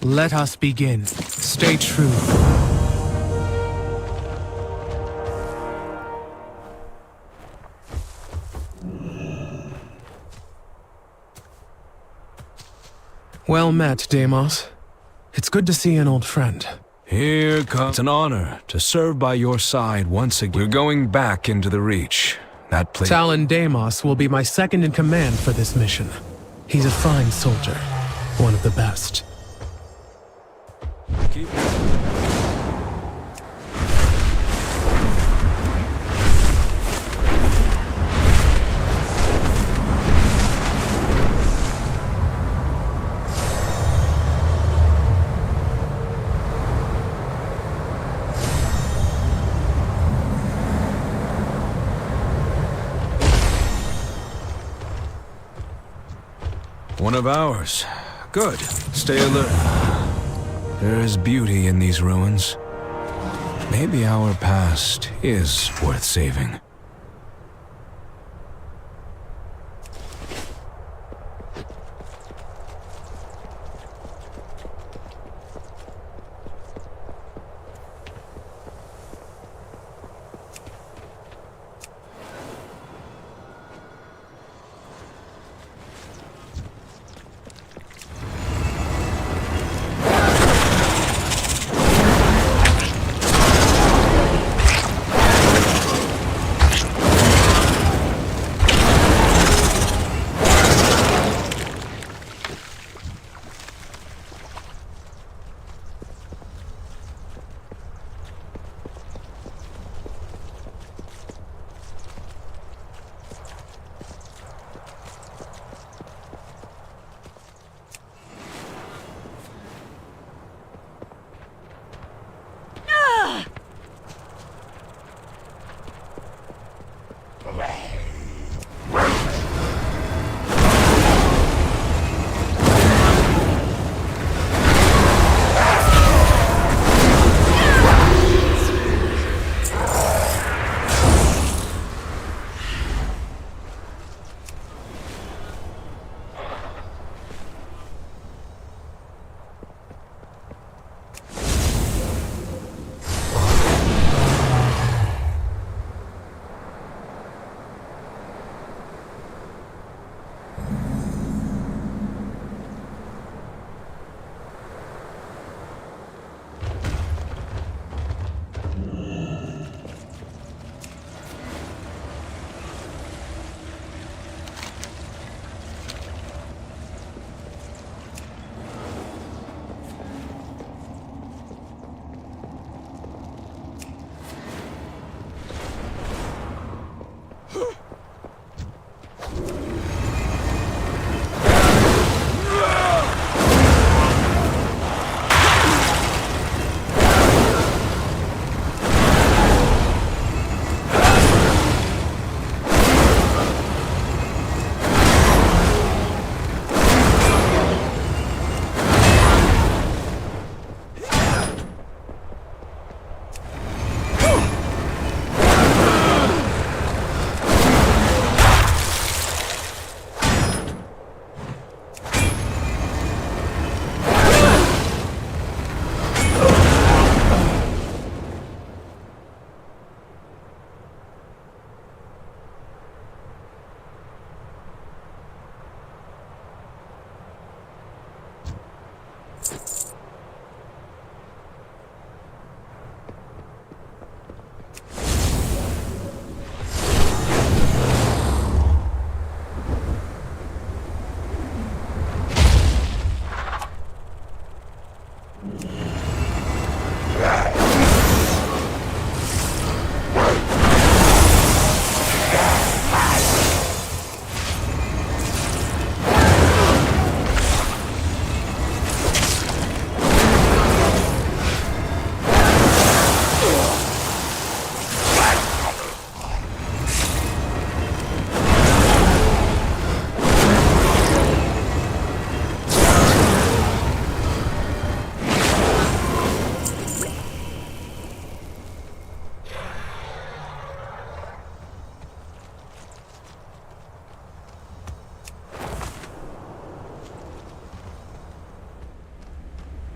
Let us begin. Stay true. Well met, Deimos. It's good to see an old friend. Here comes an honor to serve by your side once again. We're going back into the Reach. That place. Talon Deimos will be my second in command for this mission. He's a fine soldier. One of the best. Keep... One of ours. Good. Stay alert. There is beauty in these ruins. Maybe our past is worth saving.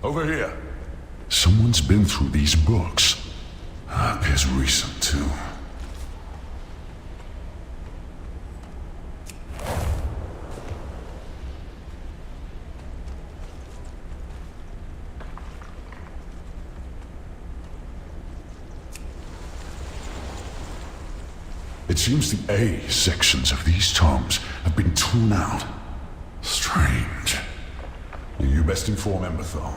Over here. Someone's been through these books. Appears recent, too. It seems the A sections of these tomes have been torn out. Strange. You best inform Emberthal.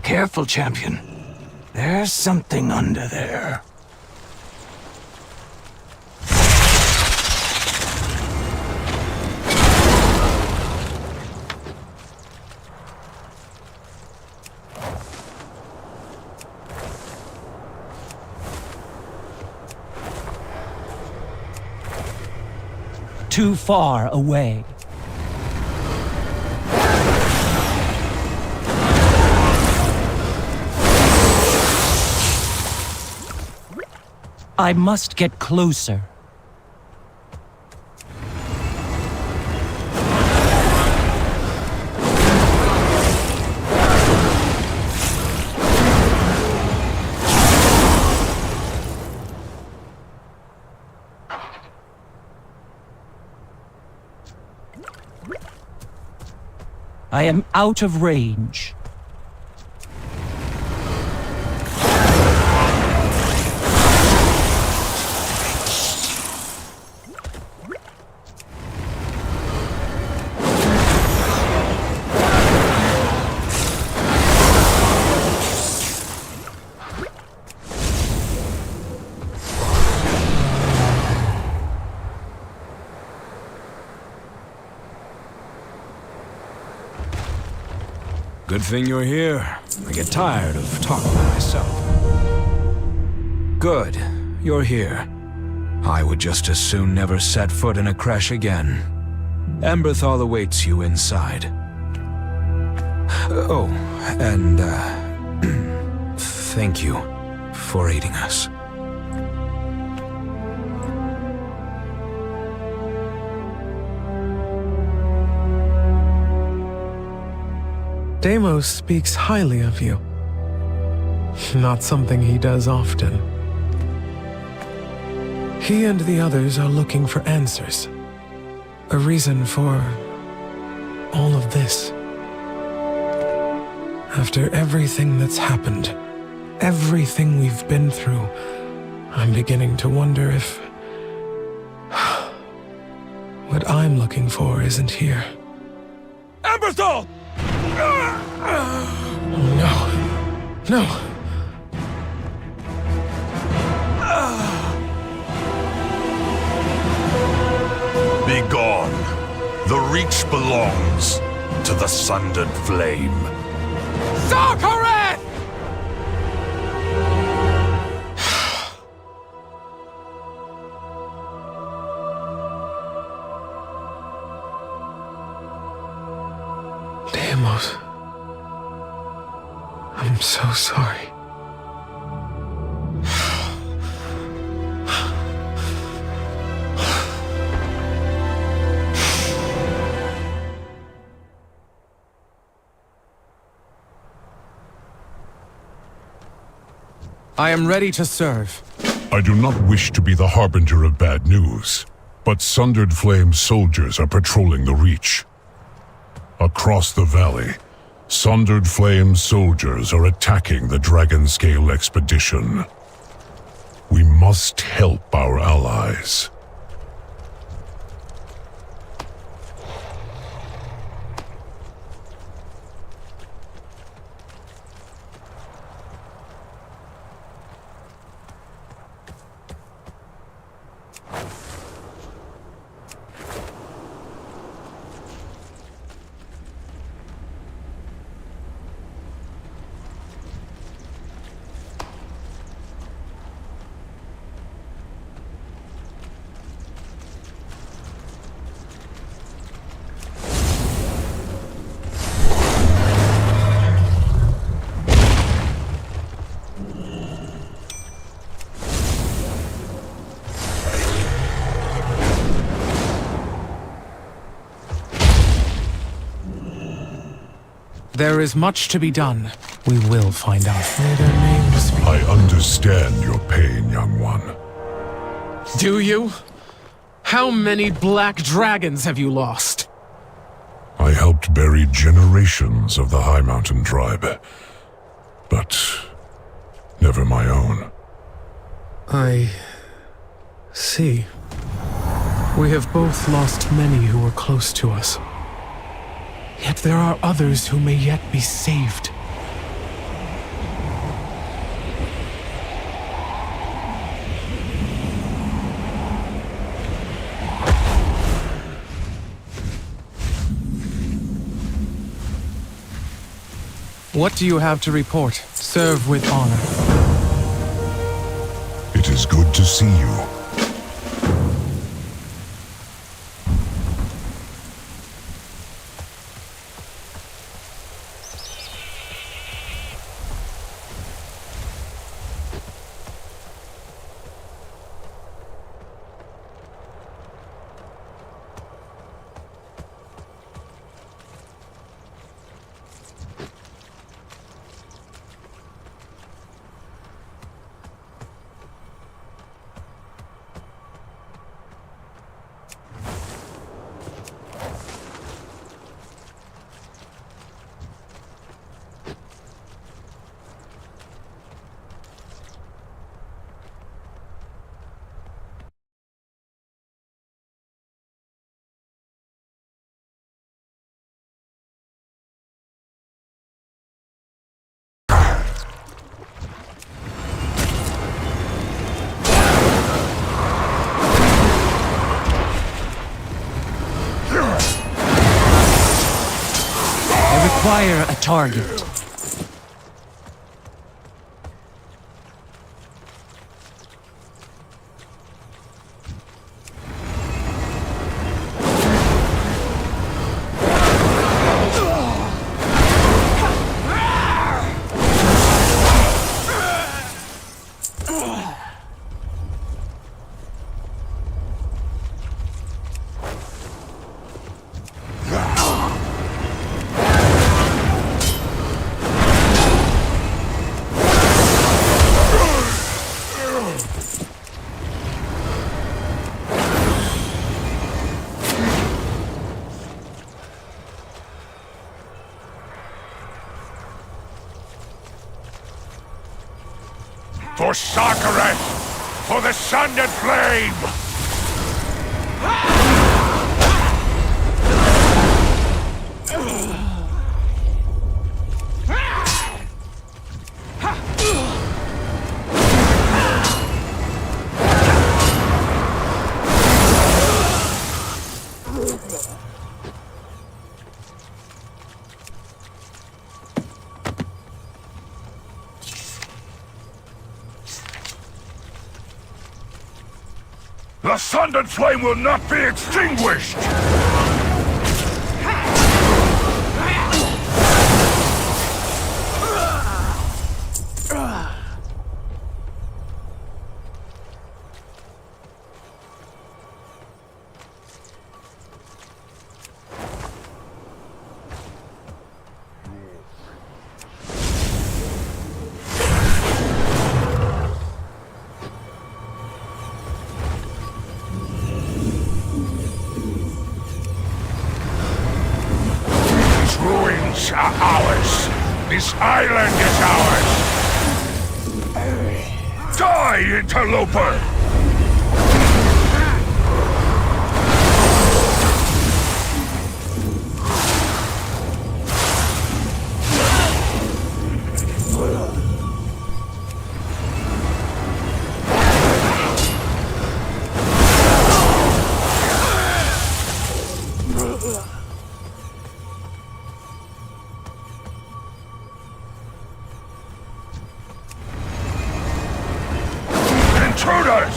Careful, champion. There's something under there. Too far away. I must get closer. I am out of range. Good thing you're here. I get tired of talking to myself. Good, you're here. I would just as soon never set foot in a creche again. Emberthal awaits you inside. Oh, and, thank you for aiding us. Deimos speaks highly of you. Not something he does often. He and the others are looking for answers. A reason for all of this. After everything that's happened, everything we've been through, I'm beginning to wonder if what I'm looking for isn't here. Emberthal! No. No. Be gone. The Reach belongs to the Sundered Flame. Sarkareth! Deimos. I'm so sorry. I am ready to serve. I do not wish to be the harbinger of bad news, but Sundered Flame soldiers are patrolling the Reach. Across the valley, Sundered Flame soldiers are attacking the Dragonscale expedition. We must help our allies. There is much to be done. We will find out. May their names be... I understand your pain, young one. Do you? How many black dragons have you lost? I helped bury generations of the High Mountain tribe. But never my own. I see. We have both lost many who were close to us. Yet there are others who may yet be saved. What do you have to report? Serve with honor. It is good to see you. Acquire a target. For Sarkareth! For the Sundered Flame! The Sundered Flame will not be extinguished! Are ours. This island is ours. Die, interloper! Intruders!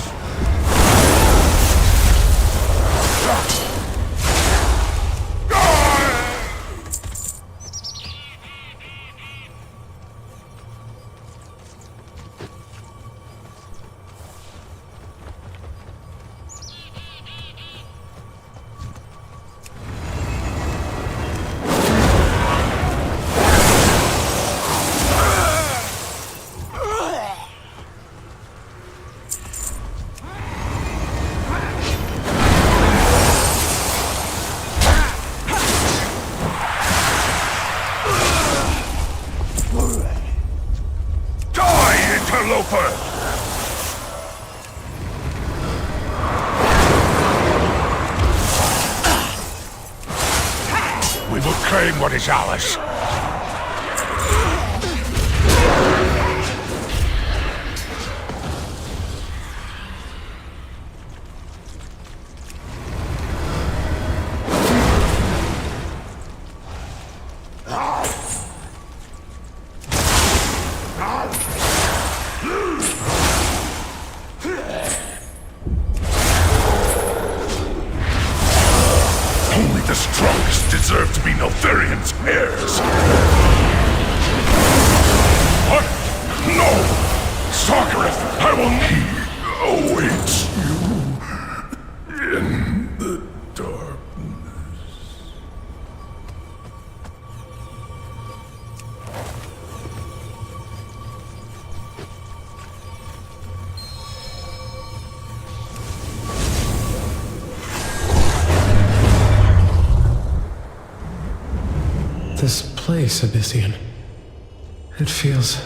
reclaim what is ours. Only the strongest deserve to be Neltharian's heirs. What? No! Sarkareth, I will need... awaits you in the darkness. This place, Abyssian. It feels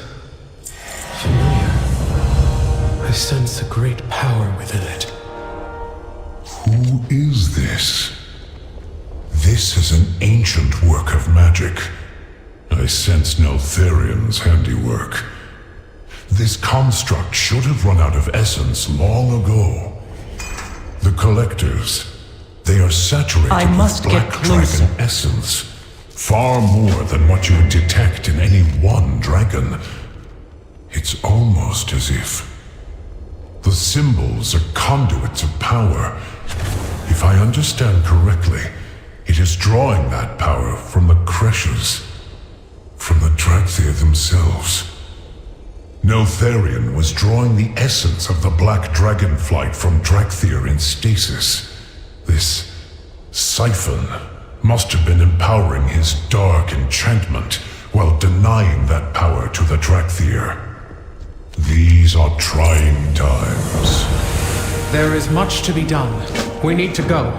familiar. I sense a great power within it. Who is this? This is an ancient work of magic. I sense Neltharian's handiwork. This construct should have run out of essence long ago. The Collectors, they are saturated I must with get Black closer. Dragon essence. Far more than what you would detect in any one dragon. It's almost as if the symbols are conduits of power. If I understand correctly, it is drawing that power from the Creshes, from the Draxia themselves. Neltharian was drawing the essence of the Black Dragonflight from Draxia in stasis. This siphon must have been empowering his dark enchantment while denying that power to the Draxia. These are trying times. There is much to be done. We need to go.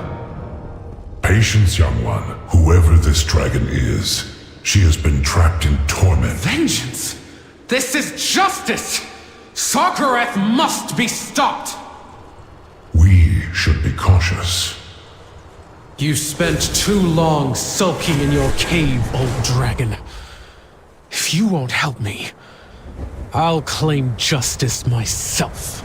Patience, young one. Whoever this dragon is, she has been trapped in torment. Vengeance! This is justice! Sarkareth must be stopped! We should be cautious. You spent too long sulking in your cave, old dragon. If you won't help me, I'll claim justice myself.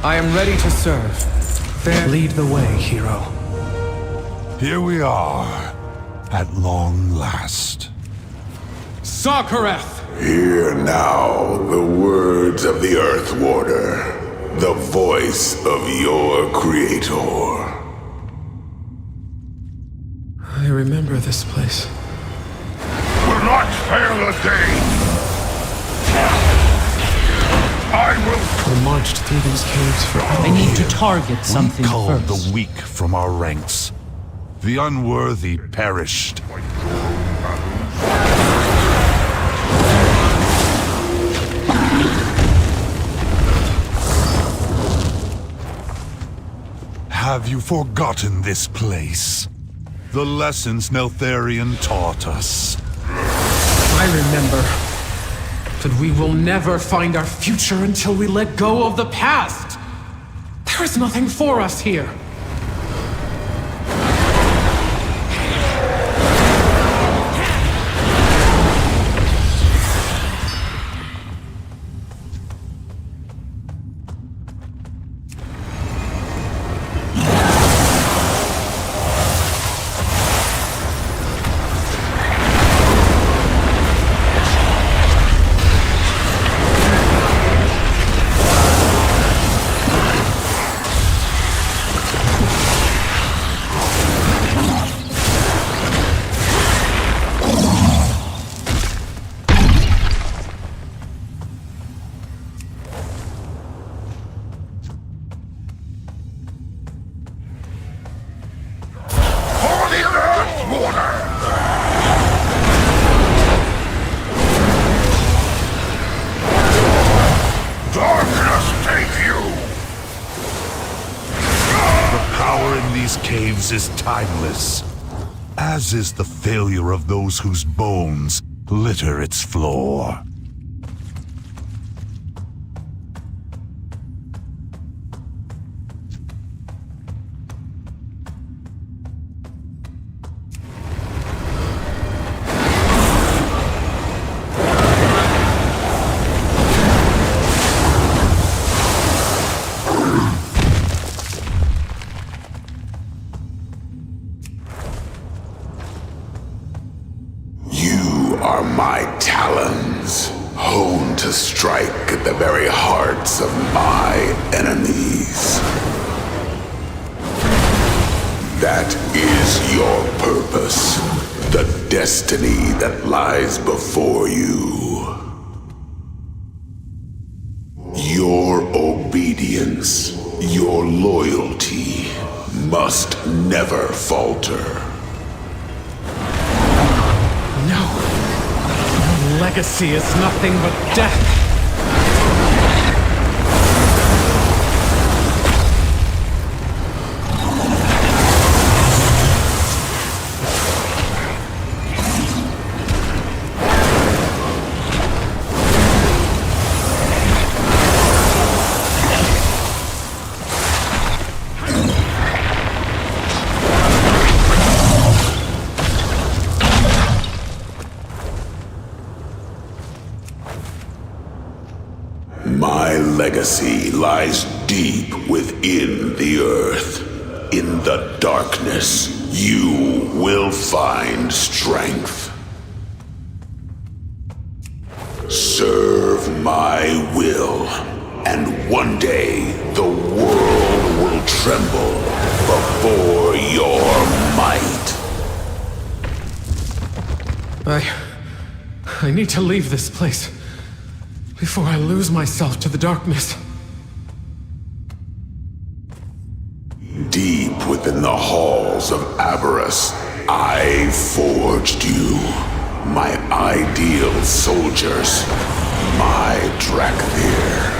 I am ready to serve. There, lead the way, hero. Here we are, at long last. Sarkareth! Hear now the words of the Earth Warder, the voice of your creator. I remember this place. Will not fail a day. I will. We marched through these caves for I need to target something We culled first. the weak from our ranks. The unworthy perished. Have you forgotten this place? The lessons Neltharian taught us. I remember. But we will never find our future until we let go of the past. There is nothing for us here. is timeless, as is the failure of those whose bones litter its floor. Are my talons, honed to strike at the very hearts of my enemies. That is your purpose, the destiny that lies before you. Your obedience, your loyalty must never falter. Legacy is nothing but death. My legacy lies deep within the earth. In the darkness, you will find strength. Serve my will, and one day the world will tremble before your might. I need to leave this place before I lose myself to the darkness. Deep within the halls of avarice, I forged you. My ideal soldiers, my Dragonflight.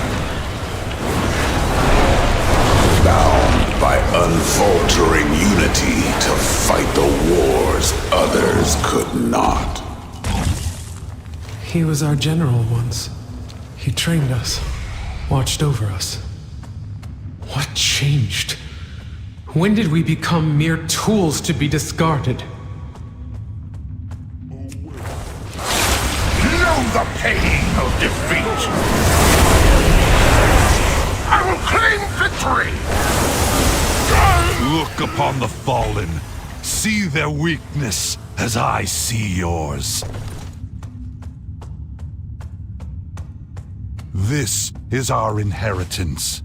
Bound by unfaltering unity to fight the wars others could not. He was our general once. He trained us, watched over us. What changed? When did we become mere tools to be discarded? Know the pain of defeat! I will claim victory! Look upon the fallen. See their weakness as I see yours. This is our inheritance.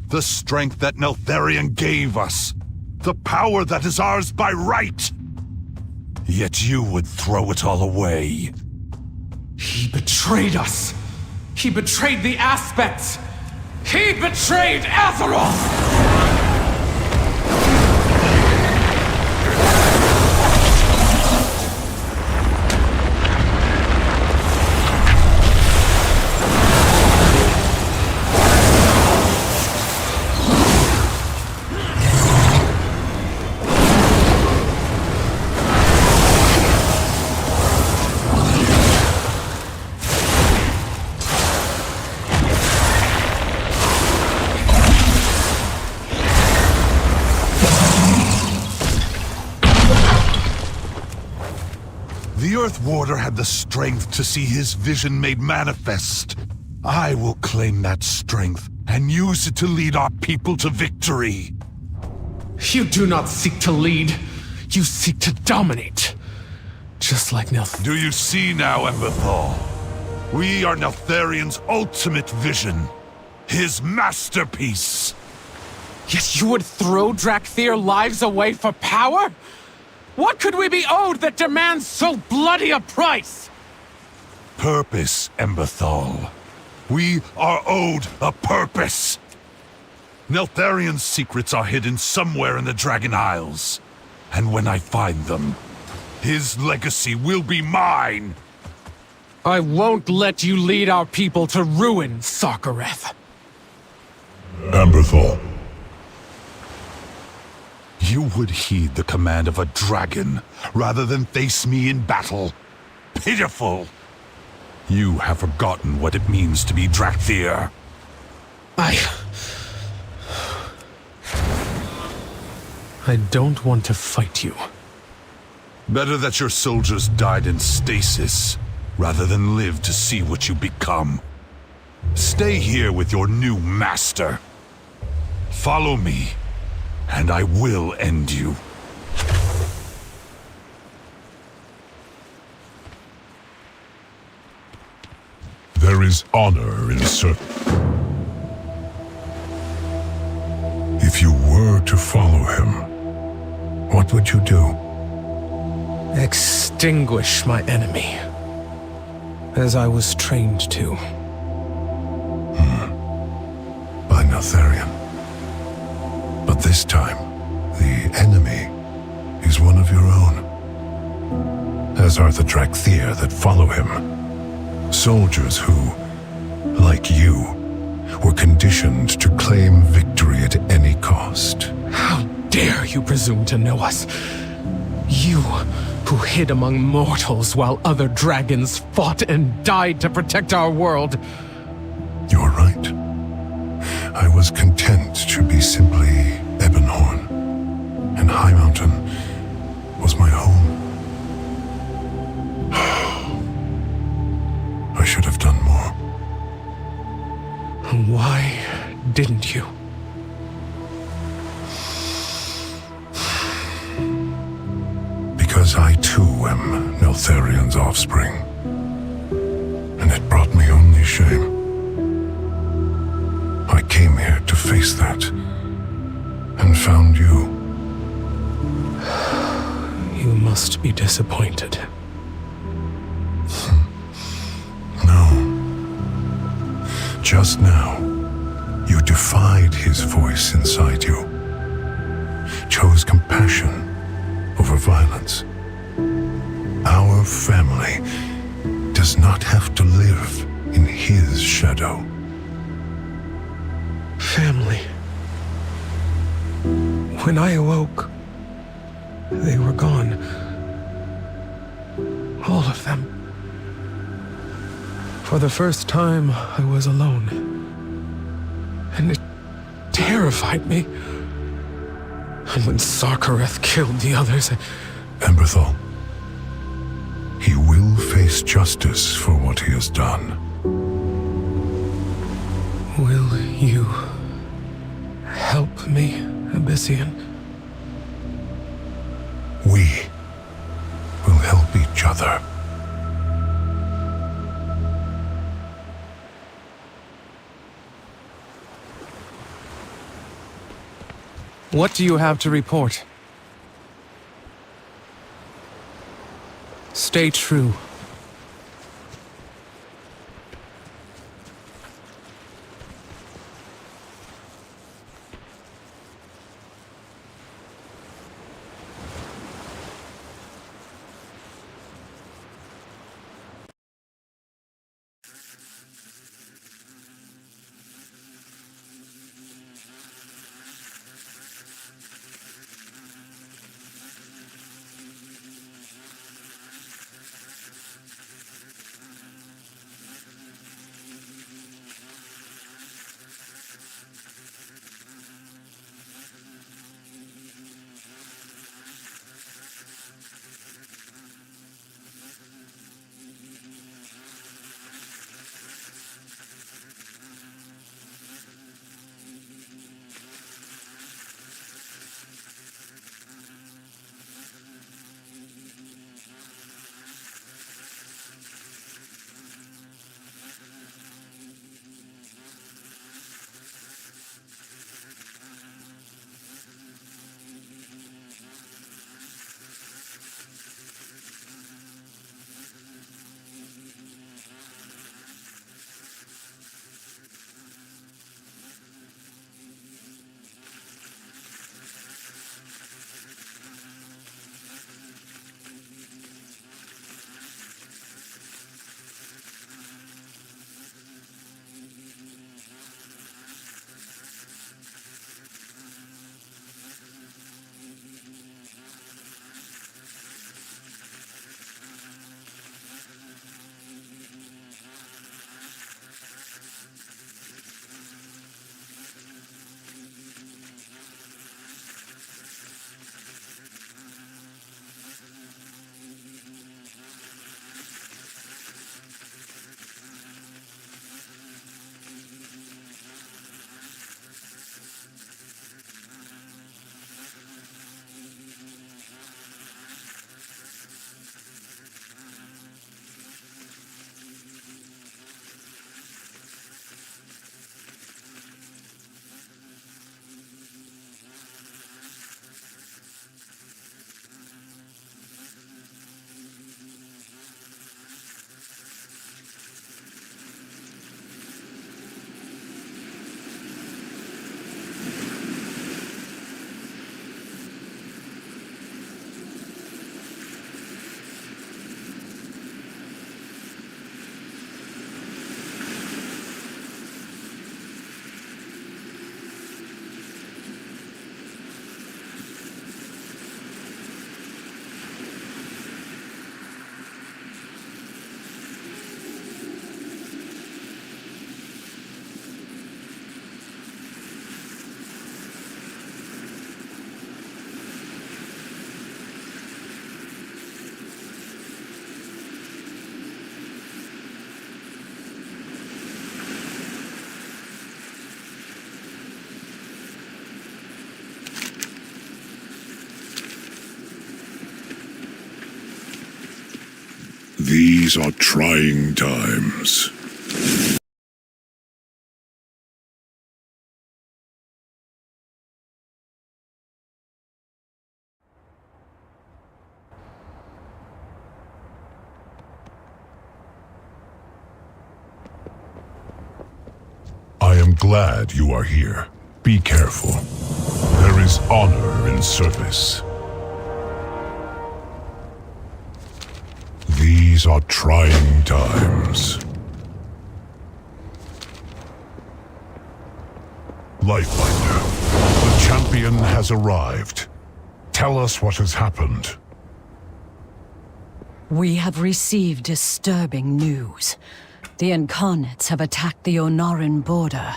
The strength that Neltharion gave us. The power that is ours by right. Yet you would throw it all away. He betrayed us. He betrayed the aspects. He betrayed Azeroth! The Earth Warder had the strength to see his vision made manifest. I will claim that strength and use it to lead our people to victory. You do not seek to lead. You seek to dominate. Just like Nelth. Do you see now, Emberthal? We are Neltharion's ultimate vision. His masterpiece. Yet you would throw Dragonflight lives away for power? What could we be owed that demands so bloody a price? Purpose, Emberthal. We are owed a purpose. Neltharion's secrets are hidden somewhere in the Dragon Isles. And when I find them, his legacy will be mine. I won't let you lead our people to ruin, Sarkareth. Emberthal. You would heed the command of a dragon rather than face me in battle. Pitiful! You have forgotten what it means to be Drakthir. I don't want to fight you. Better that your soldiers died in stasis rather than live to see what you become. Stay here with your new master. Follow me, and I will end you. There is honor in service. If you were to follow him, what would you do? Extinguish my enemy, as I was trained to. By Neltharion. But this time, the enemy is one of your own. As are the Drakthir that follow him. Soldiers who, like you, were conditioned to claim victory at any cost. How dare you presume to know us? You, who hid among mortals while other dragons fought and died to protect our world. You're right. I was content to be simply Ebonhorn, and High Mountain was my home. I should have done more. Why didn't you? Because I too am Neltharion's offspring, and it brought me only shame. I came here to face that, and found you. You must be disappointed. No. Just now, you defied his voice inside you. Chose compassion over violence. Our family does not have to live in his shadow. Family. When I awoke, they were gone. All of them. For the first time, I was alone. And it terrified me. And when Sarkareth killed the others, Emberthal, he will face justice for what he has done. will you help me, Abyssian? We will help each other. What do you have to report? Stay true. These are trying times. I am glad you are here. Be careful. There is honor in service. These are trying times. Lightfinder, the champion has arrived. Tell us what has happened. We have received disturbing news. The Incarnates have attacked the Onaran border.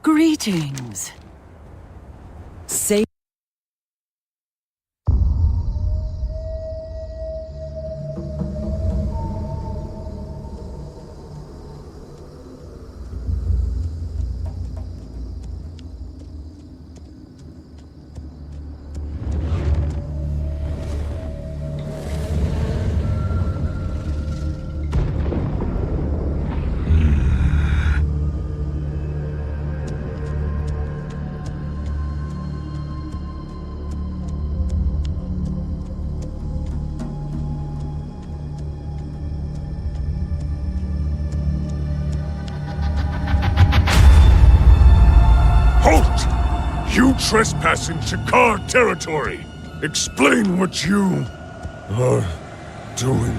Greetings. Say You trespassing Shakar territory! Explain what you are doing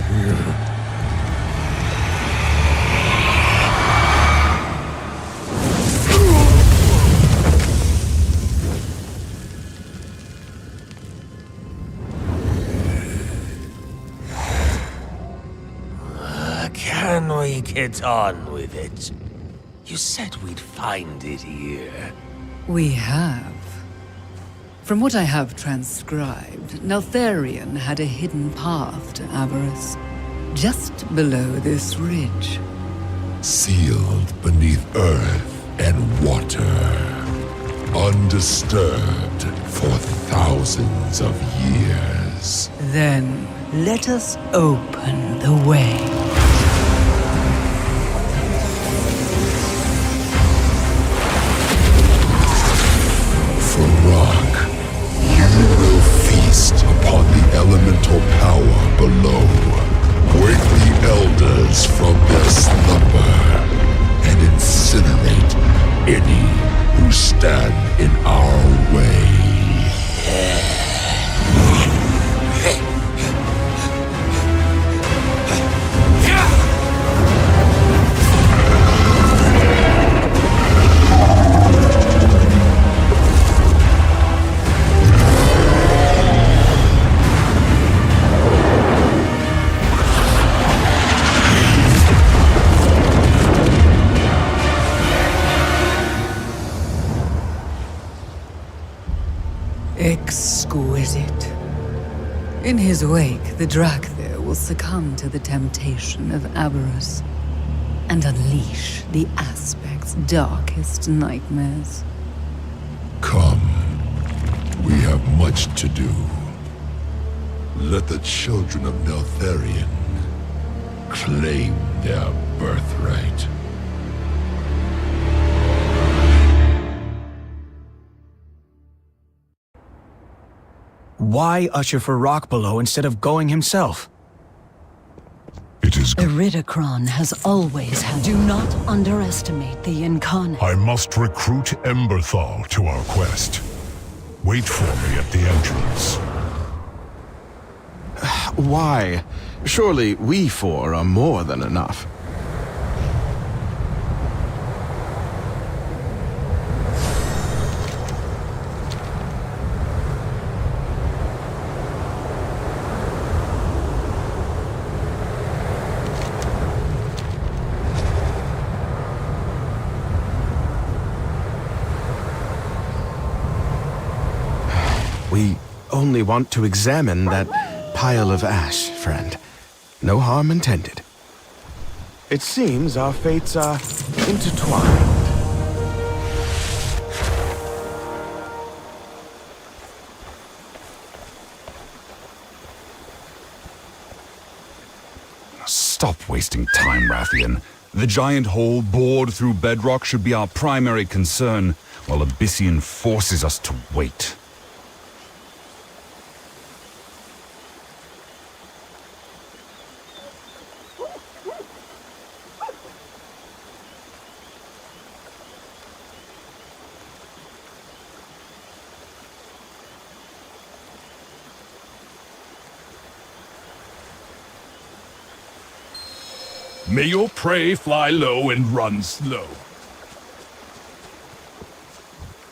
here. Can we get on with it? You said we'd find it here. We have. From what I have transcribed, Neltharion had a hidden path to Avarice, just below this ridge. Sealed beneath earth and water. Undisturbed for thousands of years. Then, let us open the way. Upon the elemental power below. Wake the elders from their slumber and incinerate any who stand in our way. Exquisite. In his wake, the Drakthir will succumb to the temptation of avarice and unleash the Aspect's darkest nightmares. Come. We have much to do. Let the children of Neltharion claim their birthright. Why usher for rock below instead of going himself? It is Iridacron has always had. Do not underestimate the Incarnate. I must recruit Emberthal to our quest. Wait for me at the entrance. Why? Surely we four are more than enough. We only want to examine that pile of ash, friend. No harm intended. It seems our fates are intertwined. Stop wasting time, Rathian. The giant hole bored through bedrock should be our primary concern, while Abyssian forces us to wait. May your prey fly low and run slow.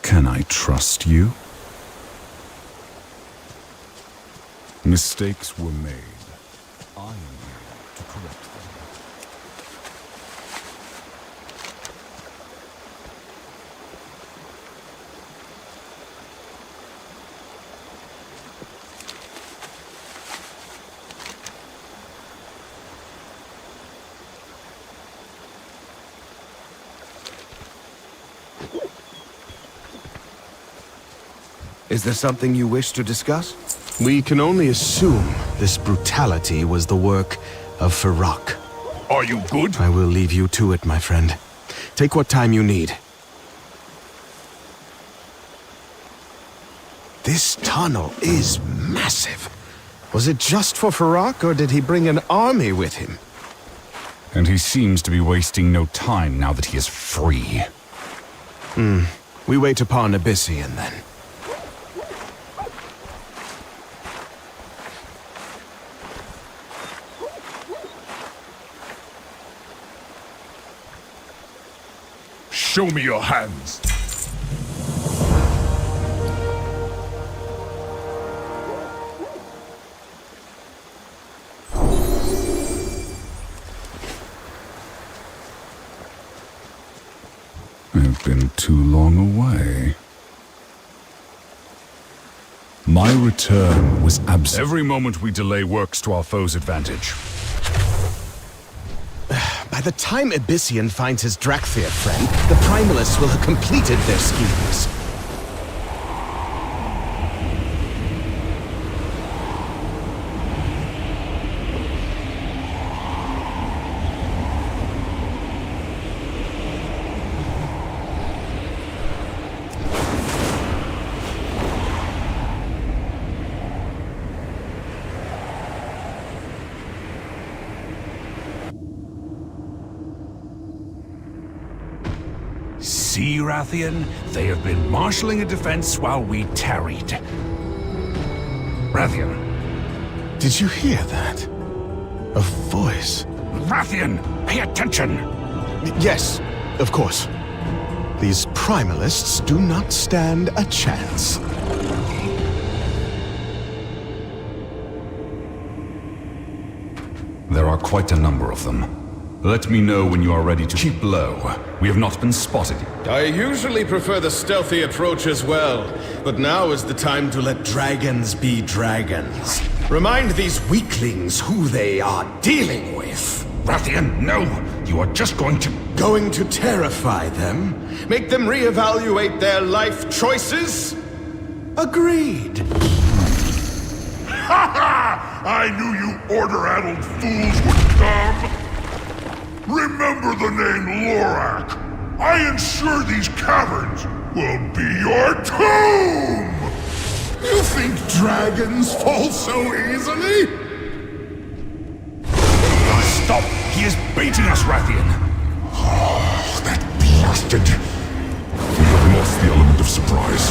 Can I trust you? Mistakes were made. I am here to correct them. Is there something you wish to discuss? We can only assume this brutality was the work of Farak. Are you good? I will leave you to it, my friend. Take what time you need. This tunnel is massive. Was it just for Farak, or did he bring an army with him? And he seems to be wasting no time now that he is free. We wait upon Abyssian, then. Show me your hands. I've been too long away. My return was absent. Every moment we delay works to our foe's advantage. By the time Abyssian finds his Drakthir friend, the Primalists will have completed their schemes. See, Rathian? They have been marshalling a defense while we tarried. Rathian! Did you hear that? A voice. Rathian! Pay attention! Yes, of course. These Primalists do not stand a chance. There are quite a number of them. Let me know when you are ready to keep low. We have not been spotted. I usually prefer the stealthy approach as well, but now is the time to let dragons be dragons. Remind these weaklings who they are dealing with. Rathian, no! You are just going to... Going to terrify them? Make them reevaluate their life choices? Agreed. Ha ha! I knew you order-addled fools would come! Remember the name Lorak! I ensure these caverns will be your tomb! You think dragons fall so easily? Stop! He is baiting us, Rathian! Oh, that blasted... We have lost the element of surprise.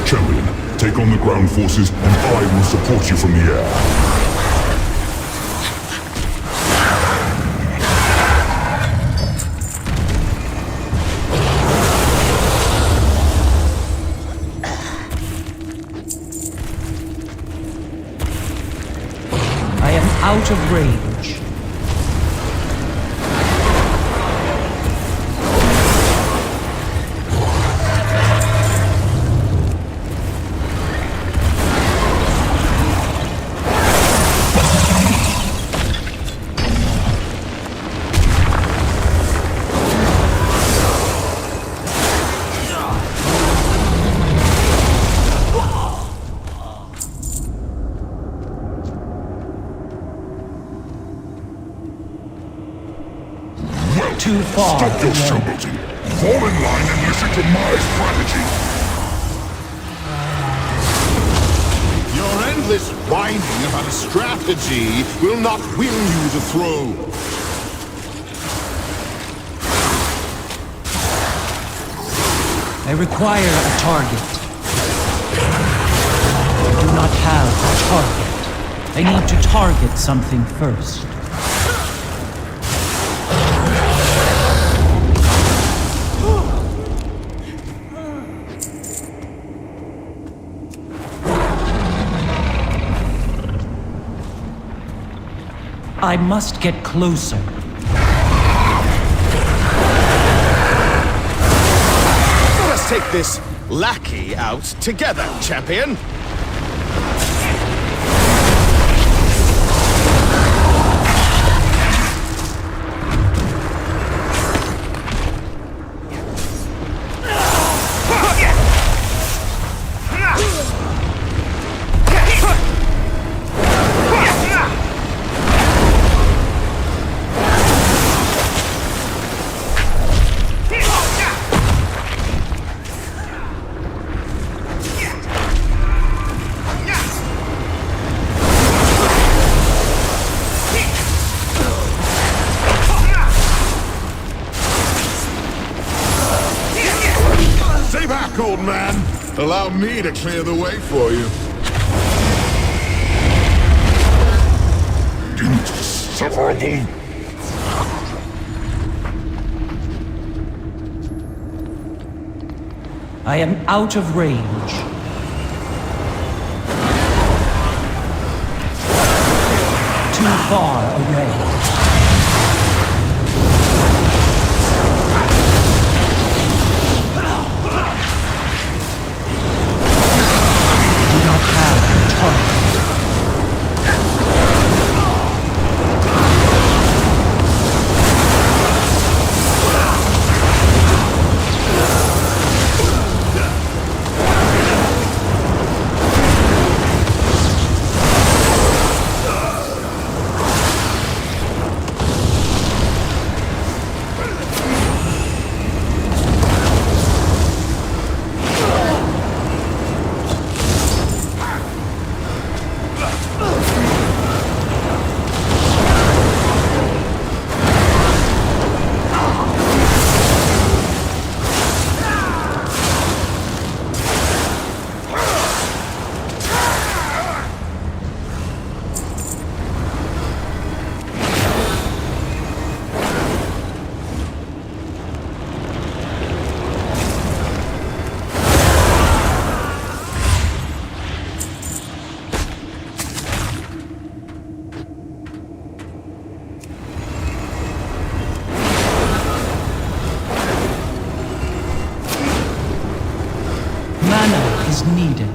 Champion, take on the ground forces, and I will support you from the air. I am out of range. far Stop your away. showboating. Fall in line and listen to my strategy. Your endless whining about a strategy will not win you the throw. I require a target. I do not have a target. I need to target something first. I must get closer. Let us take this lackey out together, champion. Stay back, old man. Allow me to clear the way for you. Insufferable. I am out of range. Too far away. Do not have a target. Mana is needed.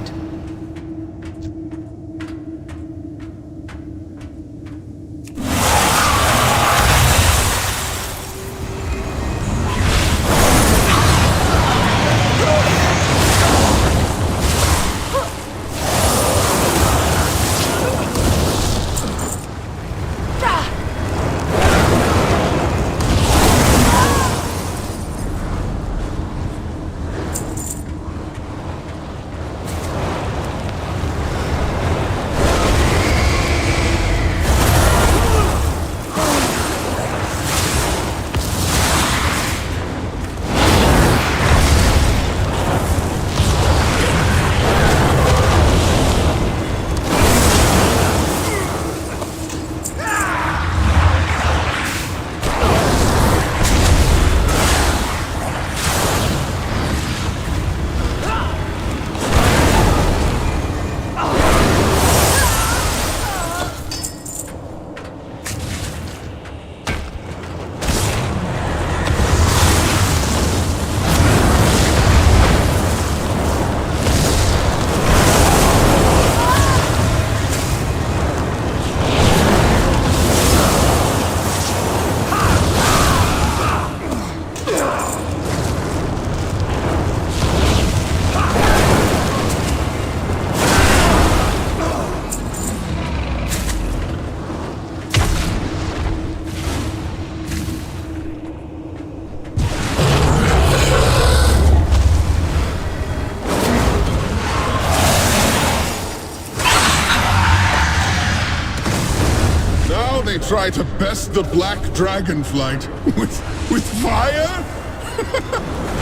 they try to best the black Dragonflight with fire?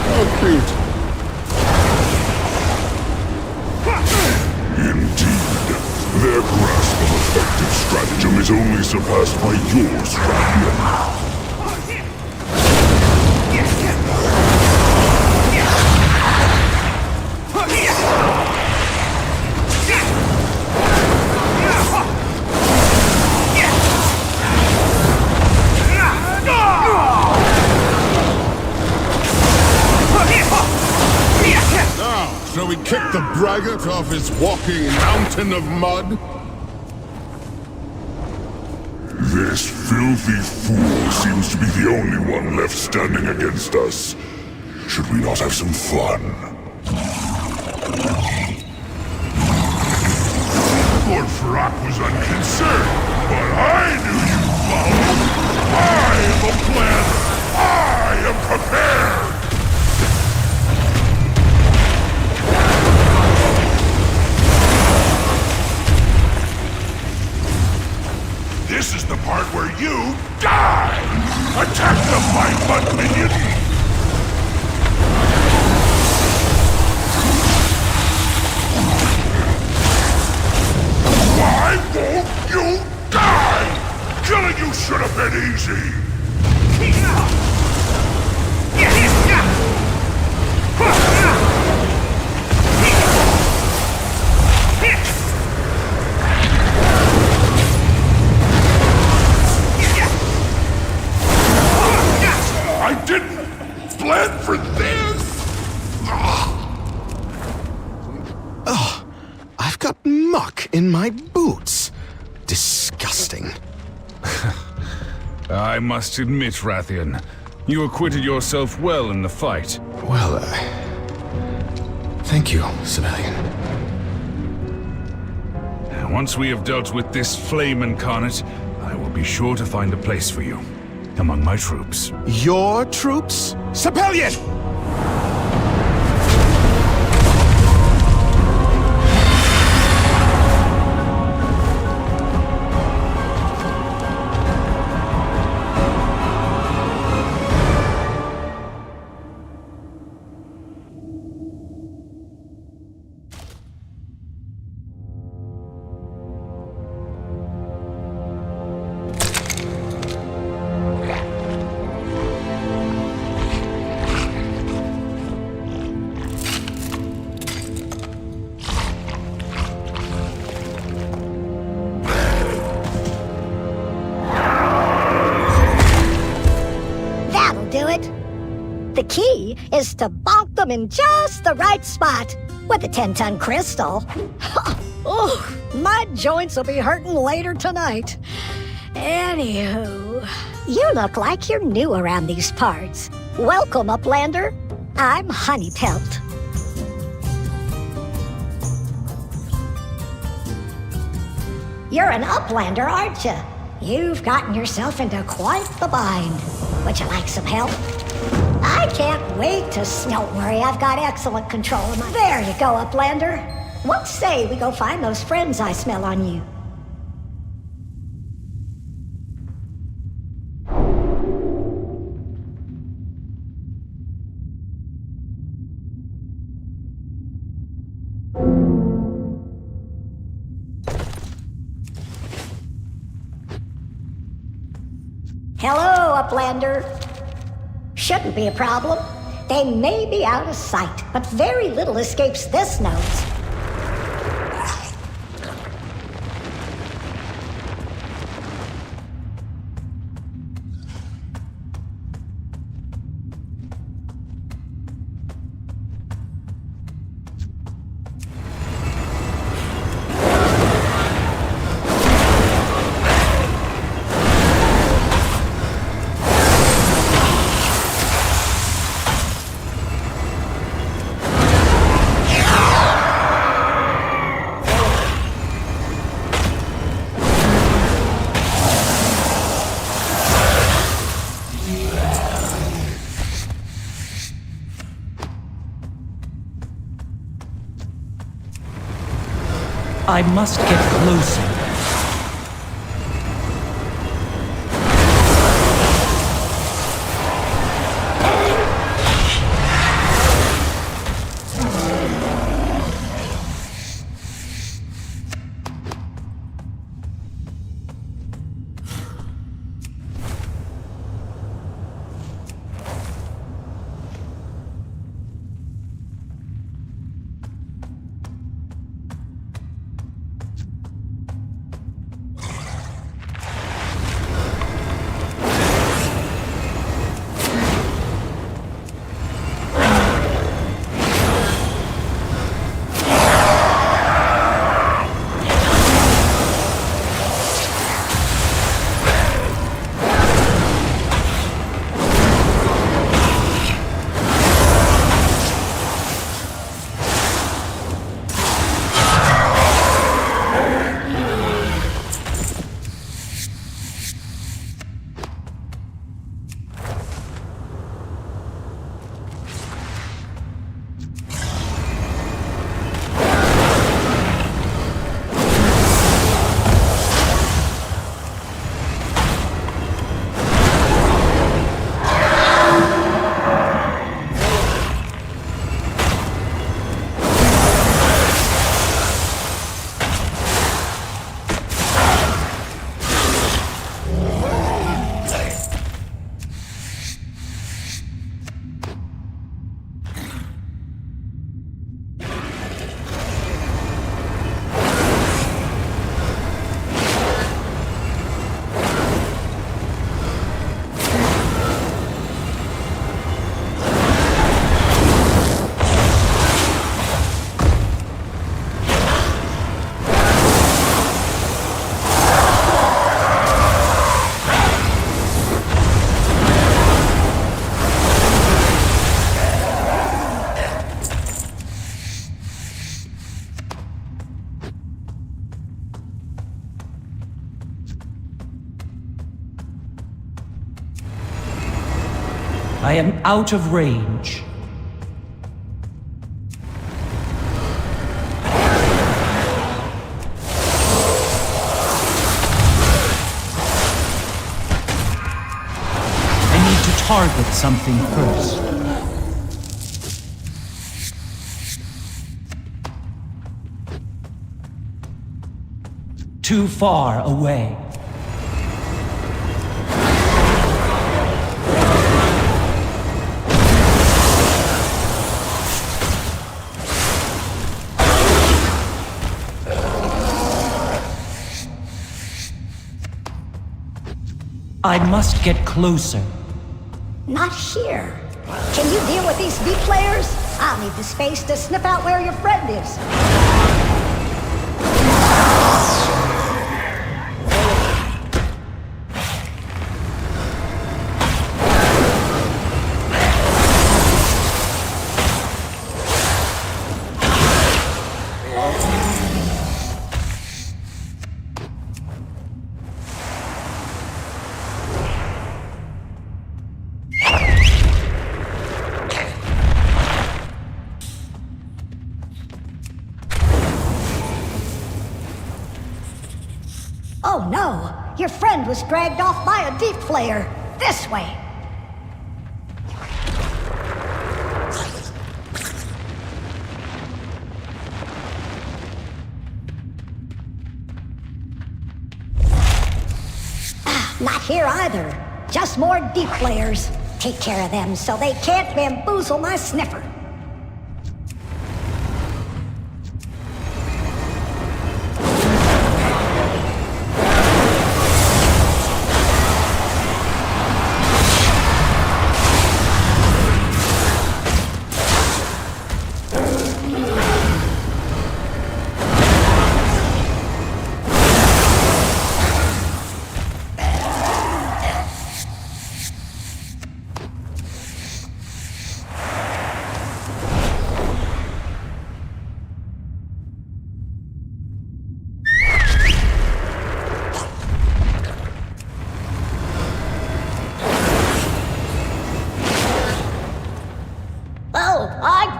How cute. Indeed. Their grasp of effective stratagem is only surpassed by yours, Rathian. Shall we kick the braggart off his walking mountain of mud? This filthy fool seems to be the only one left standing against us. Should we not have some fun? Lord Farak was unconcerned, but I knew you'd follow. I am a planner. I am prepared. This is the part where you die! Attack the fight, bud minion! Why won't you die? Killing you should have been easy! I didn't plan for this! Oh, I've got muck in my boots. Disgusting. I must admit, Rathian, you acquitted yourself well in the fight. Well, thank you, civilian. Once we have dealt with this flame incarnate, I will be sure to find a place for you among my troops. Your troops? Civilian! The key is to bonk them in just the right spot with a 10-ton crystal. Oh, my joints will be hurting later tonight. Anywho, you look like you're new around these parts. Welcome, Uplander. I'm Honeypelt. You're an Uplander, aren't you? You've gotten yourself into quite the bind. Would you like some help? I can't wait to... Don't worry, I've got excellent control of my... There you go, Uplander. What say we go find those friends I smell on you? Hello, Uplander. Shouldn't be a problem. They may be out of sight, but very little escapes this nose. I must get closer. I am out of range. I need to target something first. Too far away. I must get closer. Not here. Can you deal with these deep players? I'll need the space to sniff out where your friend is. Oh no! Your friend was dragged off by a deep player! This way! Not here either. Just more deep players. Take care of them so they can't bamboozle my sniffer.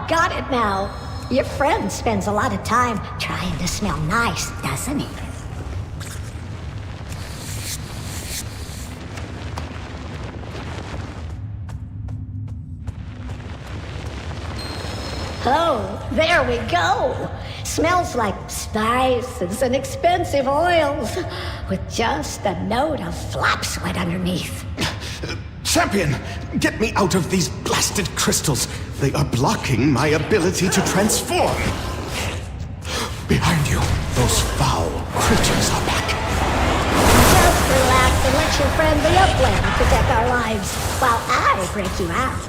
Got it now. Your friend spends a lot of time trying to smell nice, doesn't he? Oh, there we go. Smells like spices and expensive oils, with just a note of flop sweat underneath. Champion, get me out of these blasted crystals. They are blocking my ability to transform. Behind you, those foul creatures are back. Just relax and let your friend the Upland protect our lives, while I break you out.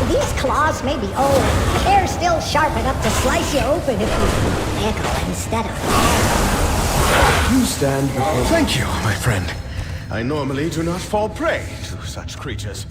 These claws may be old, but they're still sharp enough to slice you open if you pickle instead of bang. You stand before... Thank you, my friend. I normally do not fall prey to such creatures.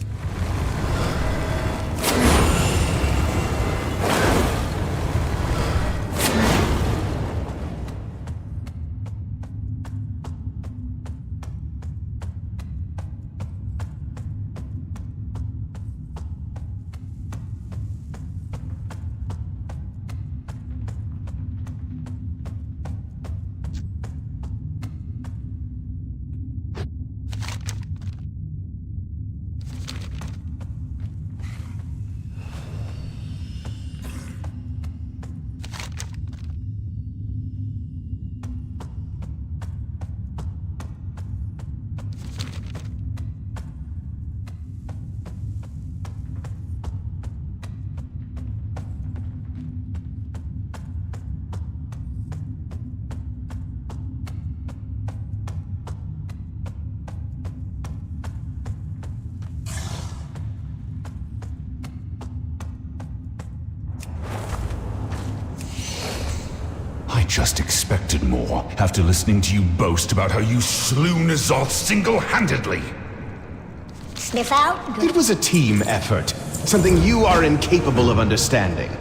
I just expected more, after listening to you boast about how you slew N'Zoth single-handedly. Sniff out? It was a team effort, something you are incapable of understanding.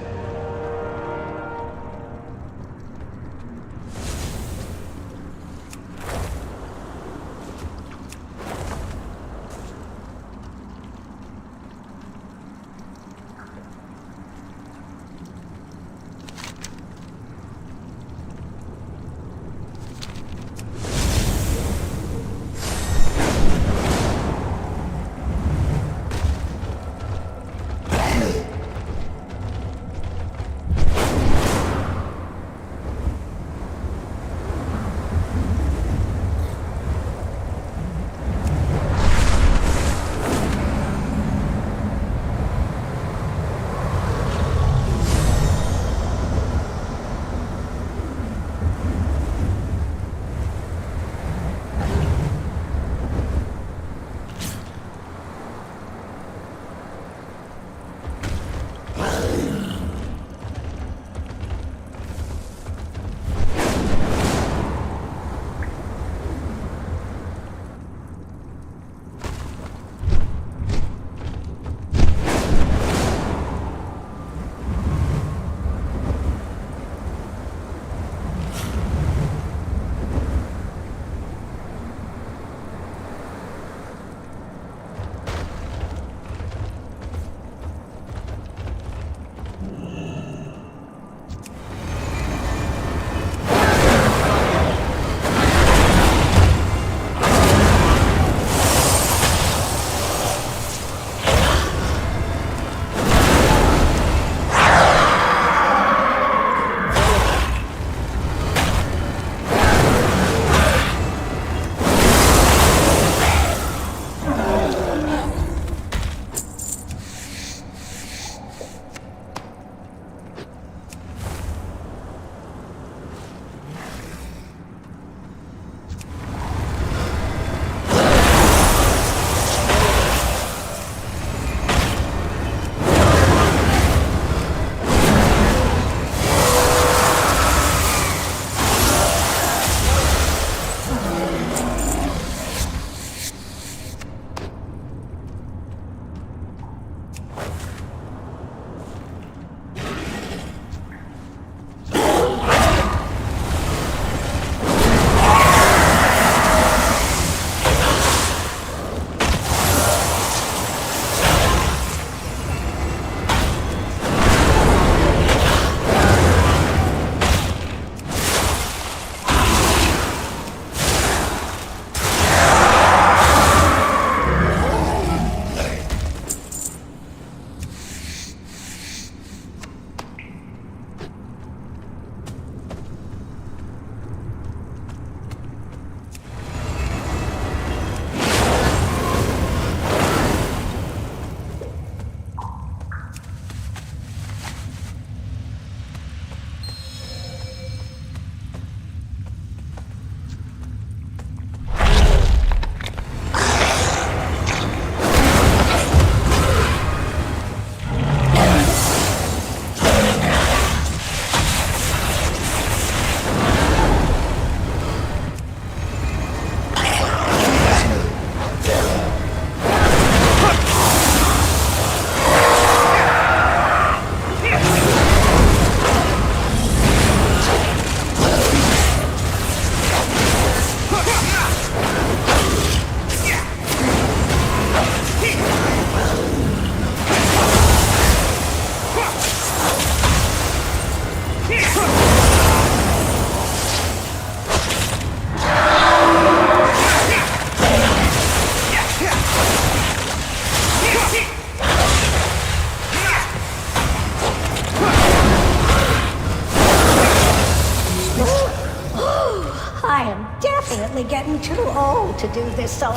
definitely getting too old to do this solo.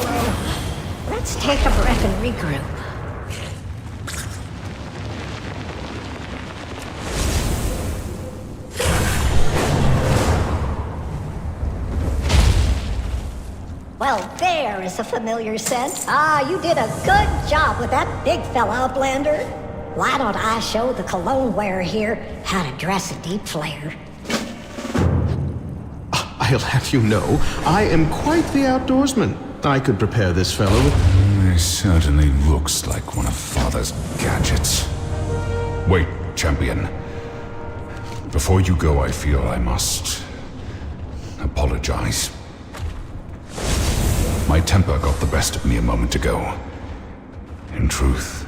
Let's take a breath and regroup. Well, there is a familiar scent. Ah, you did a good job with that big fella, Uplander. Why don't I show the cologne wearer here how to dress a deep flare? I'll have you know, I am quite the outdoorsman. I could prepare this fellow with... He certainly looks like one of Father's gadgets. Wait, champion. Before you go, I feel I must... apologize. My temper got the best of me a moment ago. In truth,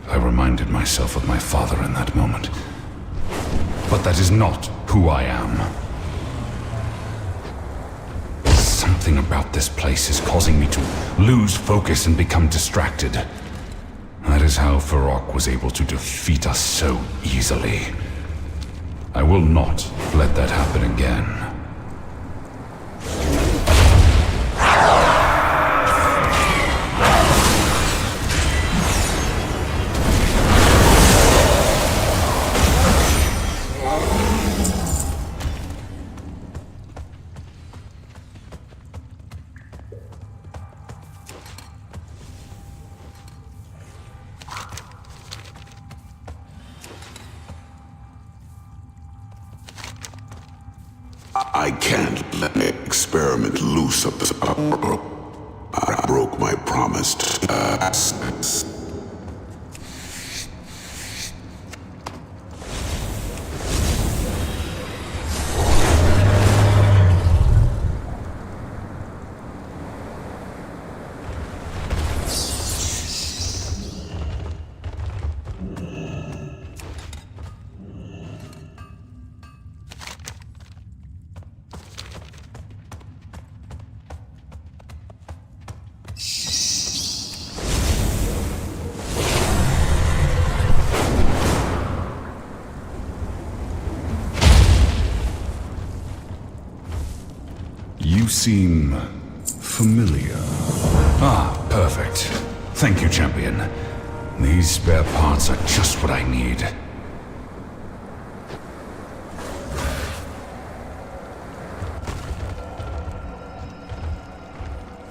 I reminded myself of my father in that moment. But that is not who I am. Something about this place is causing me to lose focus and become distracted. That is how Farok was able to defeat us so easily. I will not let that happen again. I can't let the experiment loose up this upper. I broke my promise to us. You seem familiar. Ah, perfect. Thank you, champion. These spare parts are just what I need.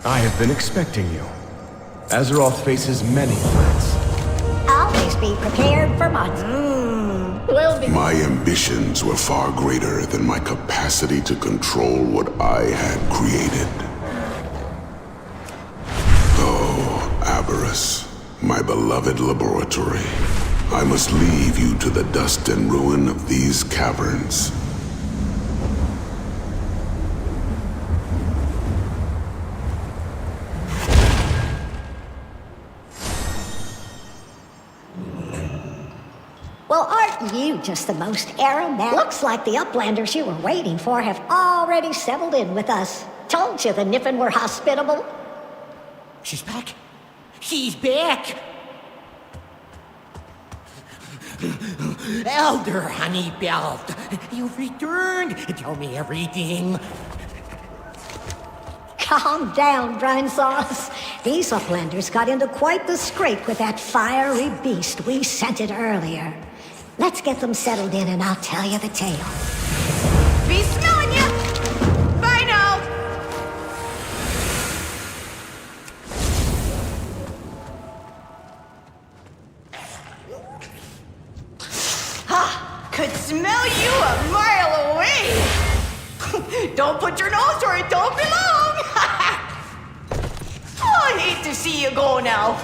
I have been expecting you. Azeroth faces many threats. Always be prepared for months. My ambitions were far greater than my capacity to control what I had created. Oh, Aberrus, my beloved laboratory. I must leave you to the dust and ruin of these caverns. Well, aren't you just the most aromatic? Looks like the Uplanders you were waiting for have already settled in with us. Told you the Niffin were hospitable. She's back. She's back. Elder Honeybelt, you've returned. Tell me everything. Calm down, Brine Sauce. These Uplanders got into quite the scrape with that fiery beast we scented earlier. Let's get them settled in and I'll tell you the tale. Be smelling ya! Bye now! Ha! Could smell you a mile away! Don't put your nose where it don't belong! Oh, I hate to see you go now.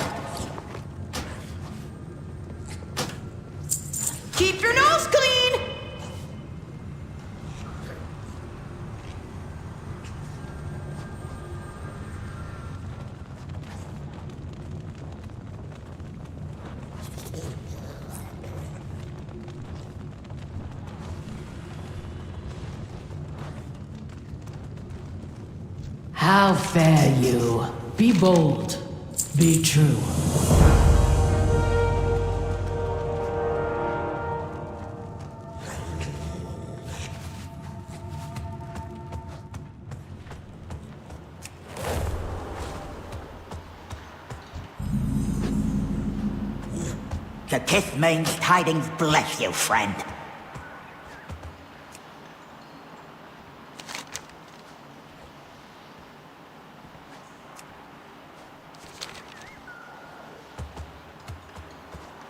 Keep your nose clean! How fare you? Be bold. Be true. The Kith means tidings bless you, friend.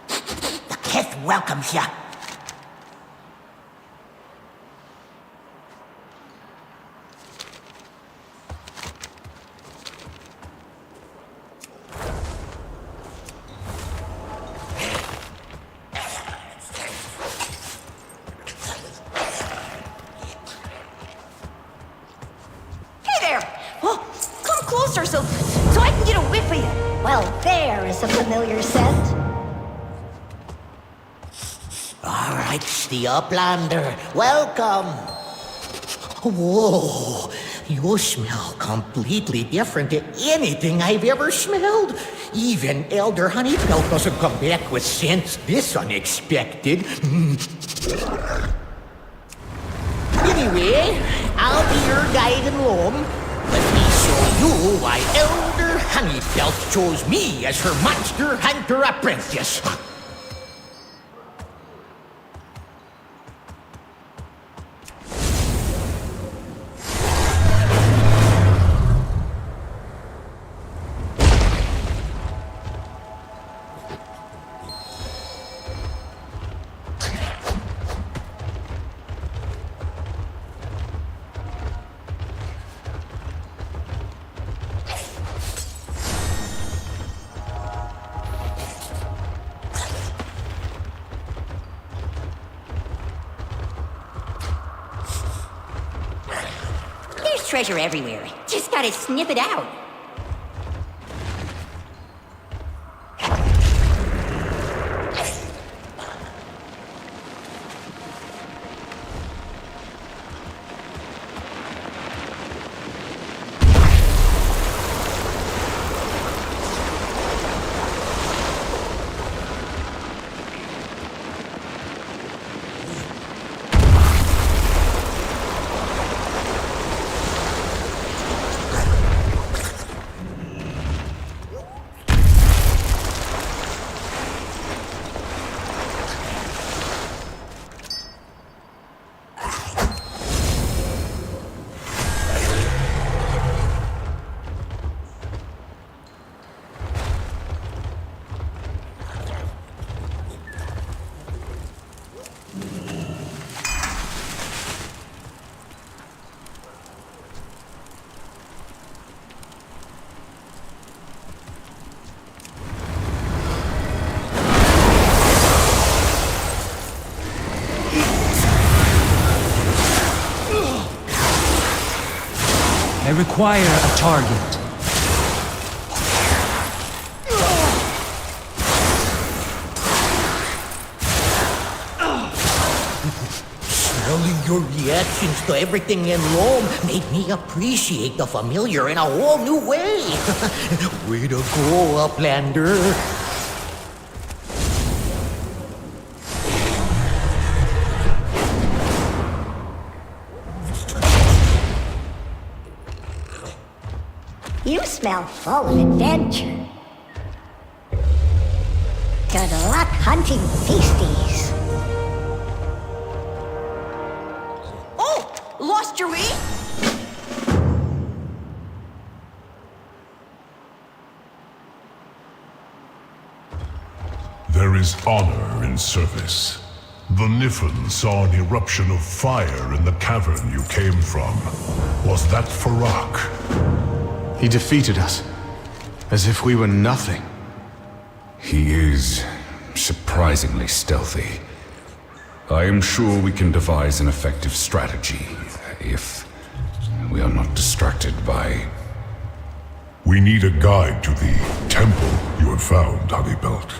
The Kith welcomes you. So I can get a whiff of you. Well, there is a familiar scent. All right, the Uplander, welcome. Whoa, you smell completely different to anything I've ever smelled. Even Elder Honeypelt doesn't come back with scents this unexpected. Anyway, I'll be your guide in Rome. Let me show you why Elder Honeypelt chose me as her monster hunter apprentice. Treasure everywhere. Just gotta sniff it out. I require a target. Smelling your reactions to everything in Rome made me appreciate the familiar in a whole new way. Way to go, Uplander. You smell full of adventure. Good luck hunting beasties. Oh! Lost your way? There is honor in service. The Niffen saw an eruption of fire in the cavern you came from. Was that Farak? He defeated us, as if we were nothing. He is surprisingly stealthy. I am sure we can devise an effective strategy, if we are not distracted by... We need a guide to the temple you have found, Honeybelt.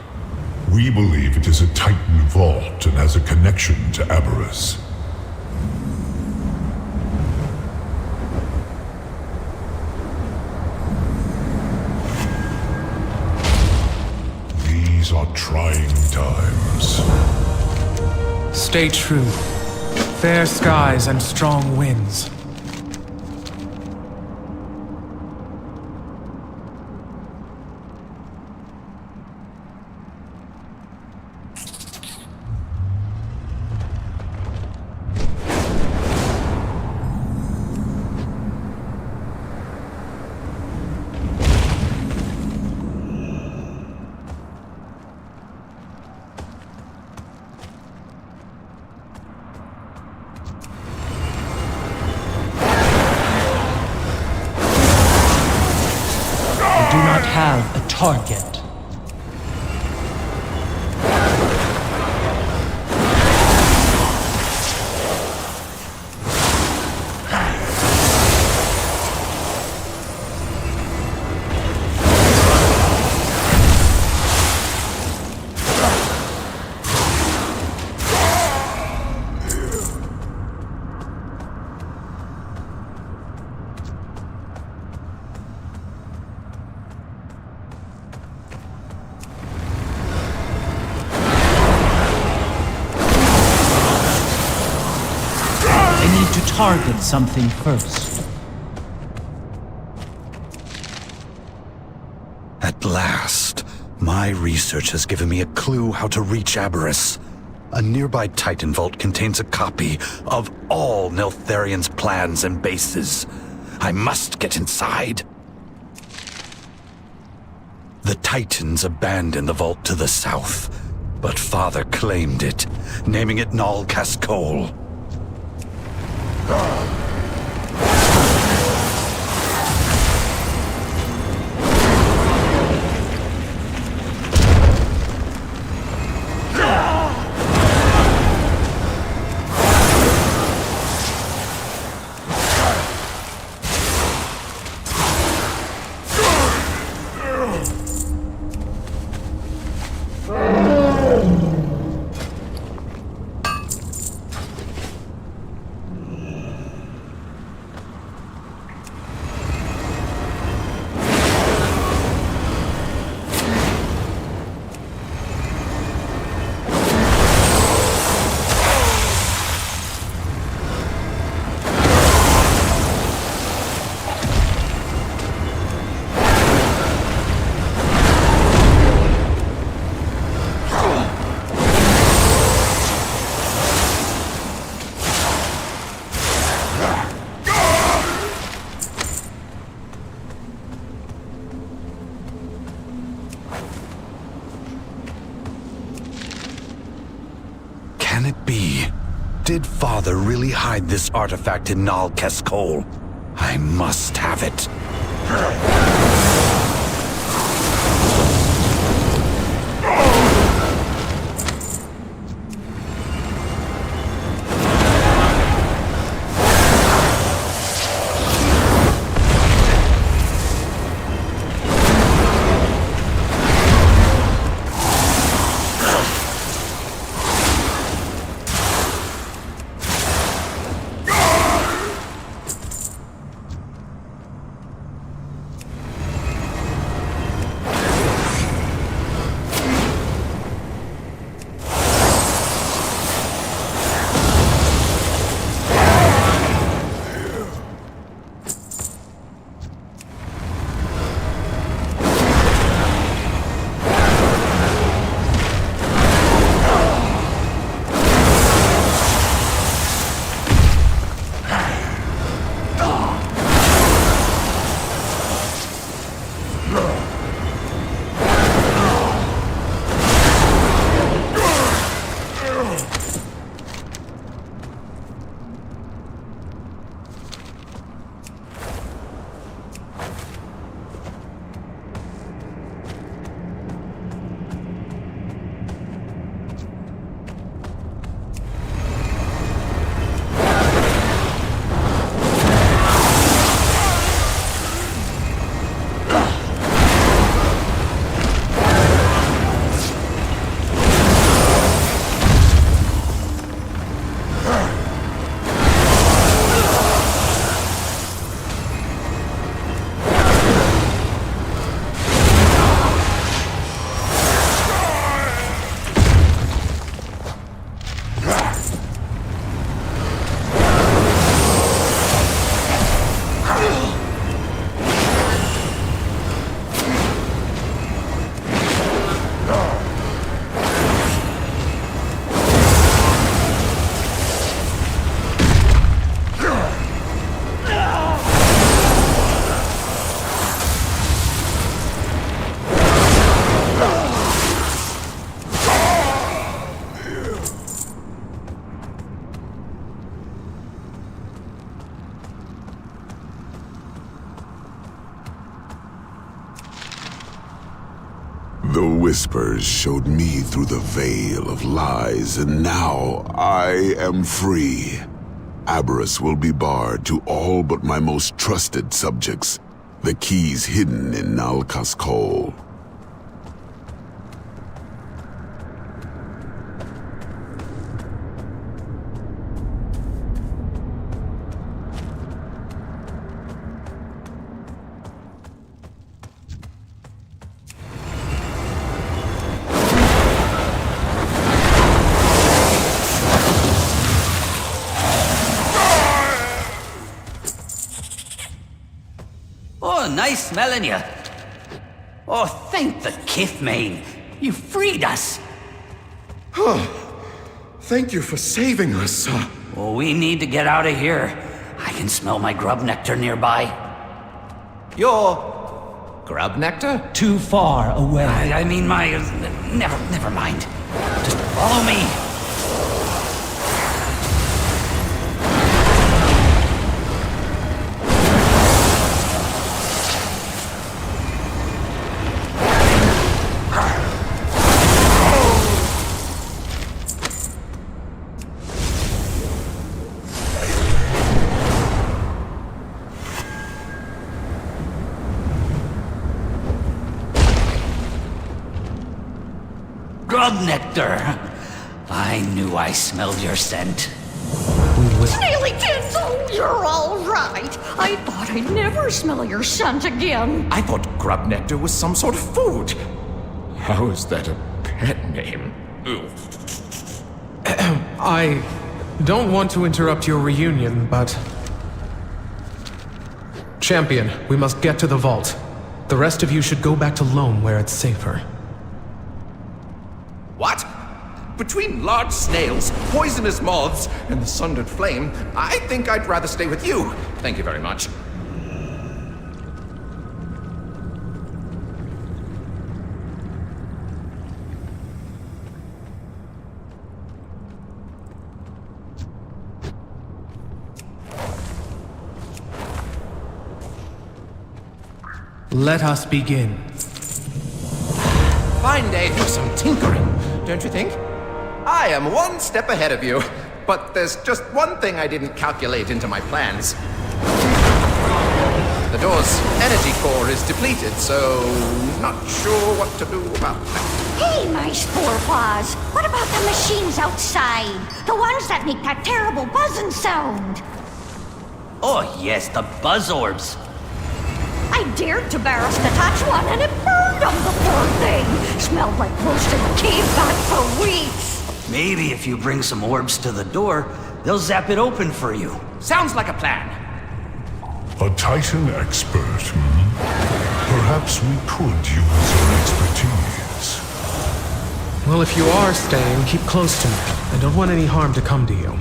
We believe it is a Titan vault and has a connection to Aberrus. These are trying times. Stay true. Fair skies and strong winds. target. To target something first. At last, my research has given me a clue how to reach Aberrus. A nearby Titan Vault contains a copy of all Neltharian's plans and bases. I must get inside. The Titans abandoned the vault to the south, but Father claimed it, naming it Nal Cascol. Can it be? Did Father really hide this artifact in Nal Cascol? I must have it. The whispers showed me through the veil of lies, and now I am free. Aberrus will be barred to all but my most trusted subjects, the keys hidden in Nalkas Call. Nice smelling you. Oh, thank the Kithmane. You freed us. Thank you for saving us. Oh, we need to get out of here. I can smell my grub nectar nearby. Your grub nectar? Too far away. I mean my... Never mind. Just follow me. Grub nectar. I knew I smelled your scent. Snailykins, oh, you're all right. I thought I'd never smell your scent again. I thought grub nectar was some sort of food. How is that a pet name? I don't want to interrupt your reunion, but... Champion, we must get to the vault. The rest of you should go back to Loam where it's safer. What? Between large snails, poisonous moths, and the sundered flame, I think I'd rather stay with you. Thank you very much. Let us begin. Fine day for some tinkering, don't you think? I am one step ahead of you, but there's just one thing I didn't calculate into my plans. The door's energy core is depleted, so not sure what to do about that. Hey, my spore paws. What about the machines outside? The ones that make that terrible buzzing sound. Oh yes, the buzz orbs. I dared Tabaris to touch one and it burned him, the poor thing. Smelled like roasted cave bat for weeks. Maybe if you bring some orbs to the door, they'll zap it open for you. Sounds like a plan. A Titan expert, hmm? Perhaps we could use your expertise. Well, if you are staying, keep close to me. I don't want any harm to come to you.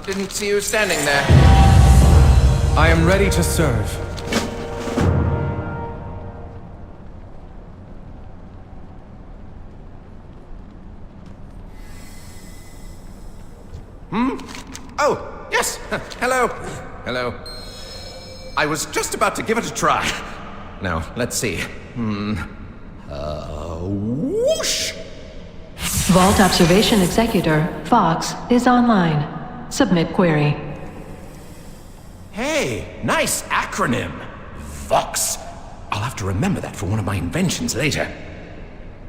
Didn't see you standing there. I am ready to serve. Oh, yes. Hello. Hello. I was just about to give it a try. Now, let's see. Whoosh! Vault Observation Executor, Fox, is online. Submit query. Hey, nice acronym. Vox. I'll have to remember that for one of my inventions later.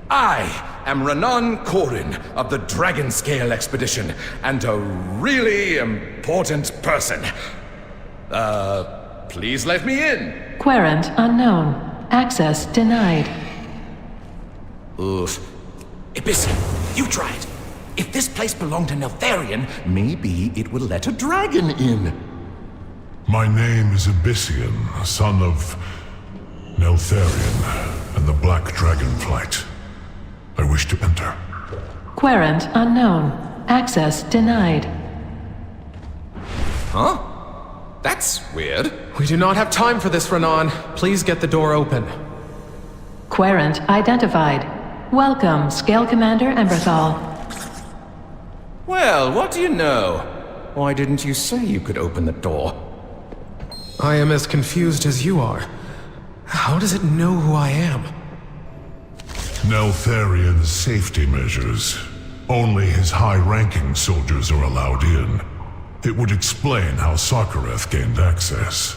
I am Renan Corin of the Dragon Scale Expedition, and a really important person. Please let me in. Querent unknown. Access denied. Oof. Abyssian, you try it. If this place belonged to Neltharion, maybe it would let a dragon in. My name is Abyssian, son of Neltharion and the Black Dragonflight. I wish to enter. Querent unknown. Access denied. Huh? That's weird. We do not have time for this, Renan. Please get the door open. Querent identified. Welcome, Scale Commander Emberthal. Well, what do you know? Why didn't you say you could open the door? I am as confused as you are. How does it know who I am? Neltharion's safety measures. Only his high-ranking soldiers are allowed in. It would explain how Sarkareth gained access.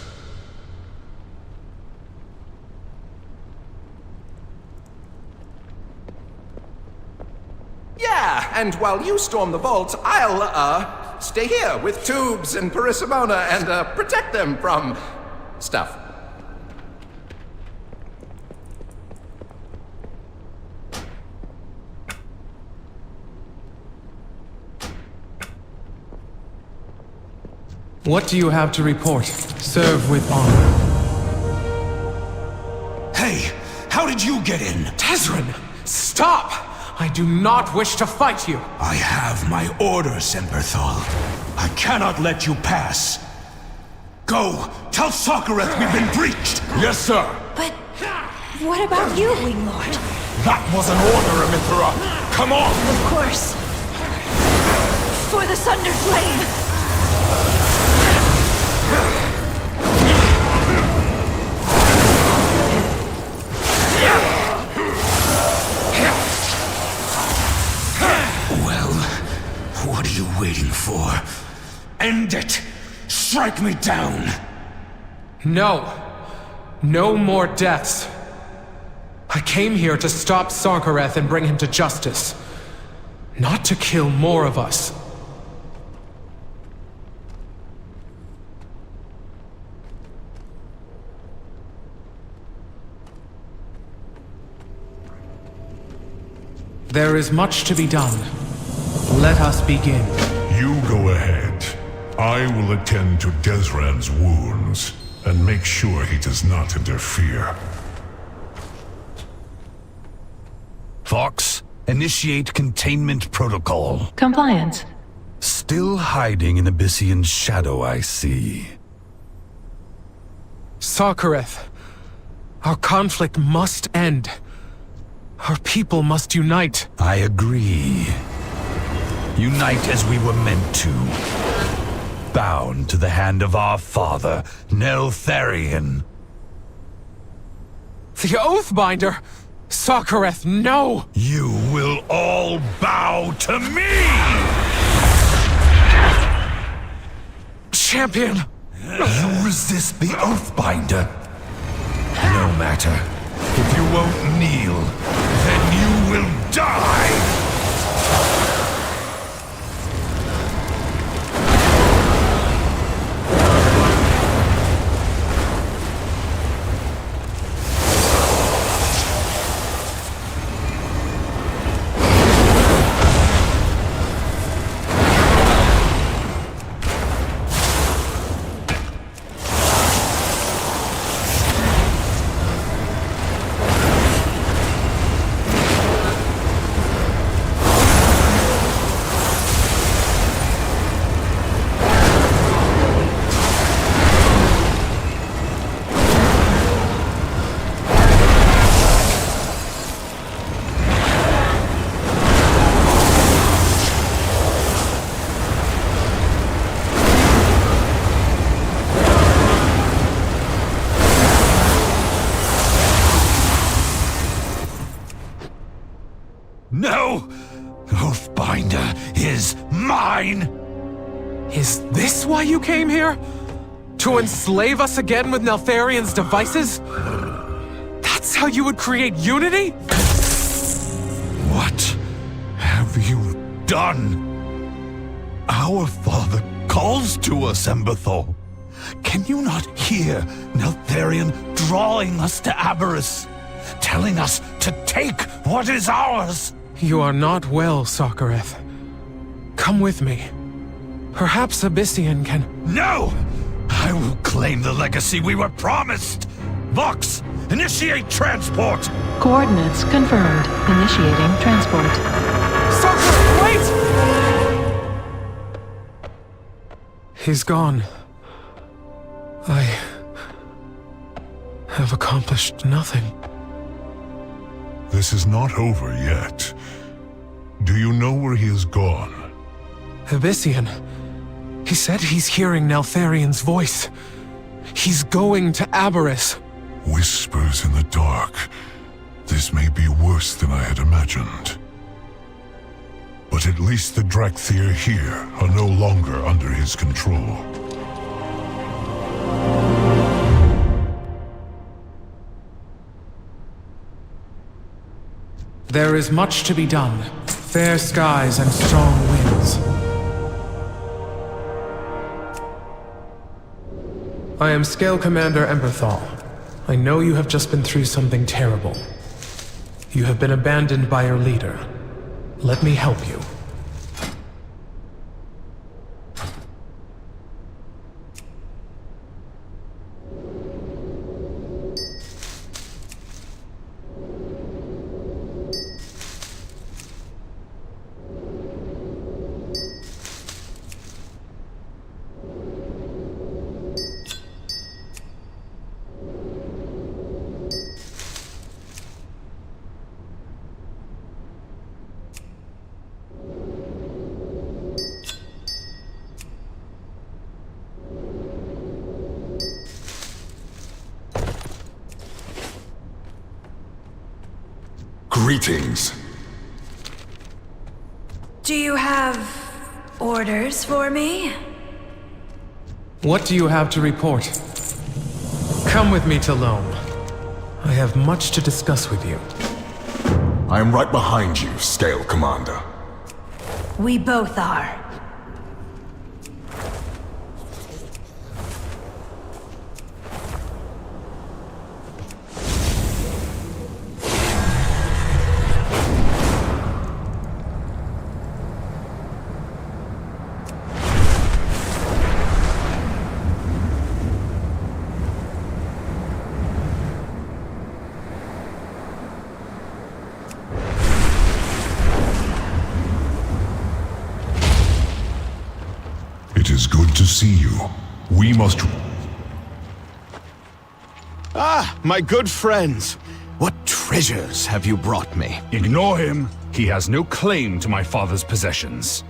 Yeah, and while you storm the vault, I'll, stay here with Tubes and Parissimona and, protect them from... stuff. What do you have to report? Serve with honor. Hey, how did you get in? Tezrin, stop! I do not wish to fight you. I have my orders, Emberthal. I cannot let you pass. Go, tell Sarkareth we've been breached. Yes, sir. But what about you, Wing Lord? That was an order, Amithra. Come on. Of course. For the Sundered Flame. Well, what are you waiting for? End it! Strike me down! No. No more deaths. I came here to stop Sarkareth and bring him to justice. Not to kill more of us. There is much to be done. Let us begin. You go ahead. I will attend to Desran's wounds and make sure he does not interfere. Fox, initiate containment protocol. Compliance. Still hiding in Abyssian's shadow, I see. Sarkareth, our conflict must end. Our people must unite. I agree. Unite as we were meant to. Bound to the hand of our father, Neltharion. The Oathbinder! Sarkareth, no! You will all bow to me! Champion! You resist the Oathbinder? No matter. If you won't kneel, then you will die! No! Oathbinder is mine! Is this why you came here? To enslave us again with Neltharion's devices? how you would create unity? What have you done? Our father calls to us, Emberthal. Can you not hear Neltharion drawing us to Aberrus, telling us to take what is ours? You are not well, Sokareth. Come with me. Perhaps Abyssian can... No! I will claim the legacy we were promised! Vox, initiate transport! Coordinates confirmed. Initiating transport. Sokareth, wait! He's gone. I have accomplished nothing. This is not over yet. Do you know where he has gone? Abyssian. He said he's hearing Neltharion's voice. He's going to Aberrus. Whispers in the dark. This may be worse than I had imagined. But at least the Drakthir here are no longer under his control. There is much to be done. Fair skies and strong winds. I am Scale Commander Emberthal. I know you have just been through something terrible. You have been abandoned by your leader. Let me help you. Greetings. Do you have orders for me? What do you have to report? Come with me to Loam. I have much to discuss with you. I am right behind you, Scale Commander. We both are. It is good to see you. We must... Ah, my good friends. What treasures have you brought me? Ignore him. He has no claim to my father's possessions.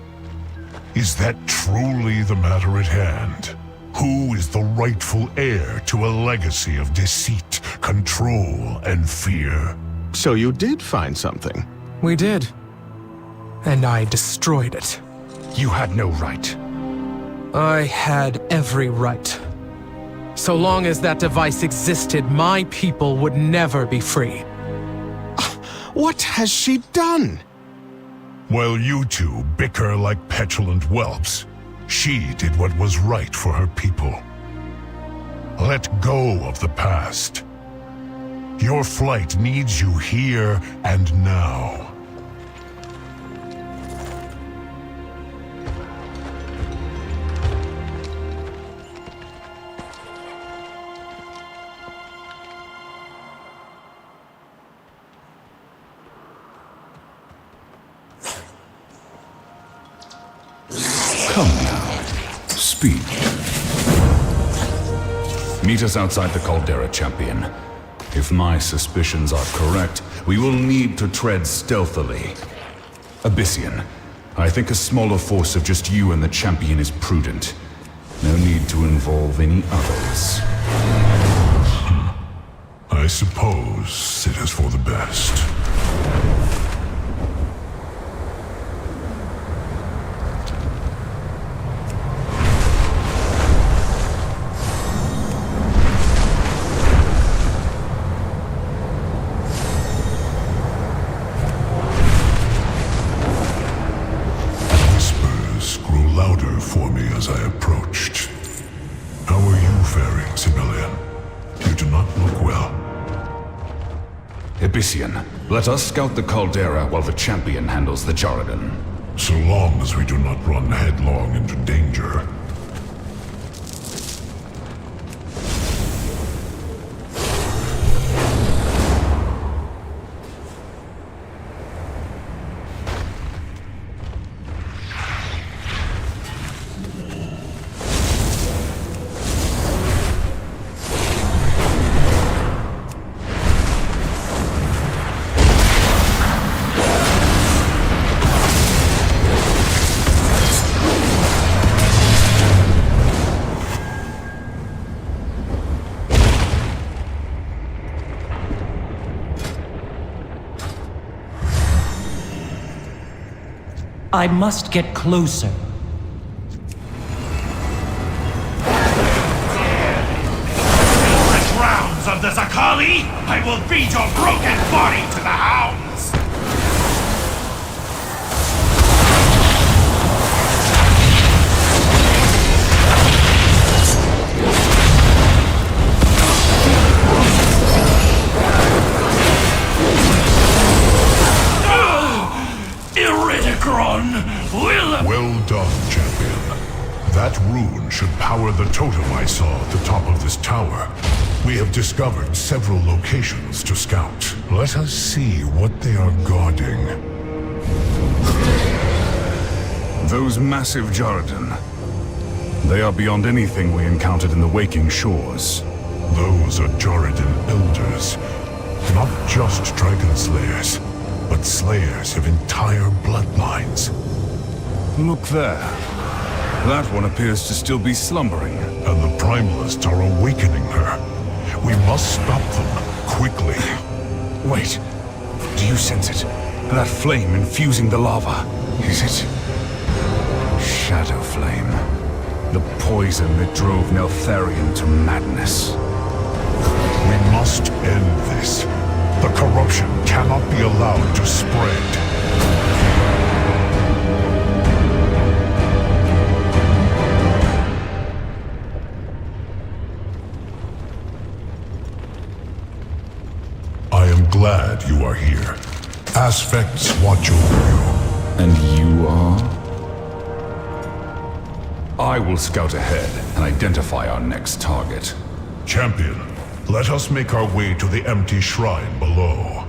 Is that truly the matter at hand? Who is the rightful heir to a legacy of deceit, control, and fear? So you did find something? We did. And I destroyed it. You had no right. I had every right. So long as that device existed, my people would never be free. What has she done? While you two bicker like petulant whelps, she did what was right for her people. Let go of the past. Your flight needs you here and now. Come now. Speak. Meet us outside the Caldera, champion. If my suspicions are correct, we will need to tread stealthily. Abyssian, I think a smaller force of just you and the champion is prudent. No need to involve any others. I suppose it is for the best. before me as I approached. How are you faring, civilian? You do not look well. Abyssian, let us scout the caldera while the champion handles the Jarradin. So long as we do not run headlong into danger. I must get closer. The grounds of the Zakali, I will feed your broken body to the hounds! Well done, champion. That rune should power the totem I saw at the top of this tower. We have discovered several locations to scout. Let us see what they are guarding. Those massive Jarradin. They are beyond anything we encountered in the Waking Shores. Those are Jarradin elders. Not just dragon slayers, but slayers of entire bloodlines. Look there. That one appears to still be slumbering. And the Primalists are awakening her. We must stop them, quickly. Wait. Do you sense it? That flame infusing the lava. Is it... Shadow Flame? The poison that drove Neltharion to madness. We must end this. The corruption cannot be allowed to spread. I am glad you are here. Aspects watch over you. And you are? I will scout ahead and identify our next target. Champion, let us make our way to the empty shrine below.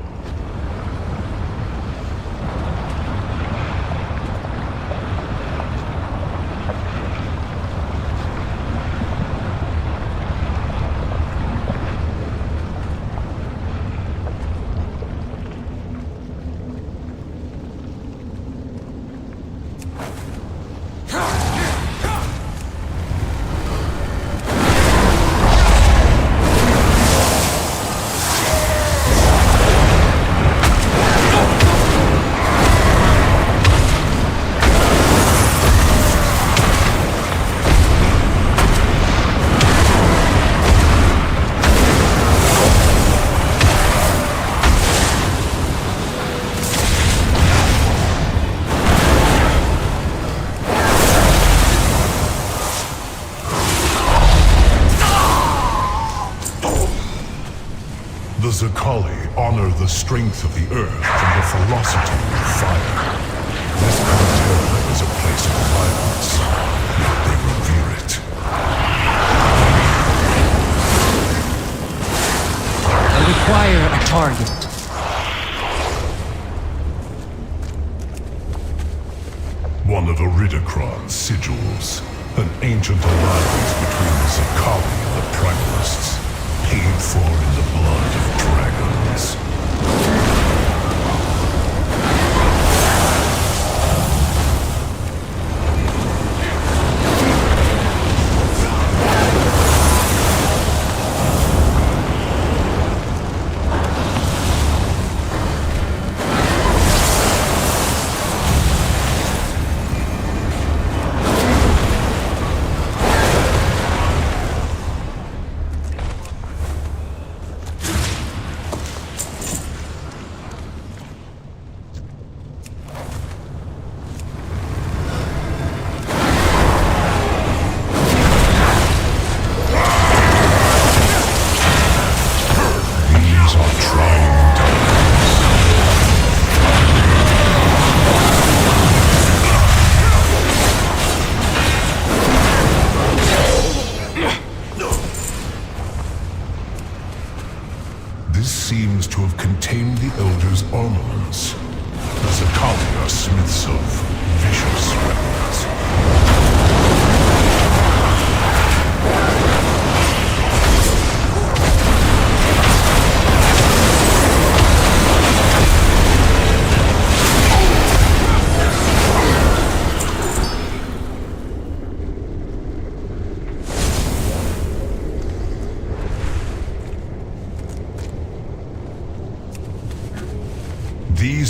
The Zakali honor the strength of the earth and the ferocity of fire. This caldera is a place of violence, yet they revere it. I require a target. One of Iridikron's sigils, an ancient alliance between the Zakali and the Primalists, paid for in the blood of dragons.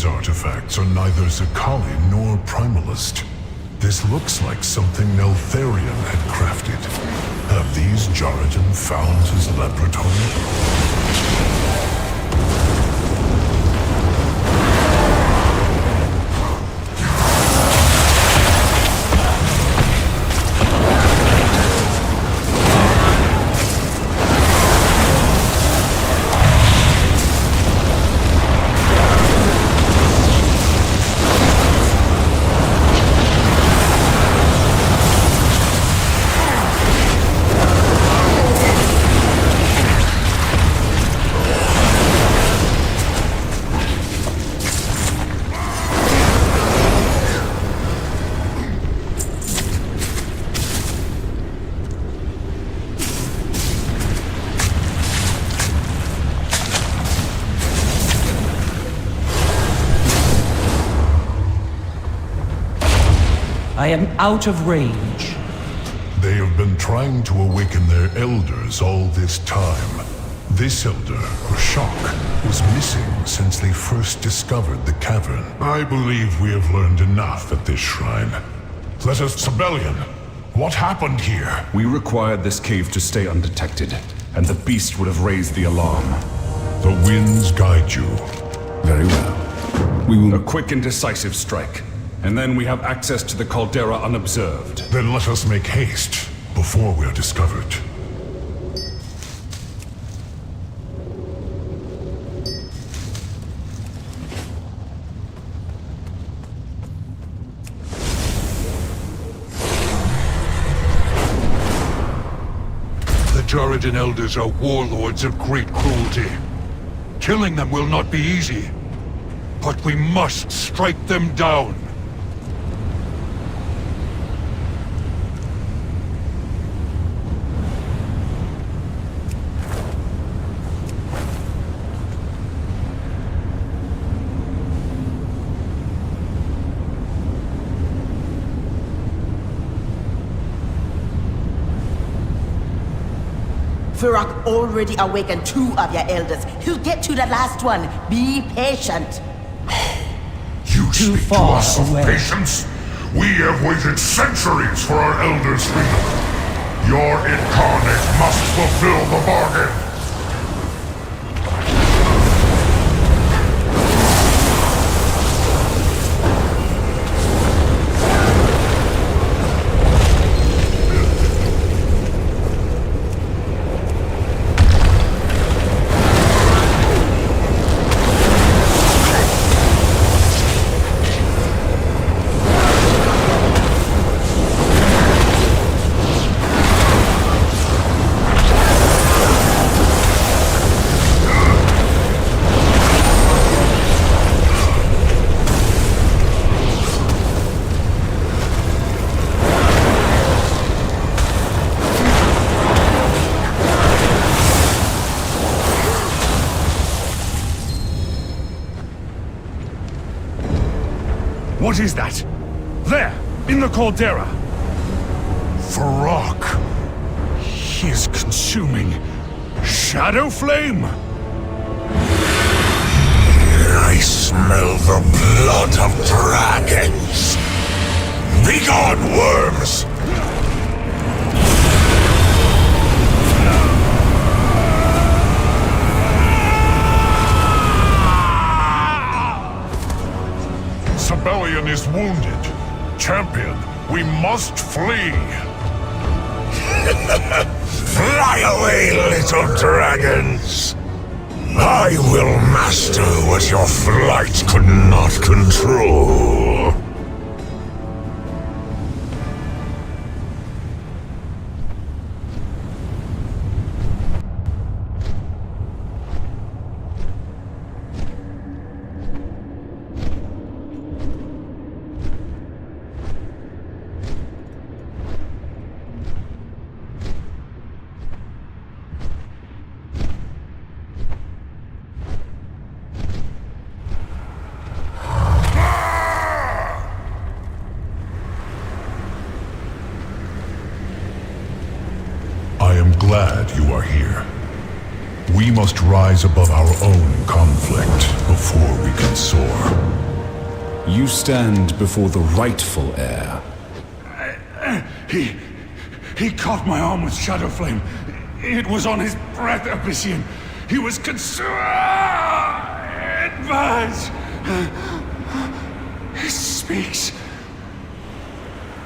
These artifacts are neither Zakali nor Primalist. This looks like something Neltharion had crafted. Have these Jaradan found his laboratory? I am out of range. They have been trying to awaken their elders all this time. This elder, Rashok, was missing since they first discovered the cavern. I believe we have learned enough at this shrine. Let us... Sibelian, what happened here? We required this cave to stay undetected, and the beast would have raised the alarm. The winds guide you. Very well. We will... A quick and decisive strike. And then we have access to the caldera unobserved. Then let us make haste, before we are discovered. The Jaradan Elders are warlords of great cruelty. Killing them will not be easy. But we must strike them down. Furak already awakened 2 of your elders. He'll get to the last one. Be patient. You Too speak to far us of away. patience? We have waited centuries for our elders' freedom. Your incarnate must fulfill the bargain. What is that? There, in the caldera. Farak. He is consuming shadow flame. I smell the blood of dragons. Begone, worms! Sibelian is wounded. Champion, we must flee. Fly away, little dragons! I will master what your flight could not control. I am glad you are here. We must rise above our own conflict before we can soar. You stand before the rightful heir. He caught my arm with Shadow Flame. It was on his breath, Abyssian. He was advised. He speaks.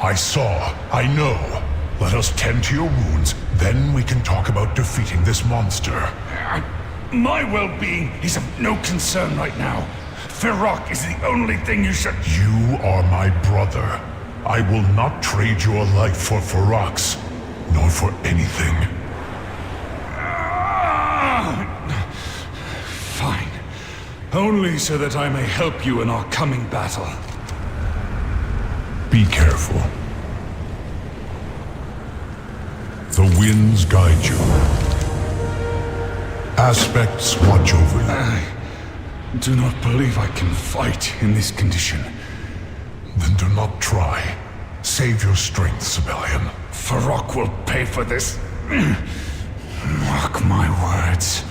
I saw. I know. Let us tend to your wounds, then we can talk about defeating this monster. My well-being is of no concern right now. Feroc is the only thing you should... You are my brother. I will not trade your life for Feroc's, nor for anything. Fine. Only so that I may help you in our coming battle. Be careful. The winds guide you. Aspects watch over you. I do not believe I can fight in this condition. Then do not try. Save your strength, Sibelian. Feroc will pay for this. Mark my words.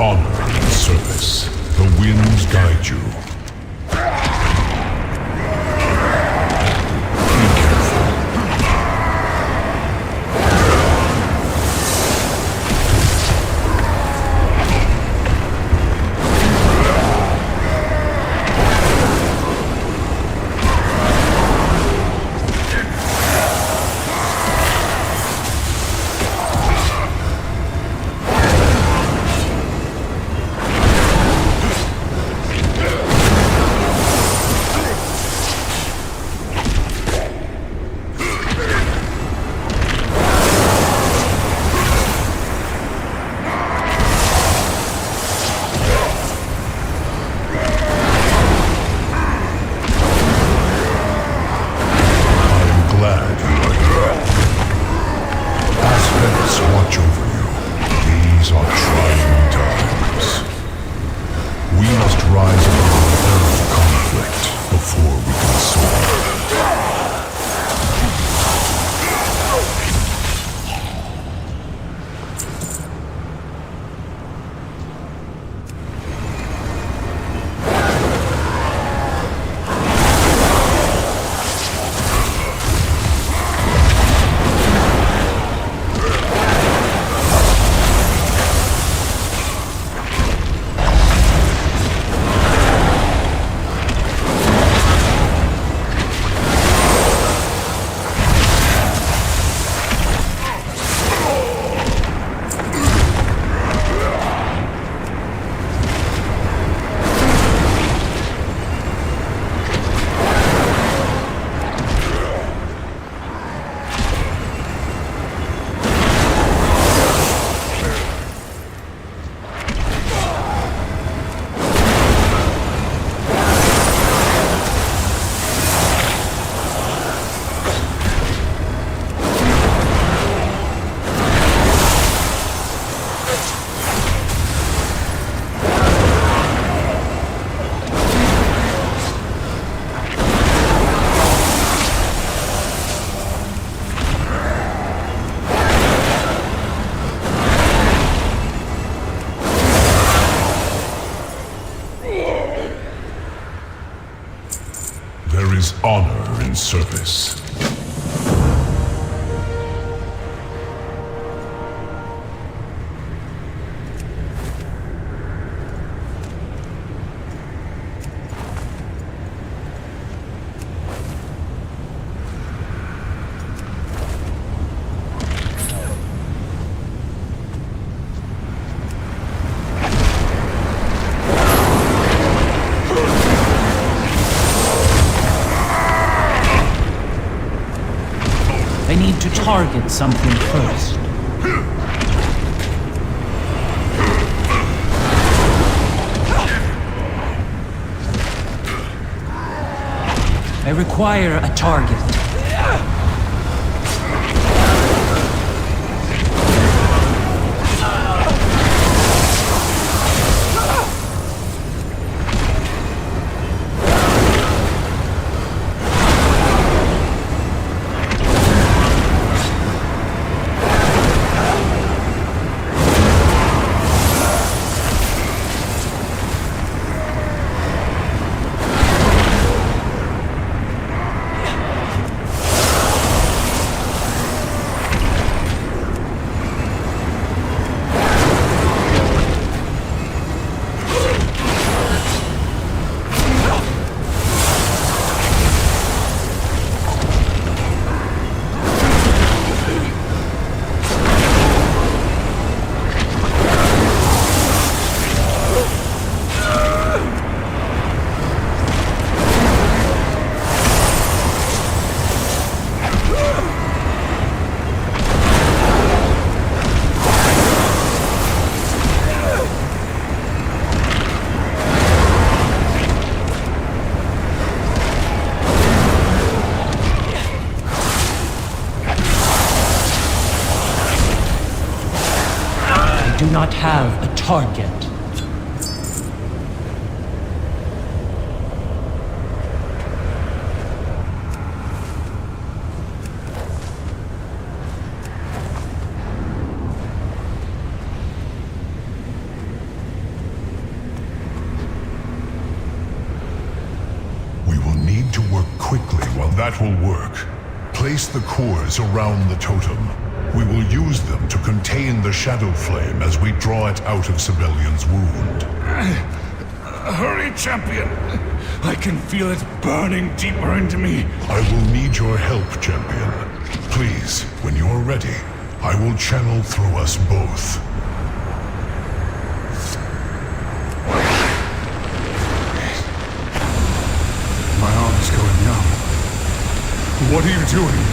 honor and service. The winds guide you. is honor in service. I need to target something first. I require a target. I do not have a target. We will need to work quickly while that will work. Place the cores around the totem. We will use them to contain the shadow flame as we draw it out of Sibelian's wound. Hurry, champion! I can feel it burning deeper into me. I will need your help, champion. Please, when you're ready, I will channel through us both. My arm is going numb. What are you doing?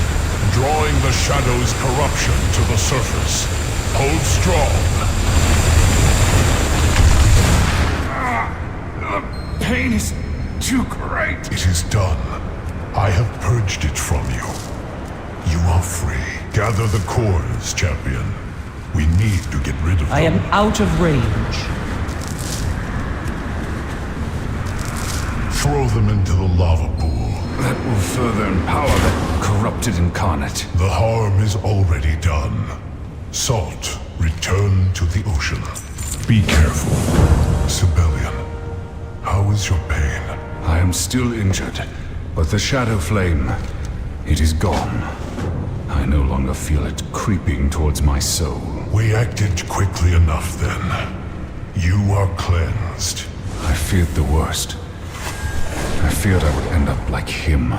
Drawing the shadow's corruption to the surface. Hold strong. The pain is too great. It is done. I have purged it from you. You are free. Gather the cores, champion. We need to get rid of them. I am out of range. Throw them into the lava pool. That will further empower that corrupted incarnate. The harm is already done. Salt, return to the ocean. Be careful. Sibelian, how is your pain? I am still injured, but the shadow flame, it is gone. I no longer feel it creeping towards my soul. We acted quickly enough then. You are cleansed. I feared the worst. I feared I would end up like him.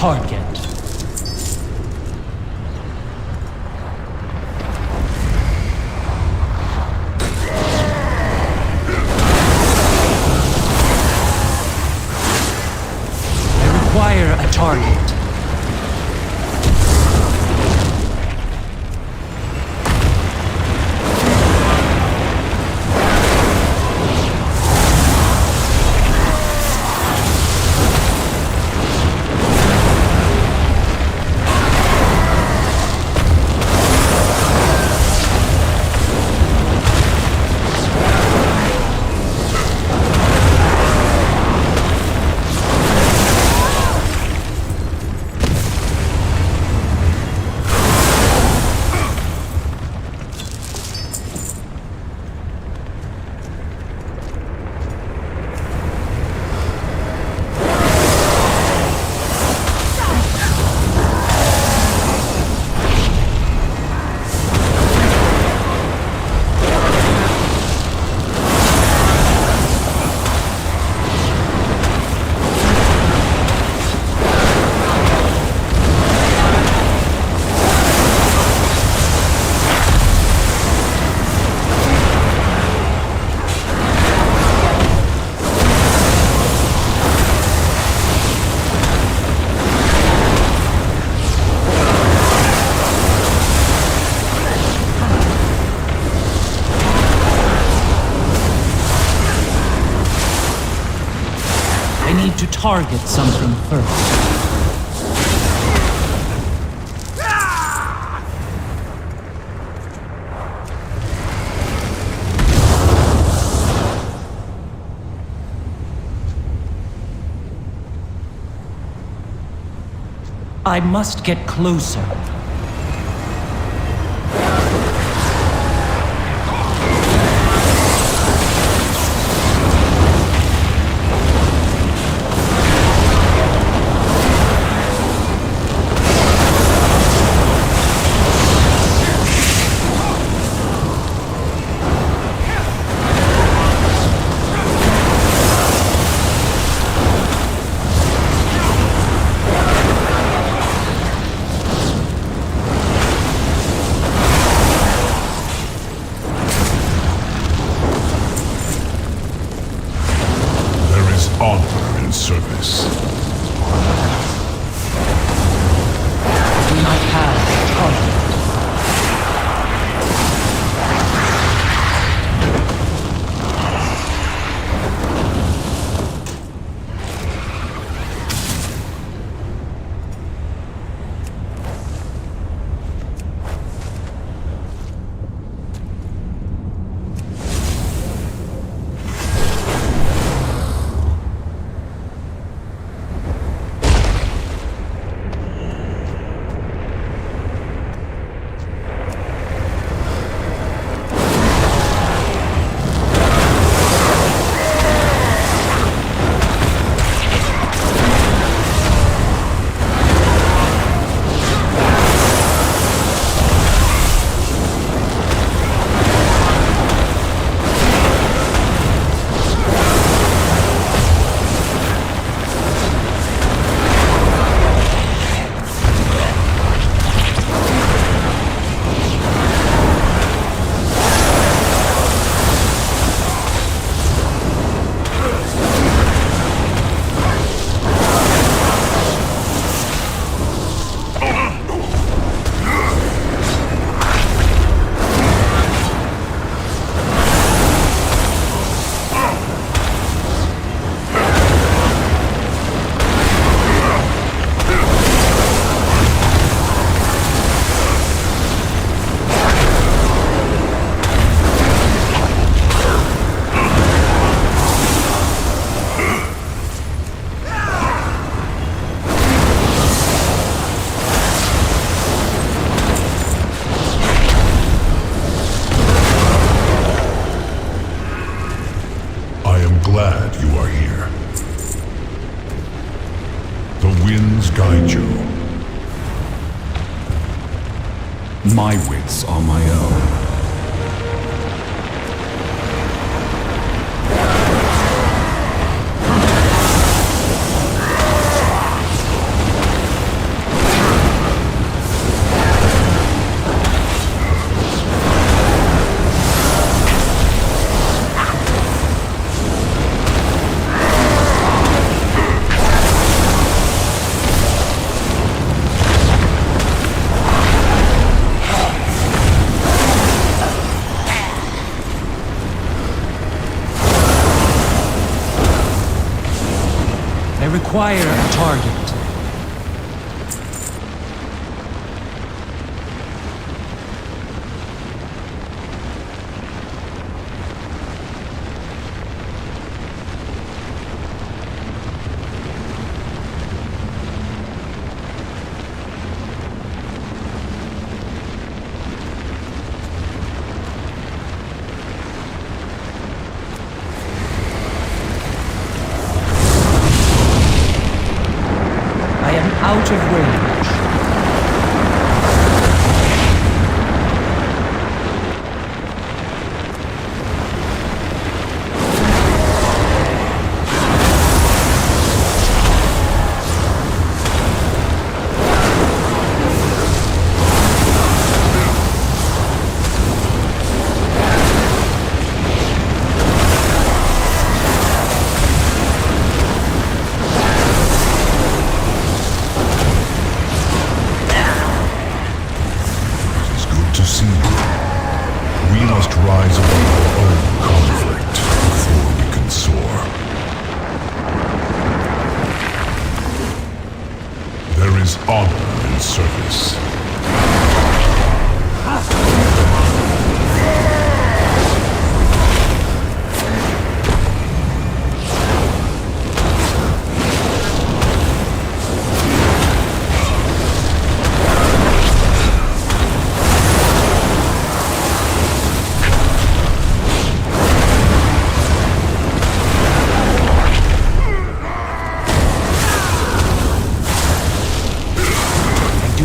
target. I require a target. To target something first. I must get closer. Honor and service. Do not have a target. glad you are here. The winds guide you. My wits are my own. require a target. Out of range. rise above our own conflict before we can soar. There is honor in service.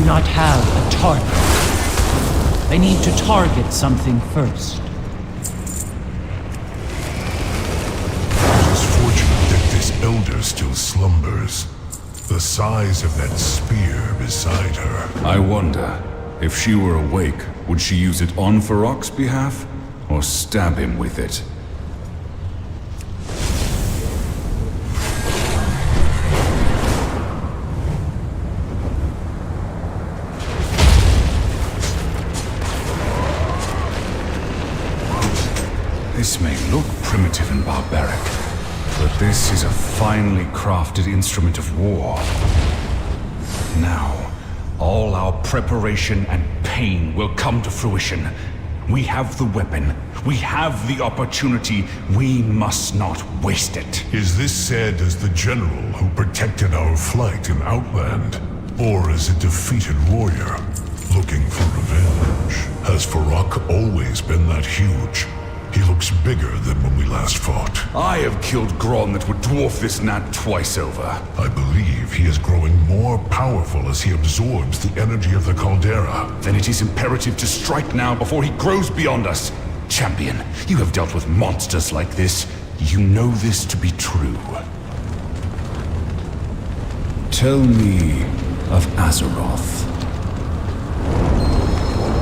Not have a target. I need to target something first. It is fortunate that this elder still slumbers. The size of that spear beside her. I wonder, if she were awake, would she use it on Farok's behalf, or stab him with it? This may look primitive and barbaric, but this is a finely crafted instrument of war. Now, all our preparation and pain will come to fruition. We have the weapon. We have the opportunity. We must not waste it. Is this said as the general who protected our flight in Outland? Or as a defeated warrior looking for revenge? Has Farok always been that huge? He looks bigger than when we last fought. I have killed Gron that would dwarf this gnat twice over. I believe he is growing more powerful as he absorbs the energy of the caldera. Then it is imperative to strike now before he grows beyond us. Champion, you have dealt with monsters like this. You know this to be true. Tell me of Azeroth.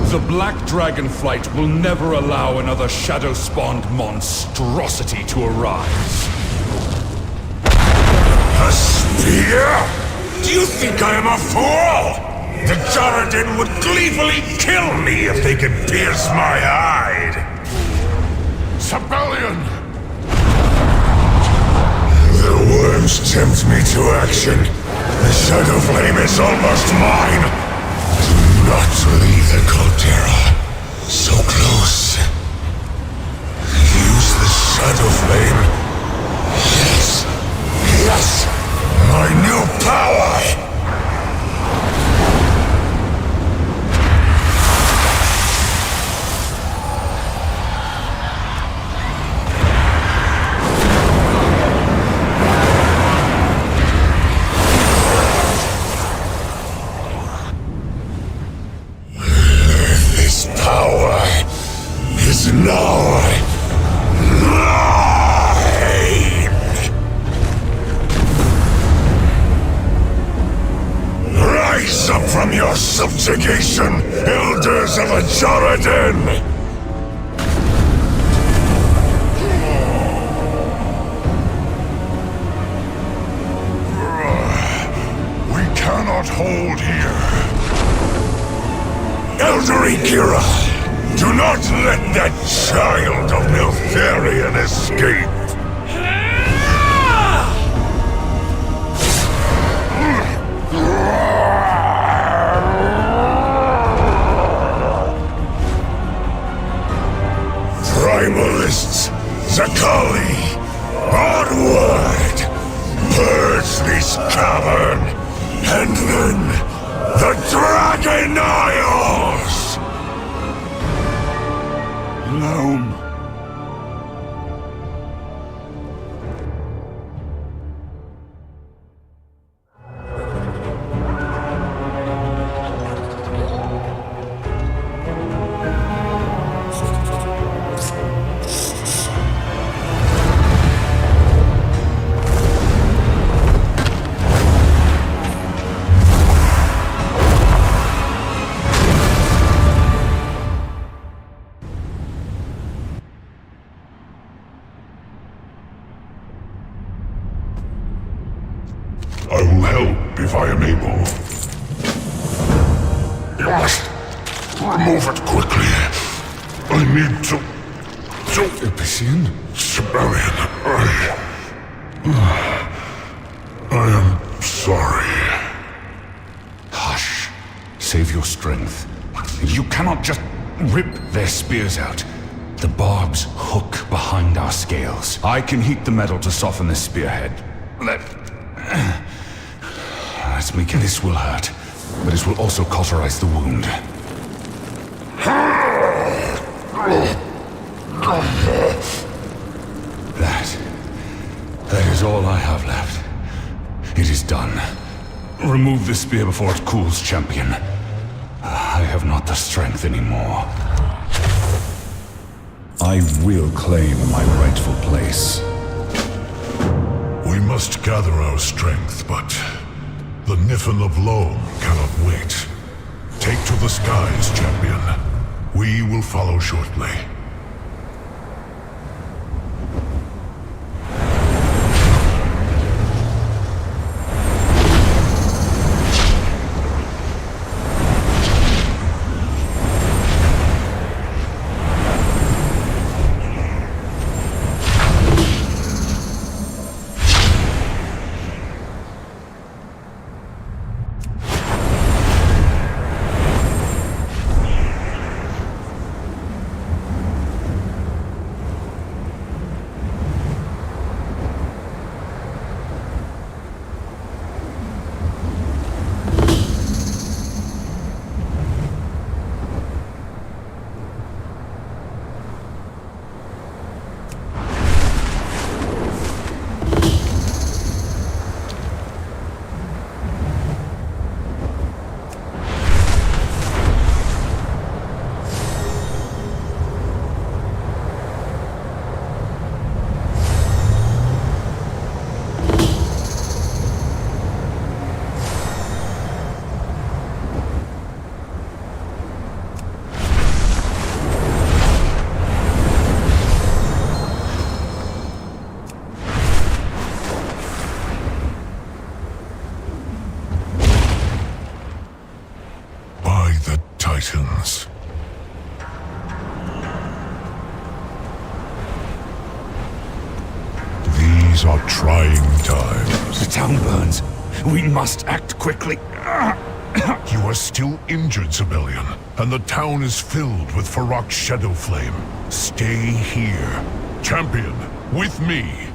The Black Dragonflight will never allow another shadow-spawned monstrosity to arise. A spear? Do you think I am a fool? The Jaredin would gleefully kill me if they could pierce my hide. Sabellion! The worms tempt me to action. The Shadow Flame is almost mine. Do not leave the caldera so close. Use the Shadow Flame. Yes, yes, my new power. Now mine! Rise up from your subjugation, elders of a Jaredin! We cannot hold here. Elder Ikira! Do not let that child of Neltharion escape! Close this cavern, and then the Dragon Isles! Loam. I will help if I am able. You must remove it quickly. I need to... Epician? Sibelian, I am sorry. Hush. Save your strength. You cannot just rip their spears out. The barbs hook behind our scales. I can heat the metal to soften the spearhead. Let me guess. This will hurt, but it will also cauterize the wound. That is all I have left. It is done. Remove the spear before it cools, champion. I have not the strength anymore. I will claim my rightful place. We must gather our strength, but the Niffin of Loam cannot wait. Take to the skies, champion. We will follow shortly. Titans. These are trying times. The town burns. We must act quickly. You are still injured, Sibelian, and the town is filled with Farrak's shadow flame. Stay here. Champion, with me.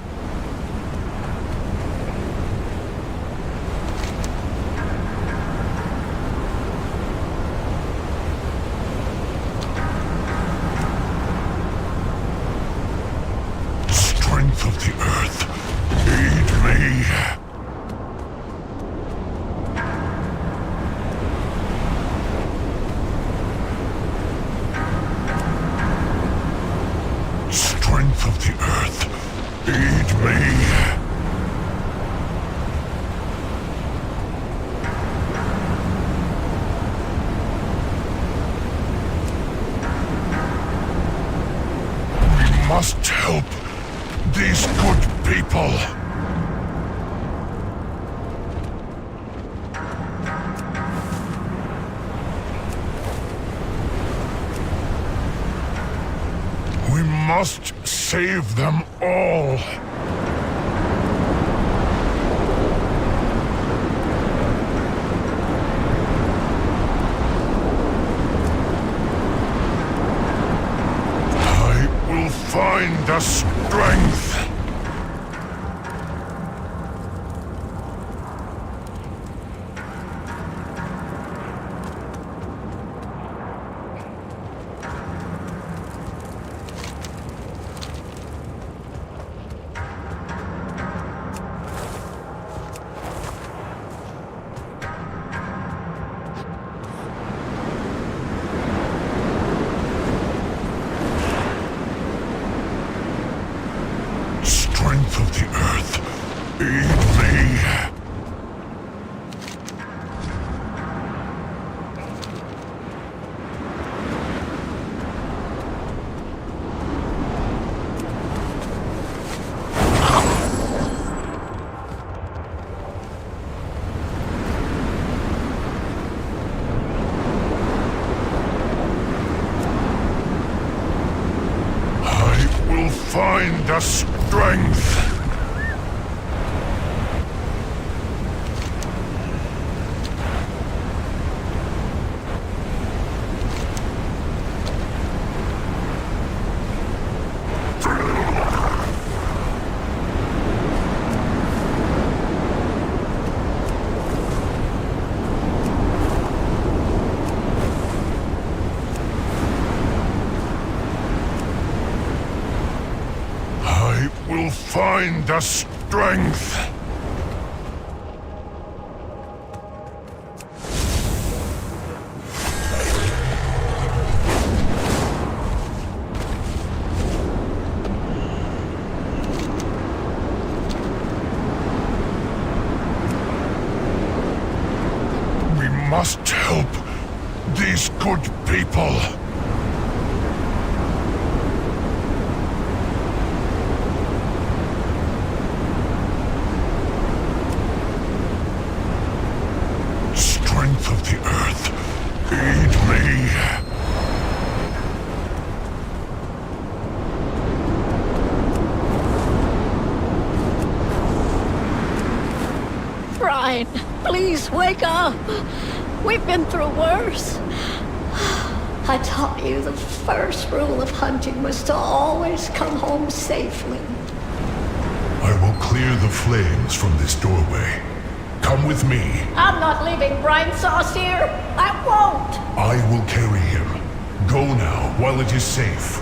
Strength of the earth, aid me. Strength of the earth, aid me. We must help these good people. We must save them all. I will find the strength. of the earth, aid me! Find the strength! Will find the strength. We must help these good people. Of the earth, aid me. Brian, please wake up. We've been through worse. I taught you the first rule of hunting was to always come home safely. I will clear the flames from this doorway. Come with me. I'm not leaving Brian Sauce here. I won't. I will carry him. Go now, while it is safe.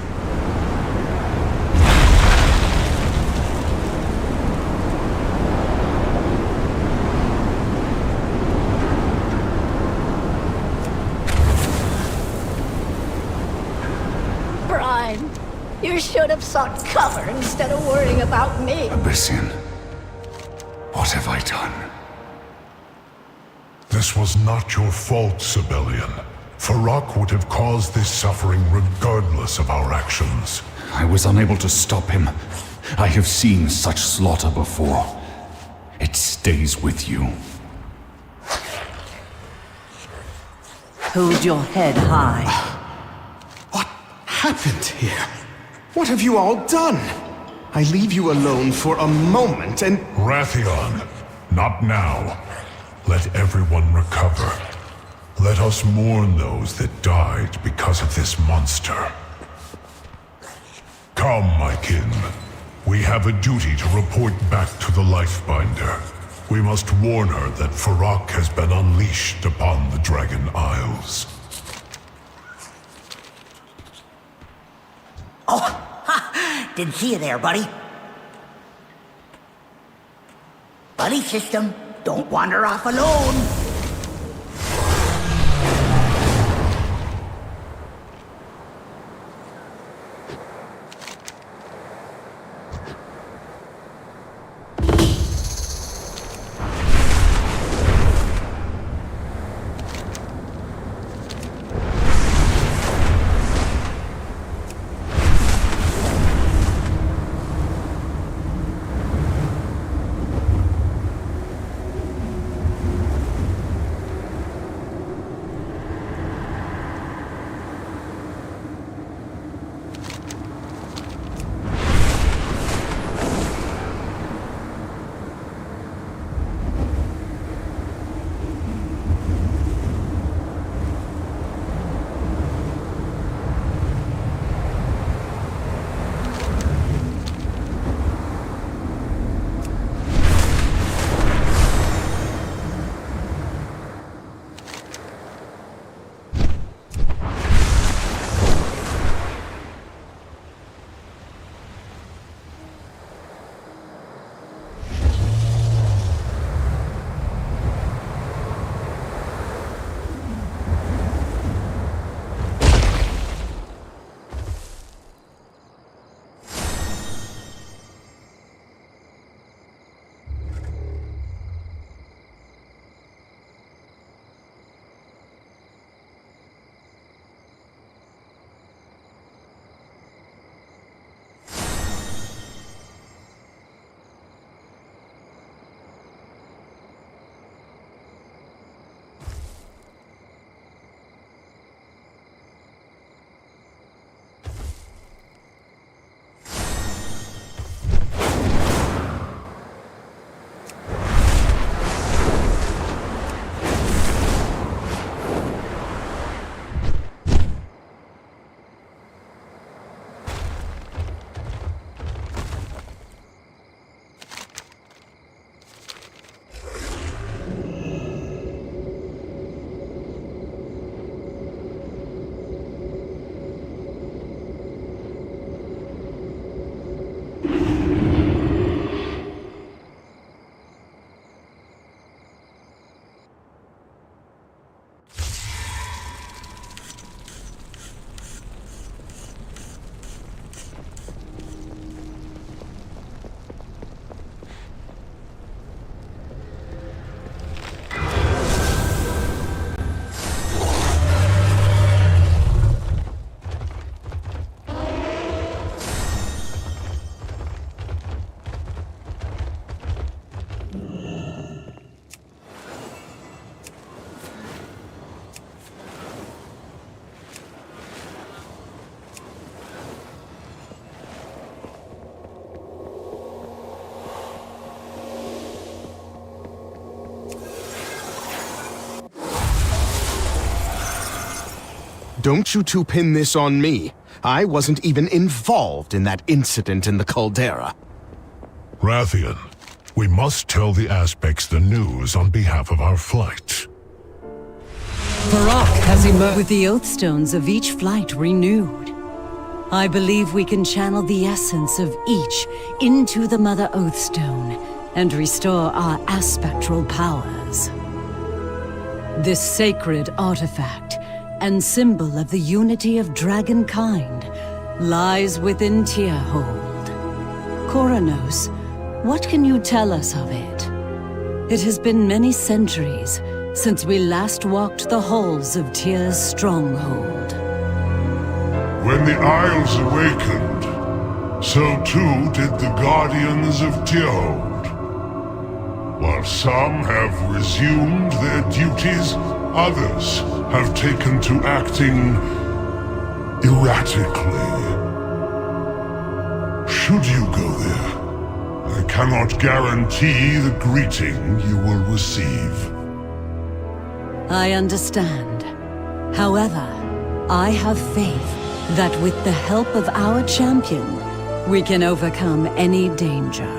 Brian, you should have sought cover instead of worrying about me. Abyssian, what have I done? This was not your fault, Sibelian. Farak would have caused this suffering regardless of our actions. I was unable to stop him. I have seen such slaughter before. It stays with you. Hold your head high. What happened here? What have you all done? I leave you alone for a moment and... Rathion, not now. Let everyone recover. Let us mourn those that died because of this monster. Come, my kin. We have a duty to report back to the Lifebinder. We must warn her that Farak has been unleashed upon the Dragon Isles. Oh, ha! Didn't see you there, buddy. Buddy system, don't wander off alone. Don't you two pin this on me. I wasn't even involved in that incident in the caldera. Rathian, we must tell the Aspects the news on behalf of our flight. Varrock has emerged with the Oathstones of each flight renewed. I believe we can channel the essence of each into the Mother Oathstone and restore our aspectral powers. This sacred artifact and symbol of the unity of dragonkind lies within Tierhold. Koronos, what can you tell us of it? It has been many centuries since we last walked the halls of Tyr's stronghold. When the Isles awakened, so too did the Guardians of Tyrhold. While some have resumed their duties, others have taken to acting erratically. Should you go there, I cannot guarantee the greeting you will receive. I understand. However, I have faith that with the help of our champion, we can overcome any danger.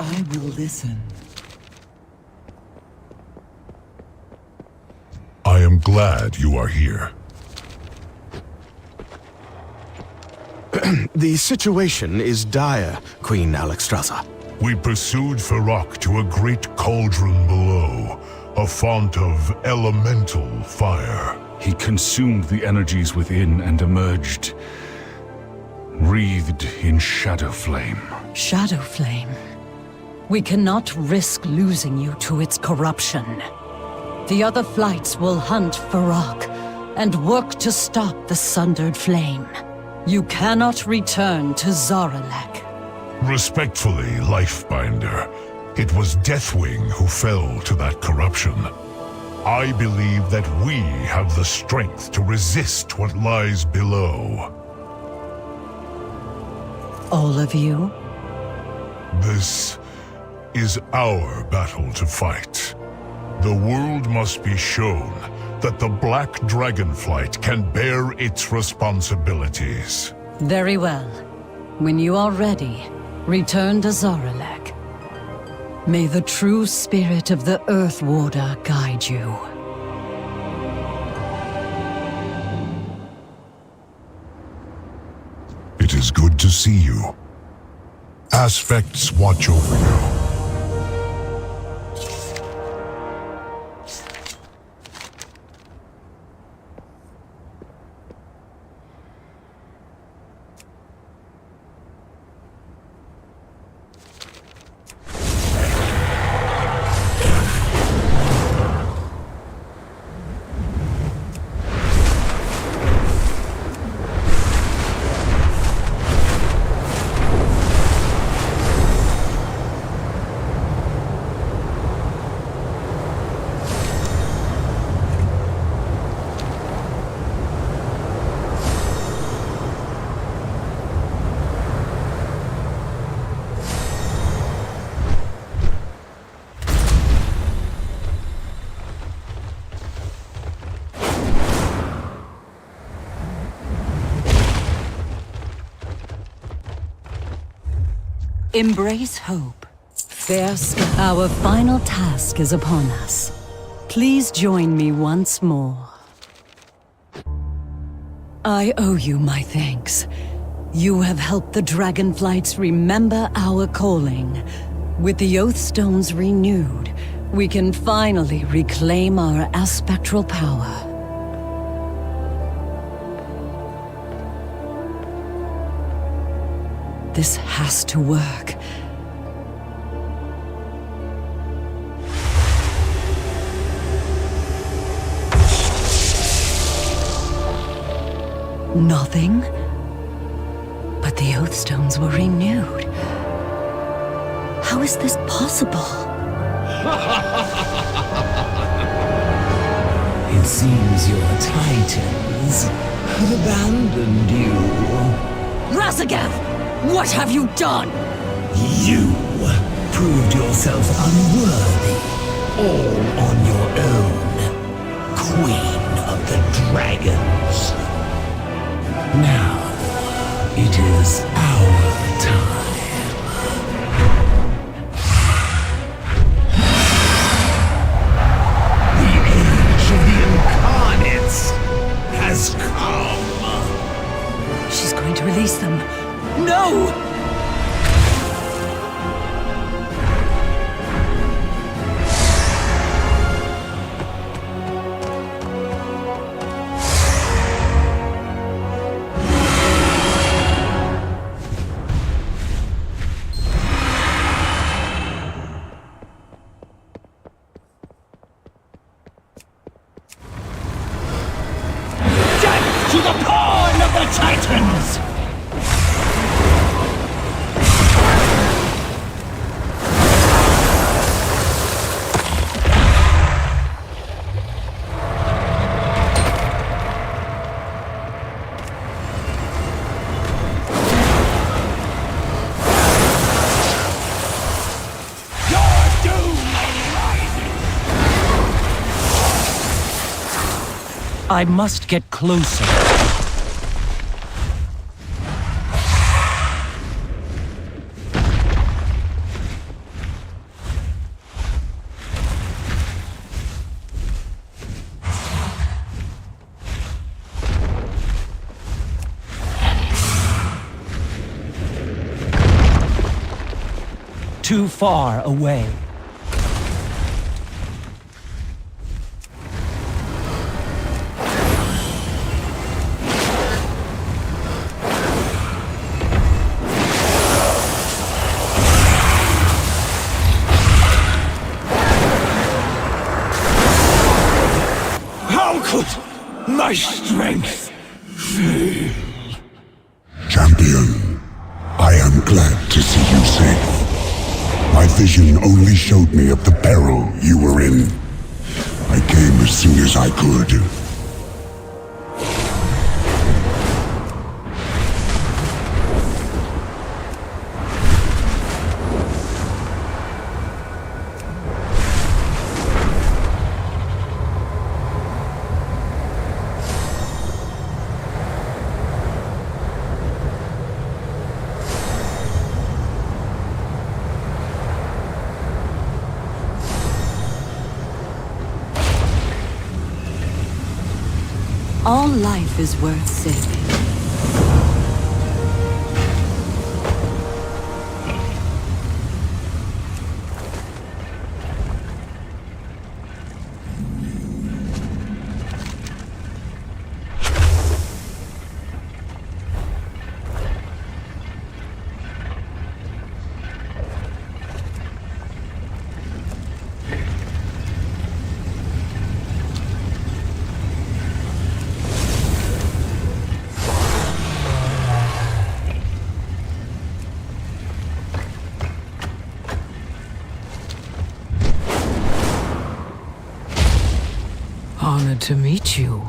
I will listen. I am glad you are here. The situation is dire, Queen Alexstrasza. We pursued Varrock to a great cauldron below, a font of elemental fire. He consumed the energies within and emerged, wreathed in shadow flame. Shadow Flame. We cannot risk losing you to its corruption. The other flights will hunt Varrock and work to stop the Sundered Flame. You cannot return to Zaralek. Respectfully, Lifebinder, it was Deathwing who fell to that corruption. I believe that we have the strength to resist what lies below. All of you? This is our battle to fight. The world must be shown that the Black Dragonflight can bear its responsibilities. Very well. When you are ready, return to Zaralek. May the true spirit of the Earth Warder guide you. It is good to see you. Aspects watch over you. Embrace hope. Fair sky. Our final task is upon us. Please join me once more. I owe you my thanks. You have helped the Dragonflights remember our calling. With the Oathstones renewed, we can finally reclaim our aspectral power. This has to work. Nothing? But the Oathstones were renewed. How is this possible? It seems your titans had abandoned you. Razagath! What have you done? You proved yourself unworthy, all on your own. Queen of the Dragons. Now, it is our time. The age of the incarnates has come. She's going to release them. No! To the pawn of the Titans! Your doom arises! I must get closer. Too far away. How could my strength fail? Champion, I am glad to see you safe. My vision only showed me of the peril you were in. I came as soon as I could. All life is worth saving. Honored to meet you.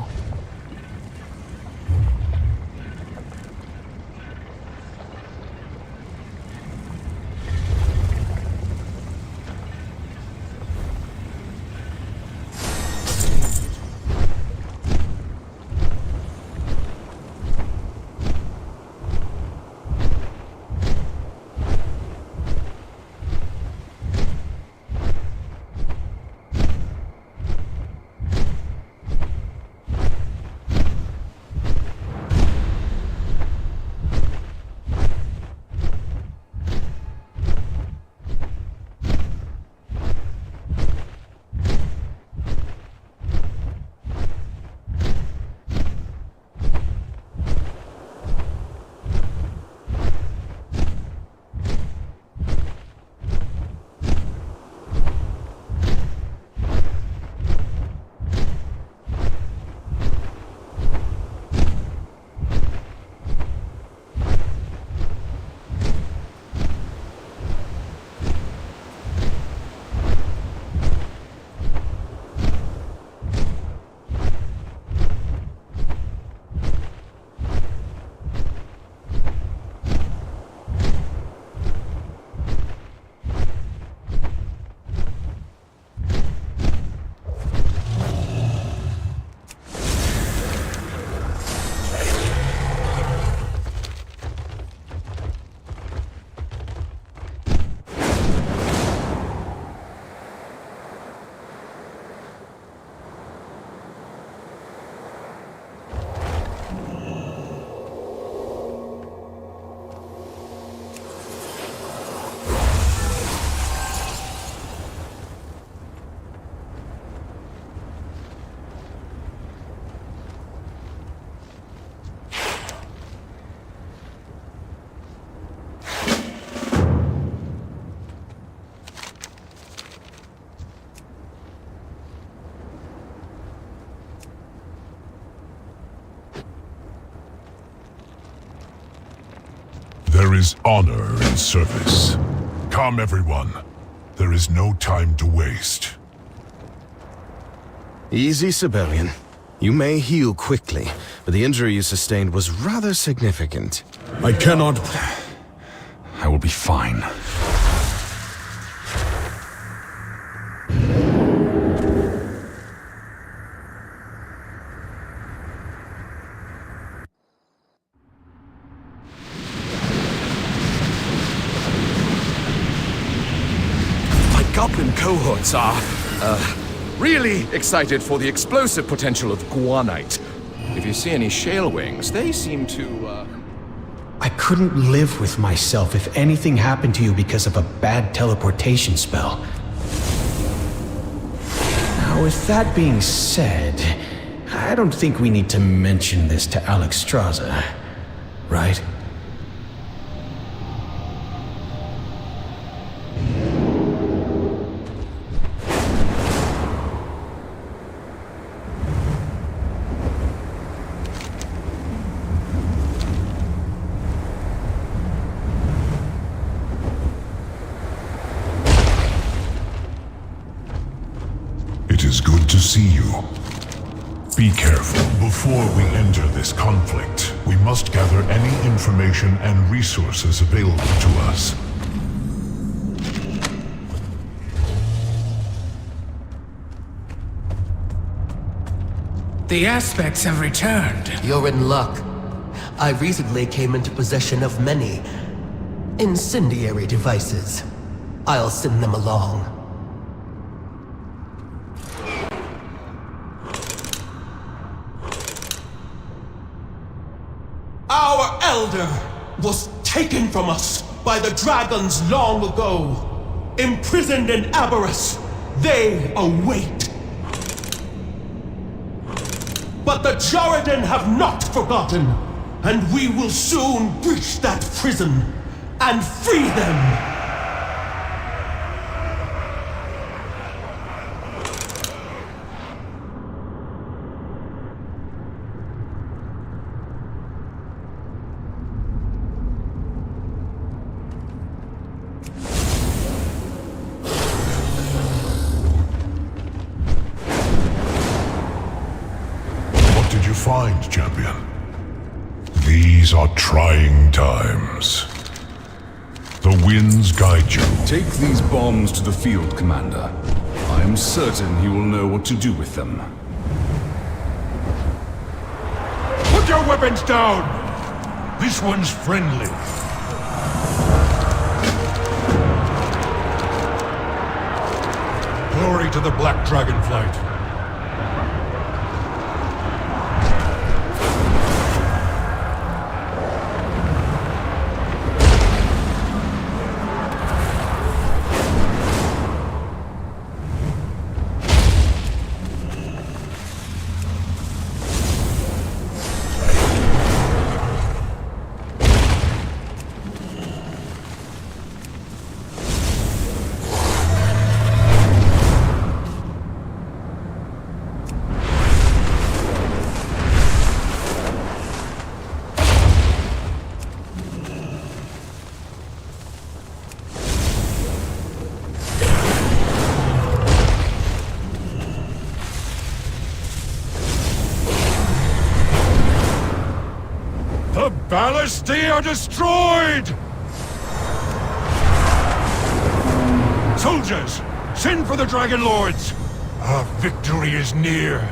is honor in service. Come, everyone. There is no time to waste. Easy, civilian. You may heal quickly, but the injury you sustained was rather significant. I cannot... I will be fine. My goblin cohorts are, really excited for the explosive potential of guanite. If you see any shale wings, they seem to, I couldn't live with myself if anything happened to you because of a bad teleportation spell. Now, with that being said, I don't think we need to mention this to Alexstrasza, right? It is good to see you. Be careful. Before we enter this conflict, we must gather any information and resources available to us. The aspects have returned. You're in luck. I recently came into possession of many incendiary devices. I'll send them along. Our elder was taken from us by the dragons long ago. Imprisoned in Aberrus, they await. But the Jordan have not forgotten, and we will soon breach that prison and free them. Find, champion. These are trying times. The winds guide you. Take these bombs to the field, Commander. I am certain he will know what to do with them. Put your weapons down! This one's friendly. Glory to the Black Dragonflight. The Ballistae are destroyed! Soldiers, send for the Dragon Lords! Our victory is near.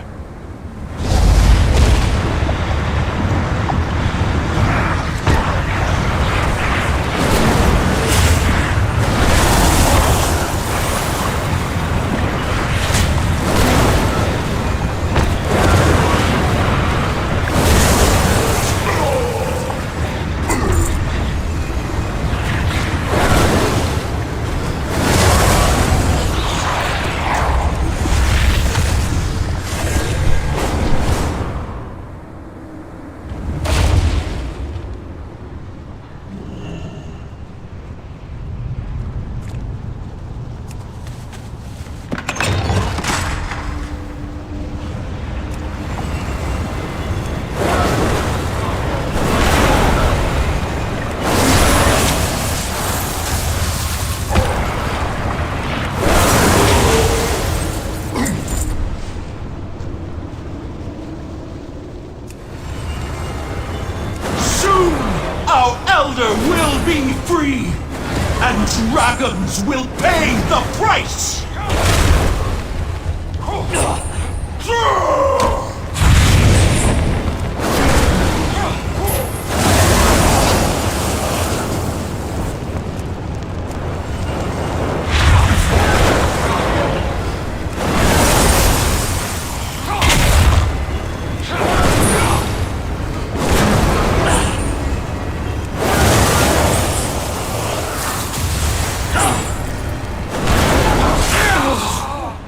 dragons will pay the price!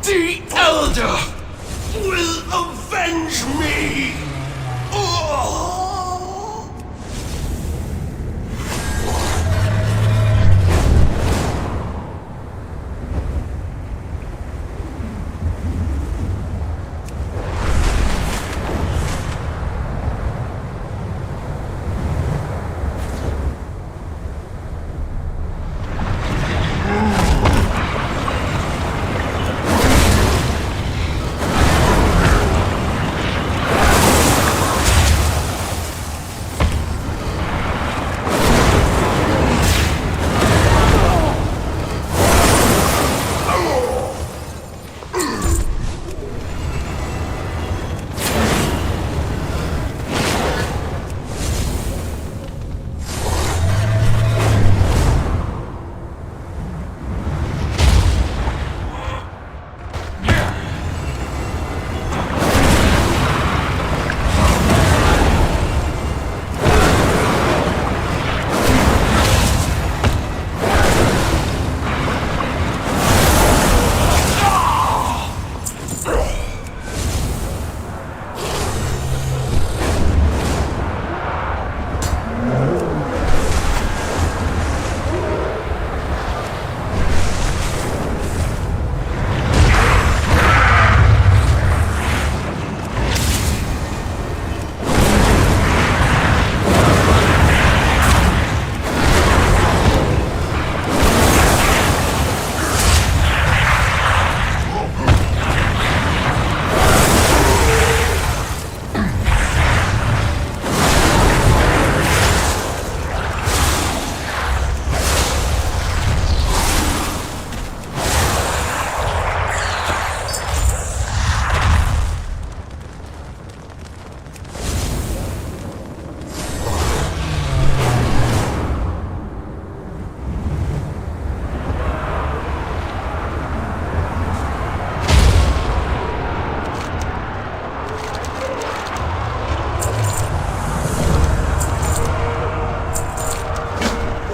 The Elder will avenge me!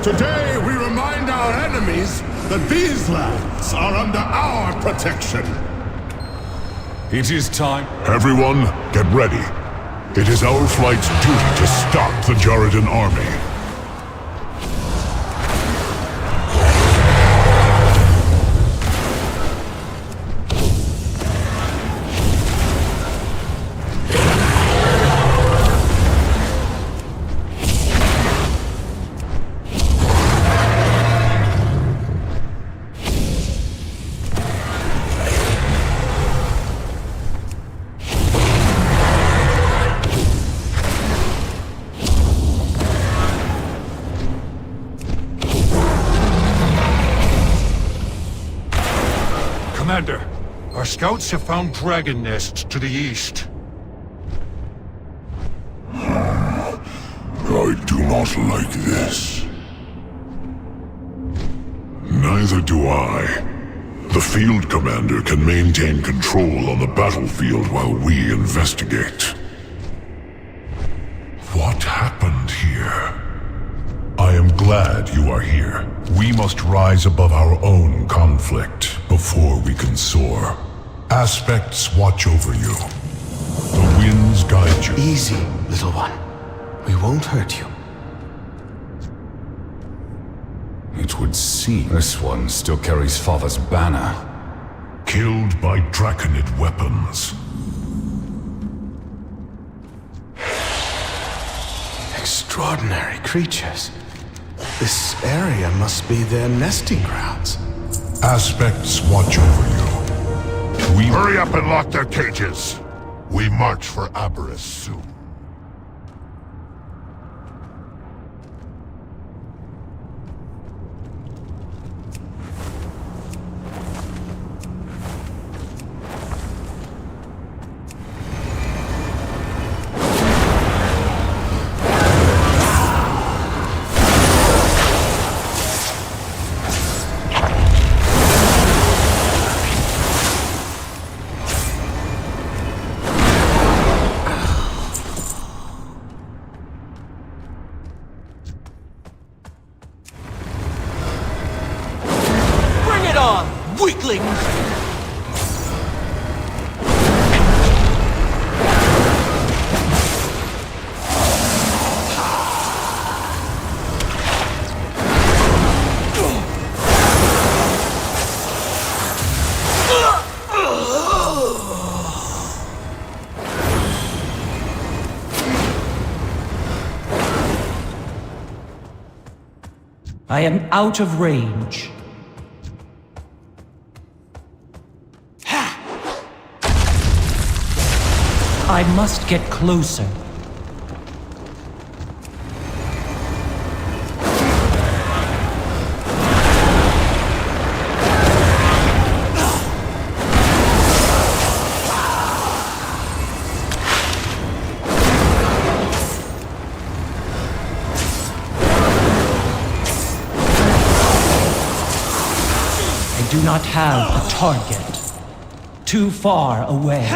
Today we remind our enemies that these lands are under our protection. It is time. Everyone, get ready. It is our flight's duty to stop the Jarradan army. Commander, our scouts have found dragon nests to the east. I do not like this. Neither do I. The field commander can maintain control on the battlefield while we investigate. What happened here? I am glad you are here. We must rise above our own conflict before we can soar. Aspects watch over you. The winds guide you. Easy, little one. We won't hurt you. It would seem this one still carries Father's banner. Killed by Draconid weapons. Extraordinary creatures. This area must be their nesting grounds. Aspects watch over you. Hurry up and lock their cages. We march for Aberrus soon. I am out of range. I must get closer. I do not have a target. Too far away.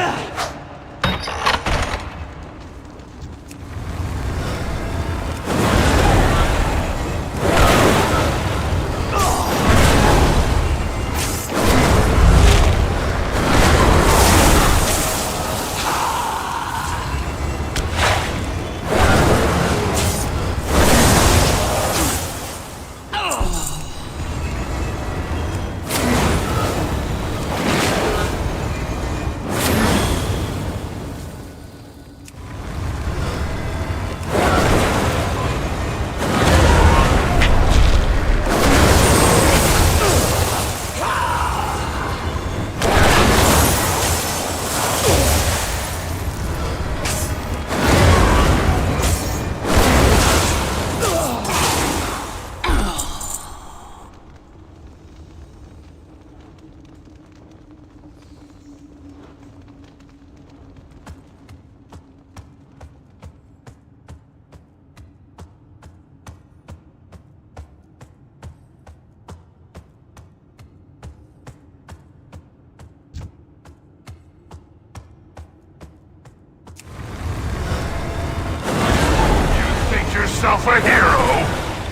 Yourself a hero?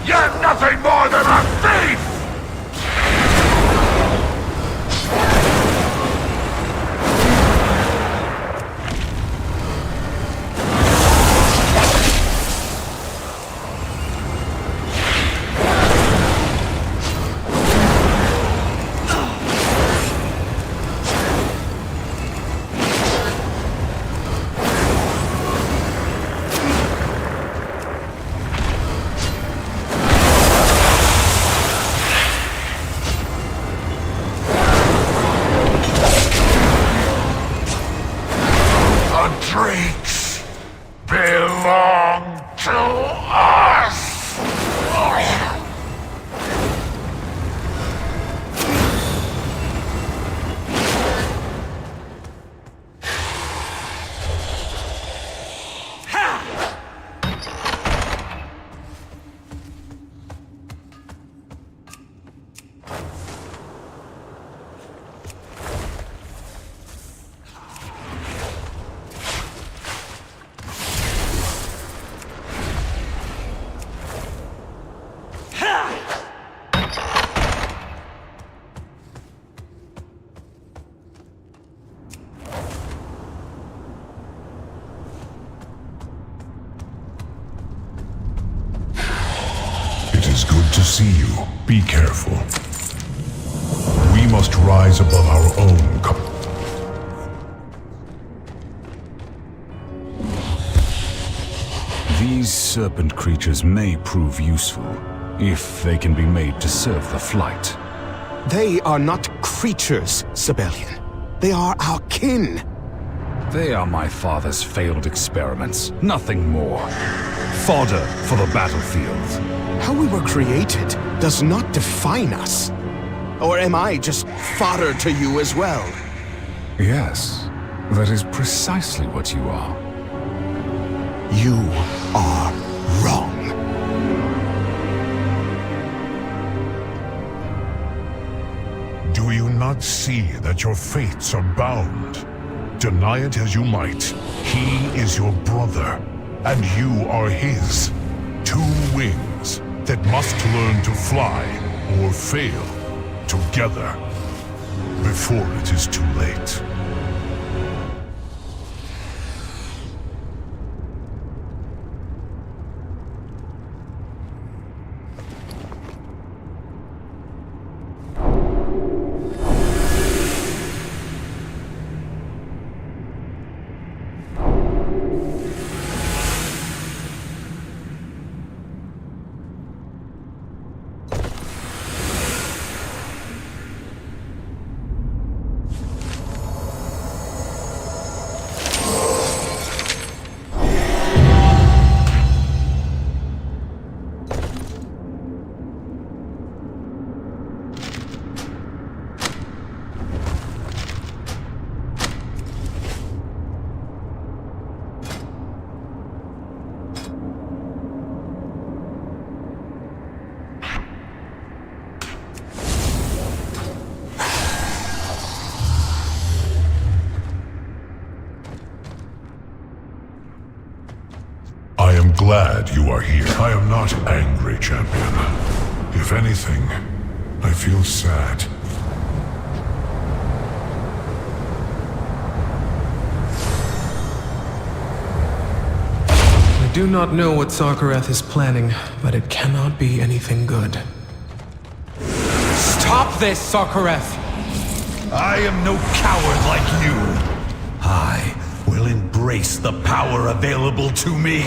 You're nothing more than a thief! Drakes belong to us! It is good to see you. Be careful. We must rise above our own These serpent creatures may prove useful, if they can be made to serve the flight. They are not creatures, Sibelian. They are our kin. They are my father's failed experiments, nothing more. Fodder for the battlefield. How we were created does not define us. Or am I just fodder to you as well? Yes, that is precisely what you are. You are wrong. Do you not see that your fates are bound? Deny it as you might, he is your brother, and you are his. Two wings that must learn to fly or fail together before it is too late. glad you are here. I am not angry, champion. If anything, I feel sad. I do not know what Sarkareth is planning, but it cannot be anything good. Stop this, Sarkareth! I am no coward like you. I will embrace the power available to me.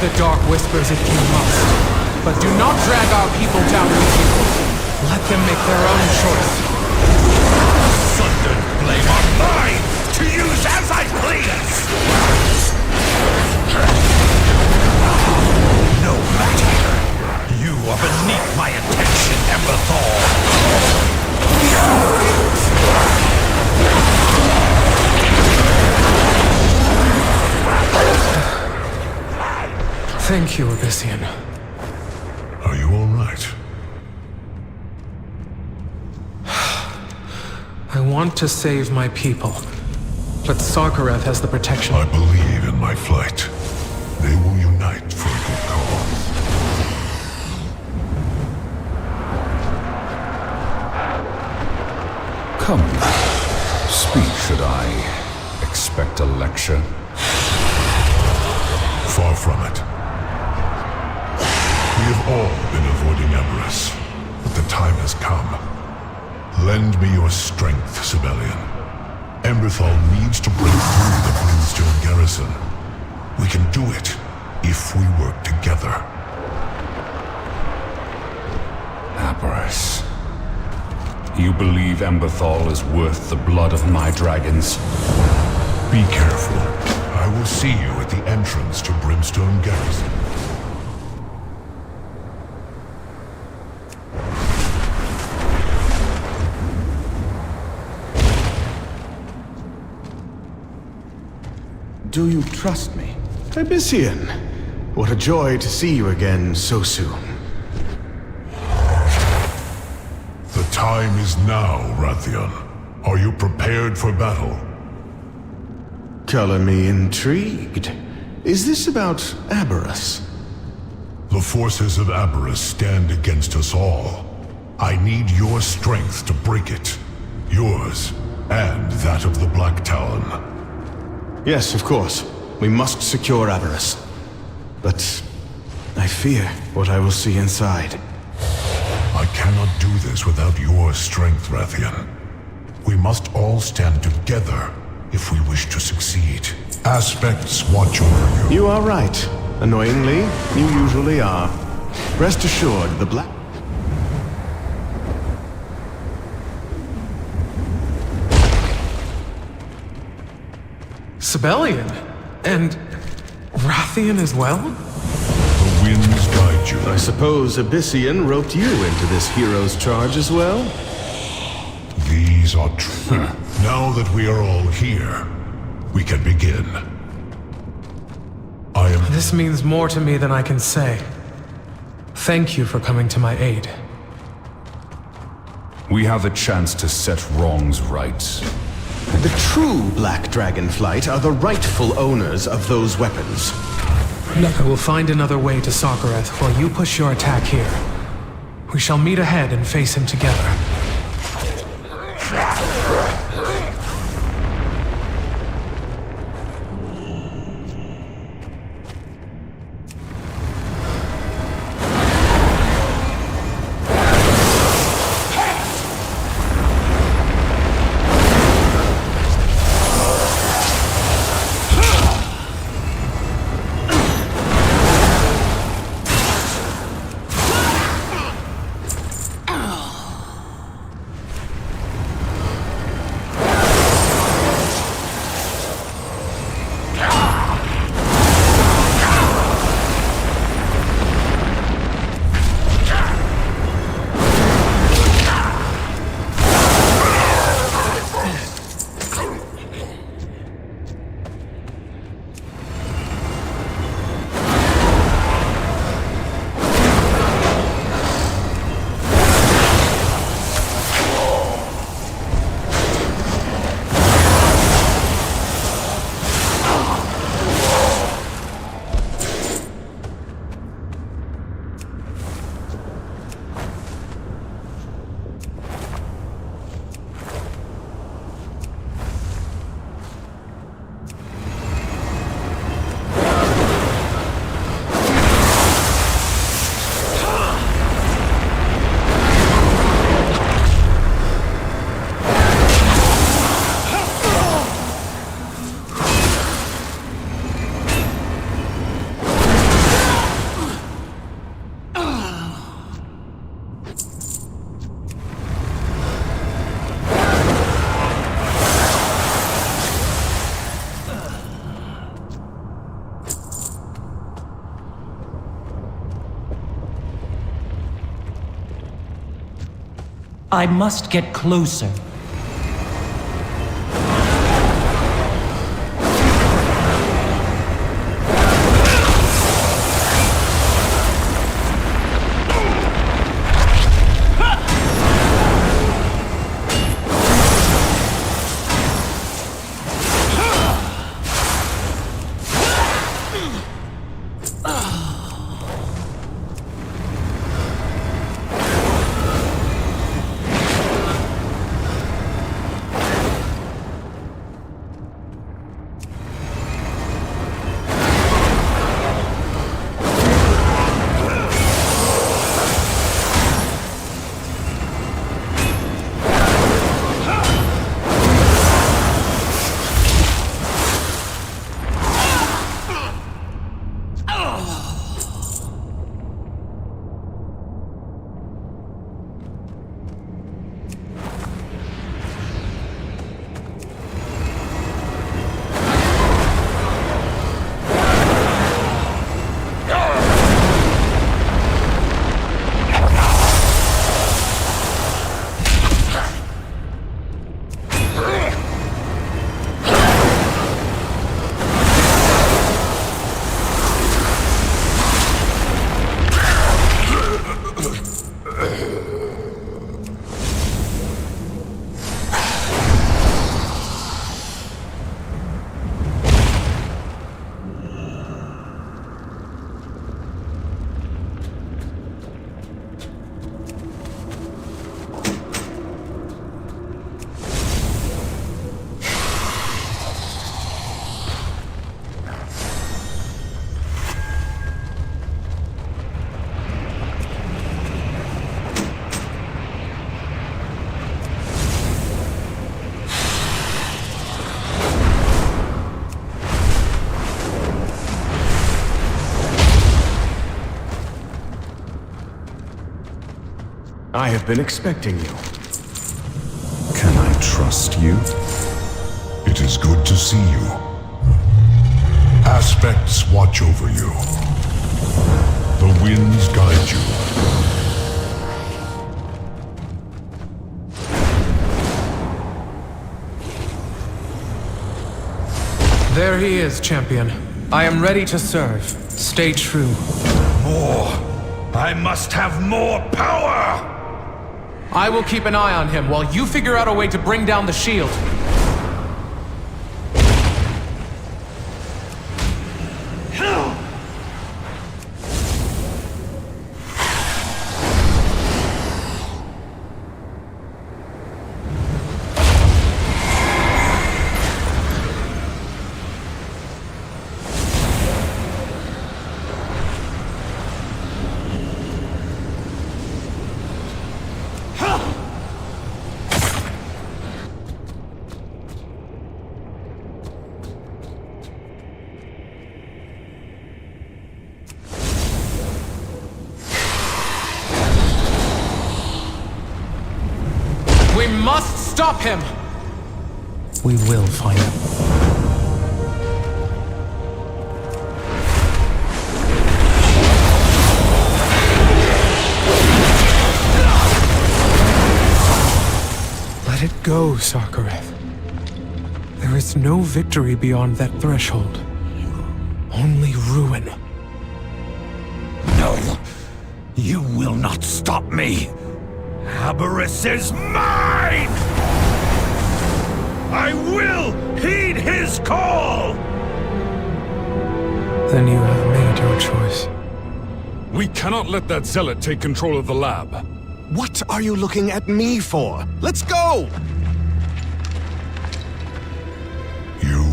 The dark whispers if you must, but do not drag our people down with you. Let them make their own choice. Sundered flame are mine to use as I please! No matter. You are beneath my attention, Emberthal. Thank you, Abyssian. Are you all right? I want to save my people, but Sarkareth has the protection. I believe in my flight. They will unite for a good cause. Come. Speak, should I expect a lecture? Far from it. We have all been avoiding Eberus, but the time has come. Lend me your strength, Sibelian. Emberthal needs to break through the Brimstone garrison. We can do it if we work together. Eberus. You believe Emberthal is worth the blood of my dragons? Be careful. I will see you at the entrance to Brimstone garrison. Do you trust me? Abyssian, what a joy to see you again so soon. The time is now, Rathian. Are you prepared for battle? Color me intrigued. Is this about Aberus? The forces of Aberus stand against us all. I need your strength to break it. Yours, and that of the Black Talon. Yes, of course. We must secure Aberus. But I fear what I will see inside. I cannot do this without your strength, Rathian. We must all stand together if we wish to succeed. Aspects watch over you. You are right. Annoyingly, you usually are. Rest assured, the Black... Sibelian? And Rathian as well? The winds guide you. I suppose Abyssian roped you into this hero's charge as well? These are true. Now that we are all here, we can begin. This means more to me than I can say. Thank you for coming to my aid. We have a chance to set wrongs right. The true Black Dragonflight are the rightful owners of those weapons. I will find another way to Sokareth while you push your attack here. We shall meet ahead and face him together. I must get closer. I have been expecting you. Can I trust you? It is good to see you. Aspects watch over you. The winds guide you. There he is, champion. I am ready to serve. Stay true. More! I must have more power! I will keep an eye on him while you figure out a way to bring down the shield. We must stop him! We will find him. Let it go, Sarkareth. There is no victory beyond that threshold. Only ruin. No! You will not stop me! Aberrus is mine! I will heed his call! Then you have made your choice. We cannot let that zealot take control of the lab. What are you looking at me for? Let's go! You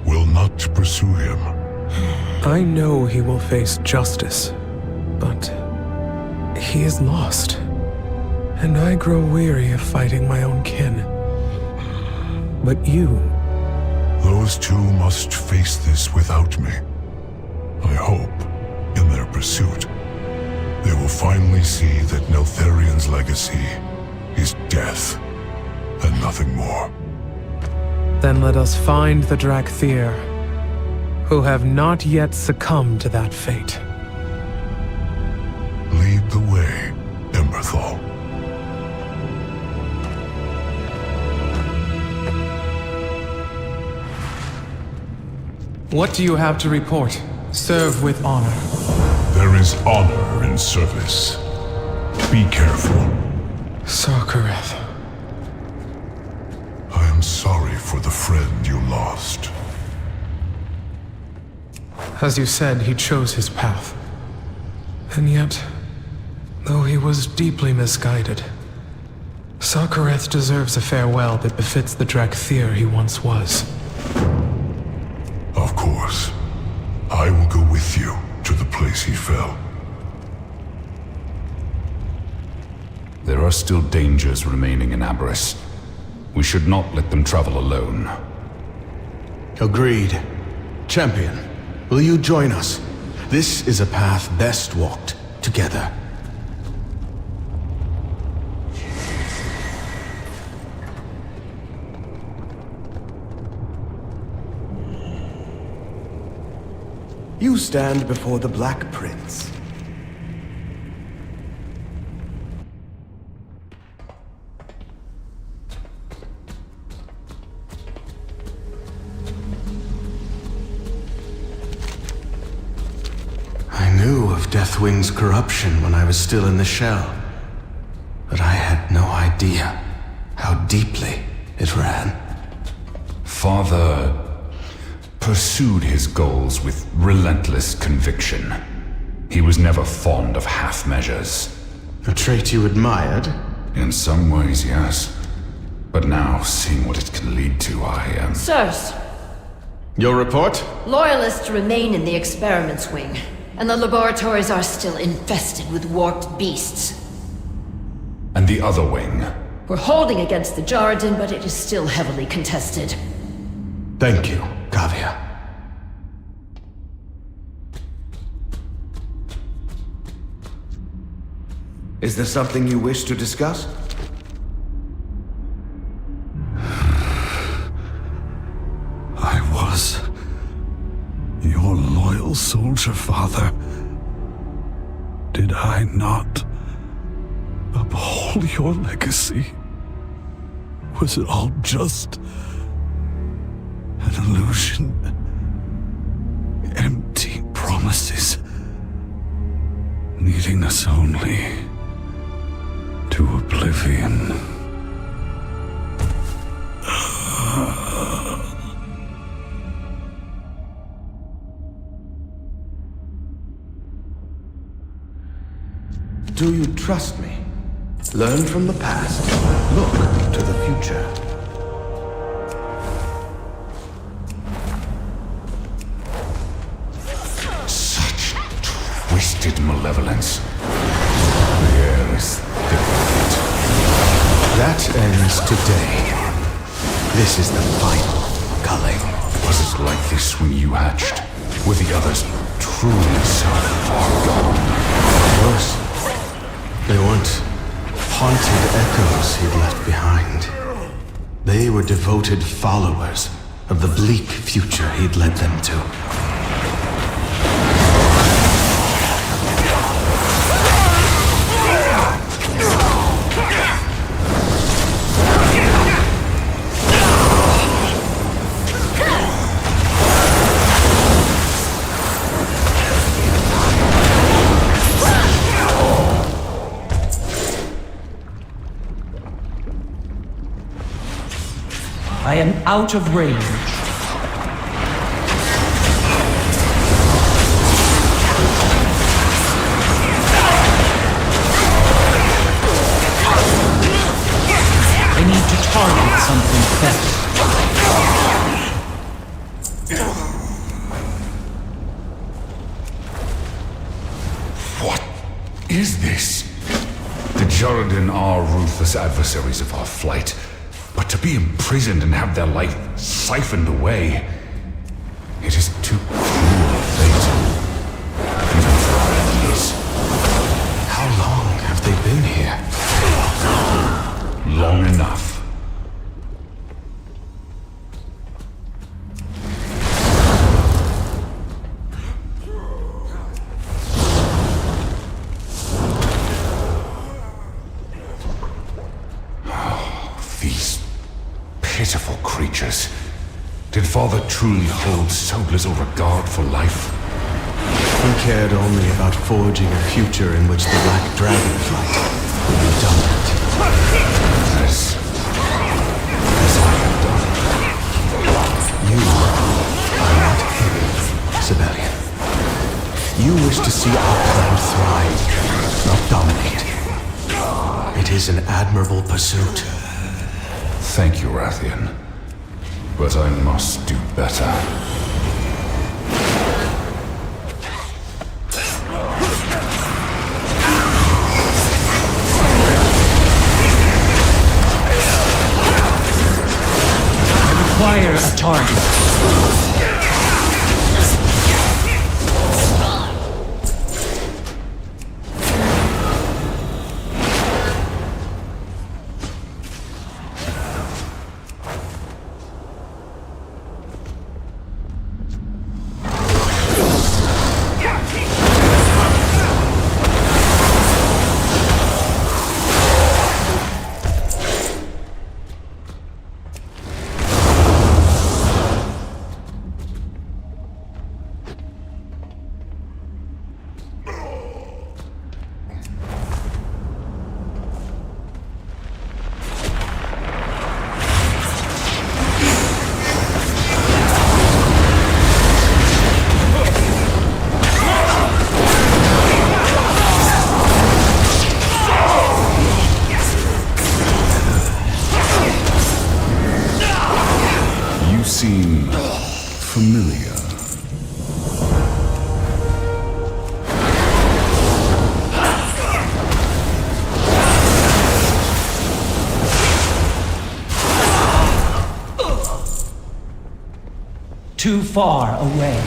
will not pursue him. I know he will face justice, but he is lost. And I grow weary of fighting my own kin. But you... Those two must face this without me. I hope, in their pursuit, they will finally see that Neltharion's legacy is death, and nothing more. Then let us find the Drakthir, who have not yet succumbed to that fate. Lead the way, Emberthal. What do you have to report? Serve with honor. There is honor in service. Be careful. Sarkareth. I am sorry for the friend you lost. As you said, he chose his path. And yet, though he was deeply misguided, Sarkareth deserves a farewell that befits the Drakthir he once was. Of course. I will go with you to the place he fell. There are still dangers remaining in Aberrus. We should not let them travel alone. Agreed. Champion, will you join us? This is a path best walked together. You stand before the Black Prince. I knew of Deathwing's corruption when I was still in the shell, but I had no idea how deeply it ran. Father pursued his goals with relentless conviction. He was never fond of half measures. A trait you admired? In some ways, yes. But now, seeing what it can lead to, I am... Sirs, Your report? Loyalists remain in the experiments wing, and the laboratories are still infested with warped beasts. And the other wing? We're holding against the Jarradin, but it is still heavily contested. Thank you, Kavya. Is there something you wish to discuss? I was matter, Father? Did I not uphold your legacy? Was it all just an illusion? Empty promises, leading us only to oblivion. Do you trust me? Learn from the past. Look to the future. Such twisted malevolence. The air is thick with it. That ends today. This is the final culling. Was it like this when you hatched? Were the others truly so far gone? Worse. They weren't haunted echoes he'd left behind. They were devoted followers of the bleak future he'd led them to. I am out of range. I need to target something better. What is this? The Jordan are ruthless adversaries of our flight. But to be imprisoned and have their life siphoned away, it is too cruel a fate. Even for our enemies. How long have they been here? Long enough. Pitiful creatures. Did Father truly hold so little regard for life? He cared only about forging a future in which the Black Dragonflight would be dominant. As I have done. You are not him, Sibelian. You wish to see our clan thrive, not dominate. It is an admirable pursuit. Thank you, Rathian. But I must do better. I require a target. Seem familiar. Too far away.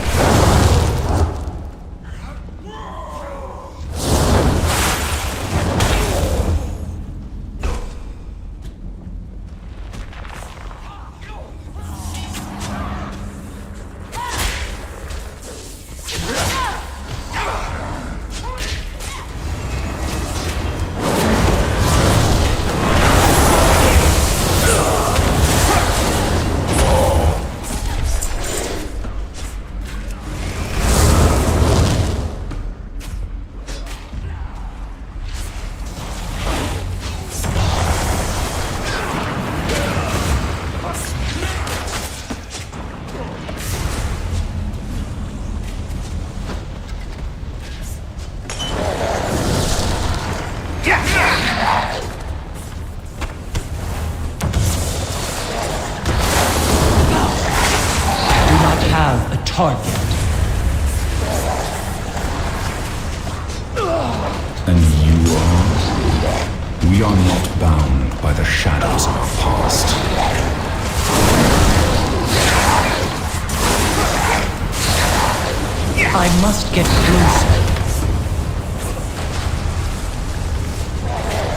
Do not have a target. And you are? We are not bound by the shadows of the past. I must get closer.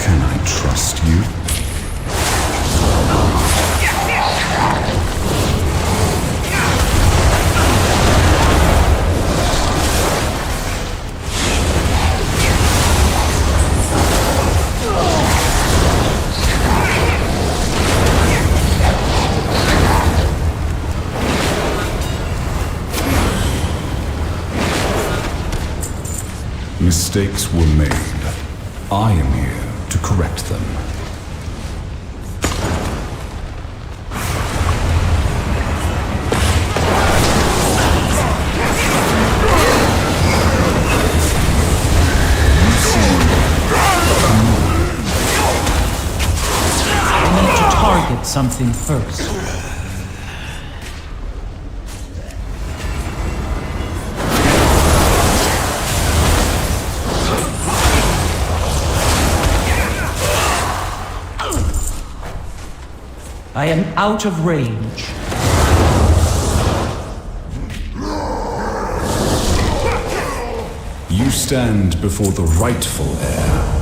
Can I trust you? Mistakes were made. I am here to correct them. I need to target something first. I am out of range. You stand before the rightful heir.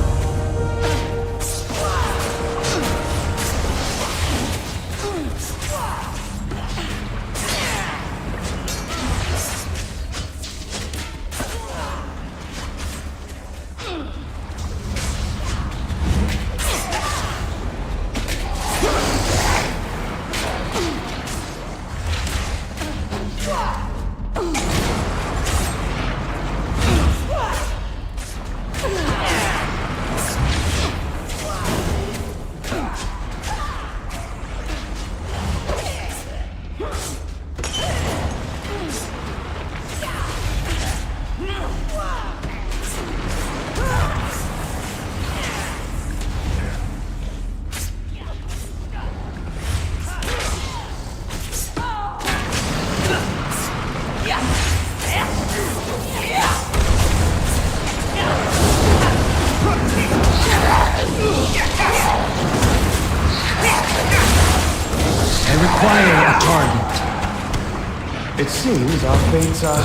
It seems our fates are...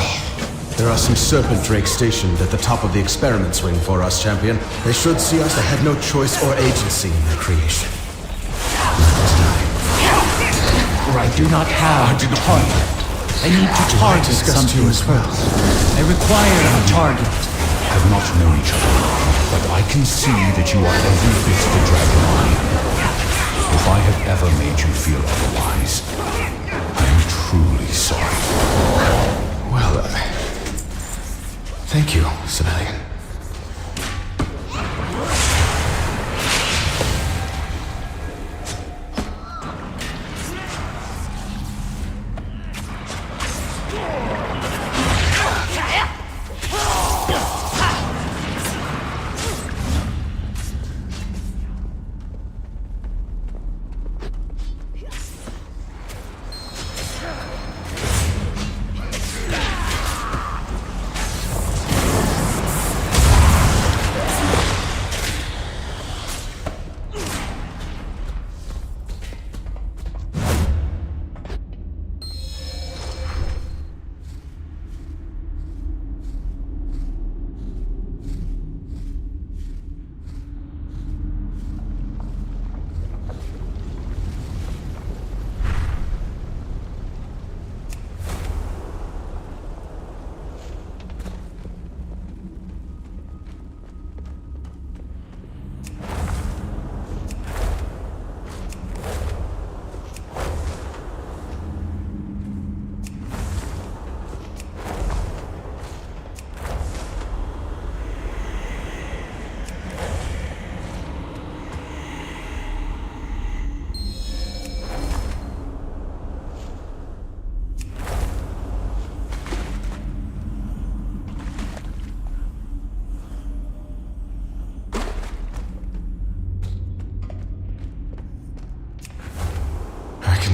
There are some serpent drakes stationed at the top of the experiment swing for us, champion. They should see us. They had no choice or agency in their creation. I do not have a target. I need to target something first. I require a target. Have not known each other, but I can see that you are every bit the dragon I am. If I have ever made you feel otherwise, I am truly sorry. Well, thank you, Civilian.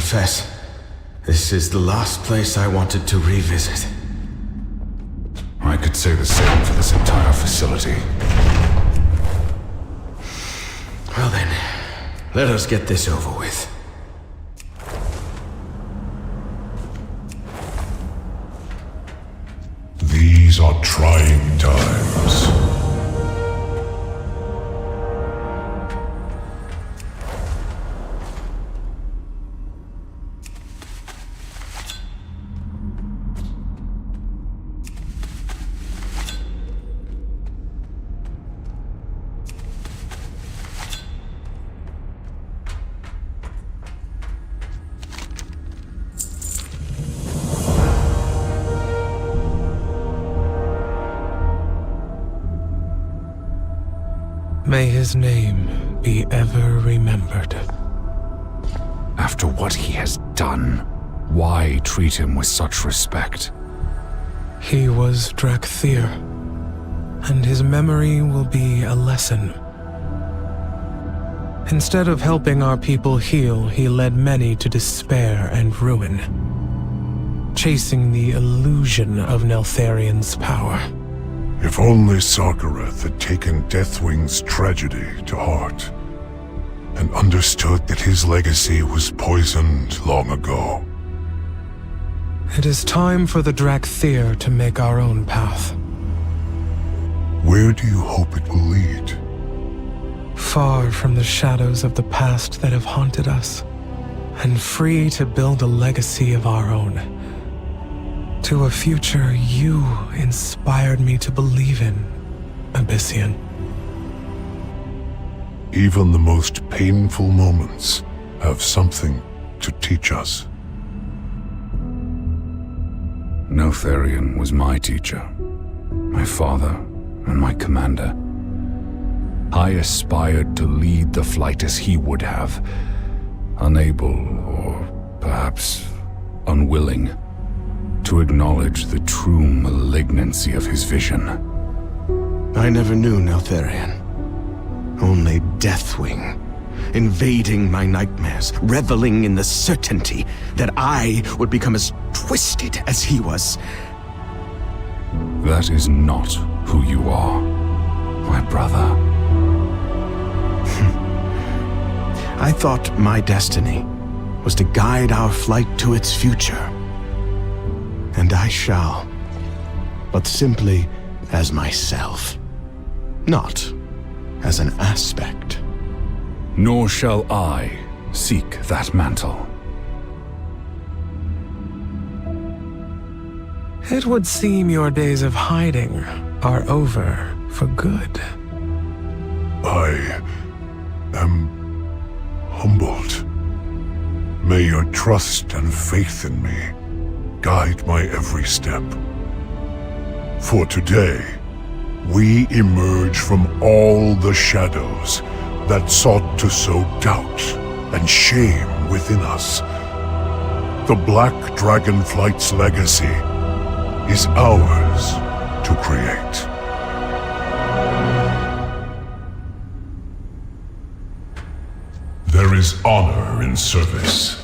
confess, this is the last place I wanted to revisit. I could say the same for this entire facility. Well then, let us get this over with. These are trying times. May his name be ever remembered. After what he has done, why treat him with such respect? He was Drakthir, and his memory will be a lesson. Instead of helping our people heal, he led many to despair and ruin, chasing the illusion of Neltharion's power. If only Sarkareth had taken Deathwing's tragedy to heart, and understood that his legacy was poisoned long ago. It is time for the Drakthir to make our own path. Where do you hope it will lead? Far from the shadows of the past that have haunted us, and free to build a legacy of our own. To a future you inspired me to believe in, Abyssian. Even the most painful moments have something to teach us. Neltharion was my teacher, my father, and my commander. I aspired to lead the flight as he would have, unable, or perhaps unwilling, to acknowledge the true malignancy of his vision. I never knew Neltharion. Only Deathwing, invading my nightmares, reveling in the certainty that I would become as twisted as he was. That is not who you are, my brother. I thought my destiny was to guide our flight to its future. And I shall, but simply as myself, not as an aspect. Nor shall I seek that mantle. It would seem your days of hiding are over for good. I am humbled. May your trust and faith in me guide my every step. For today, we emerge from all the shadows that sought to sow doubt and shame within us. The Black Dragonflight's legacy is ours to create. There is honor in service.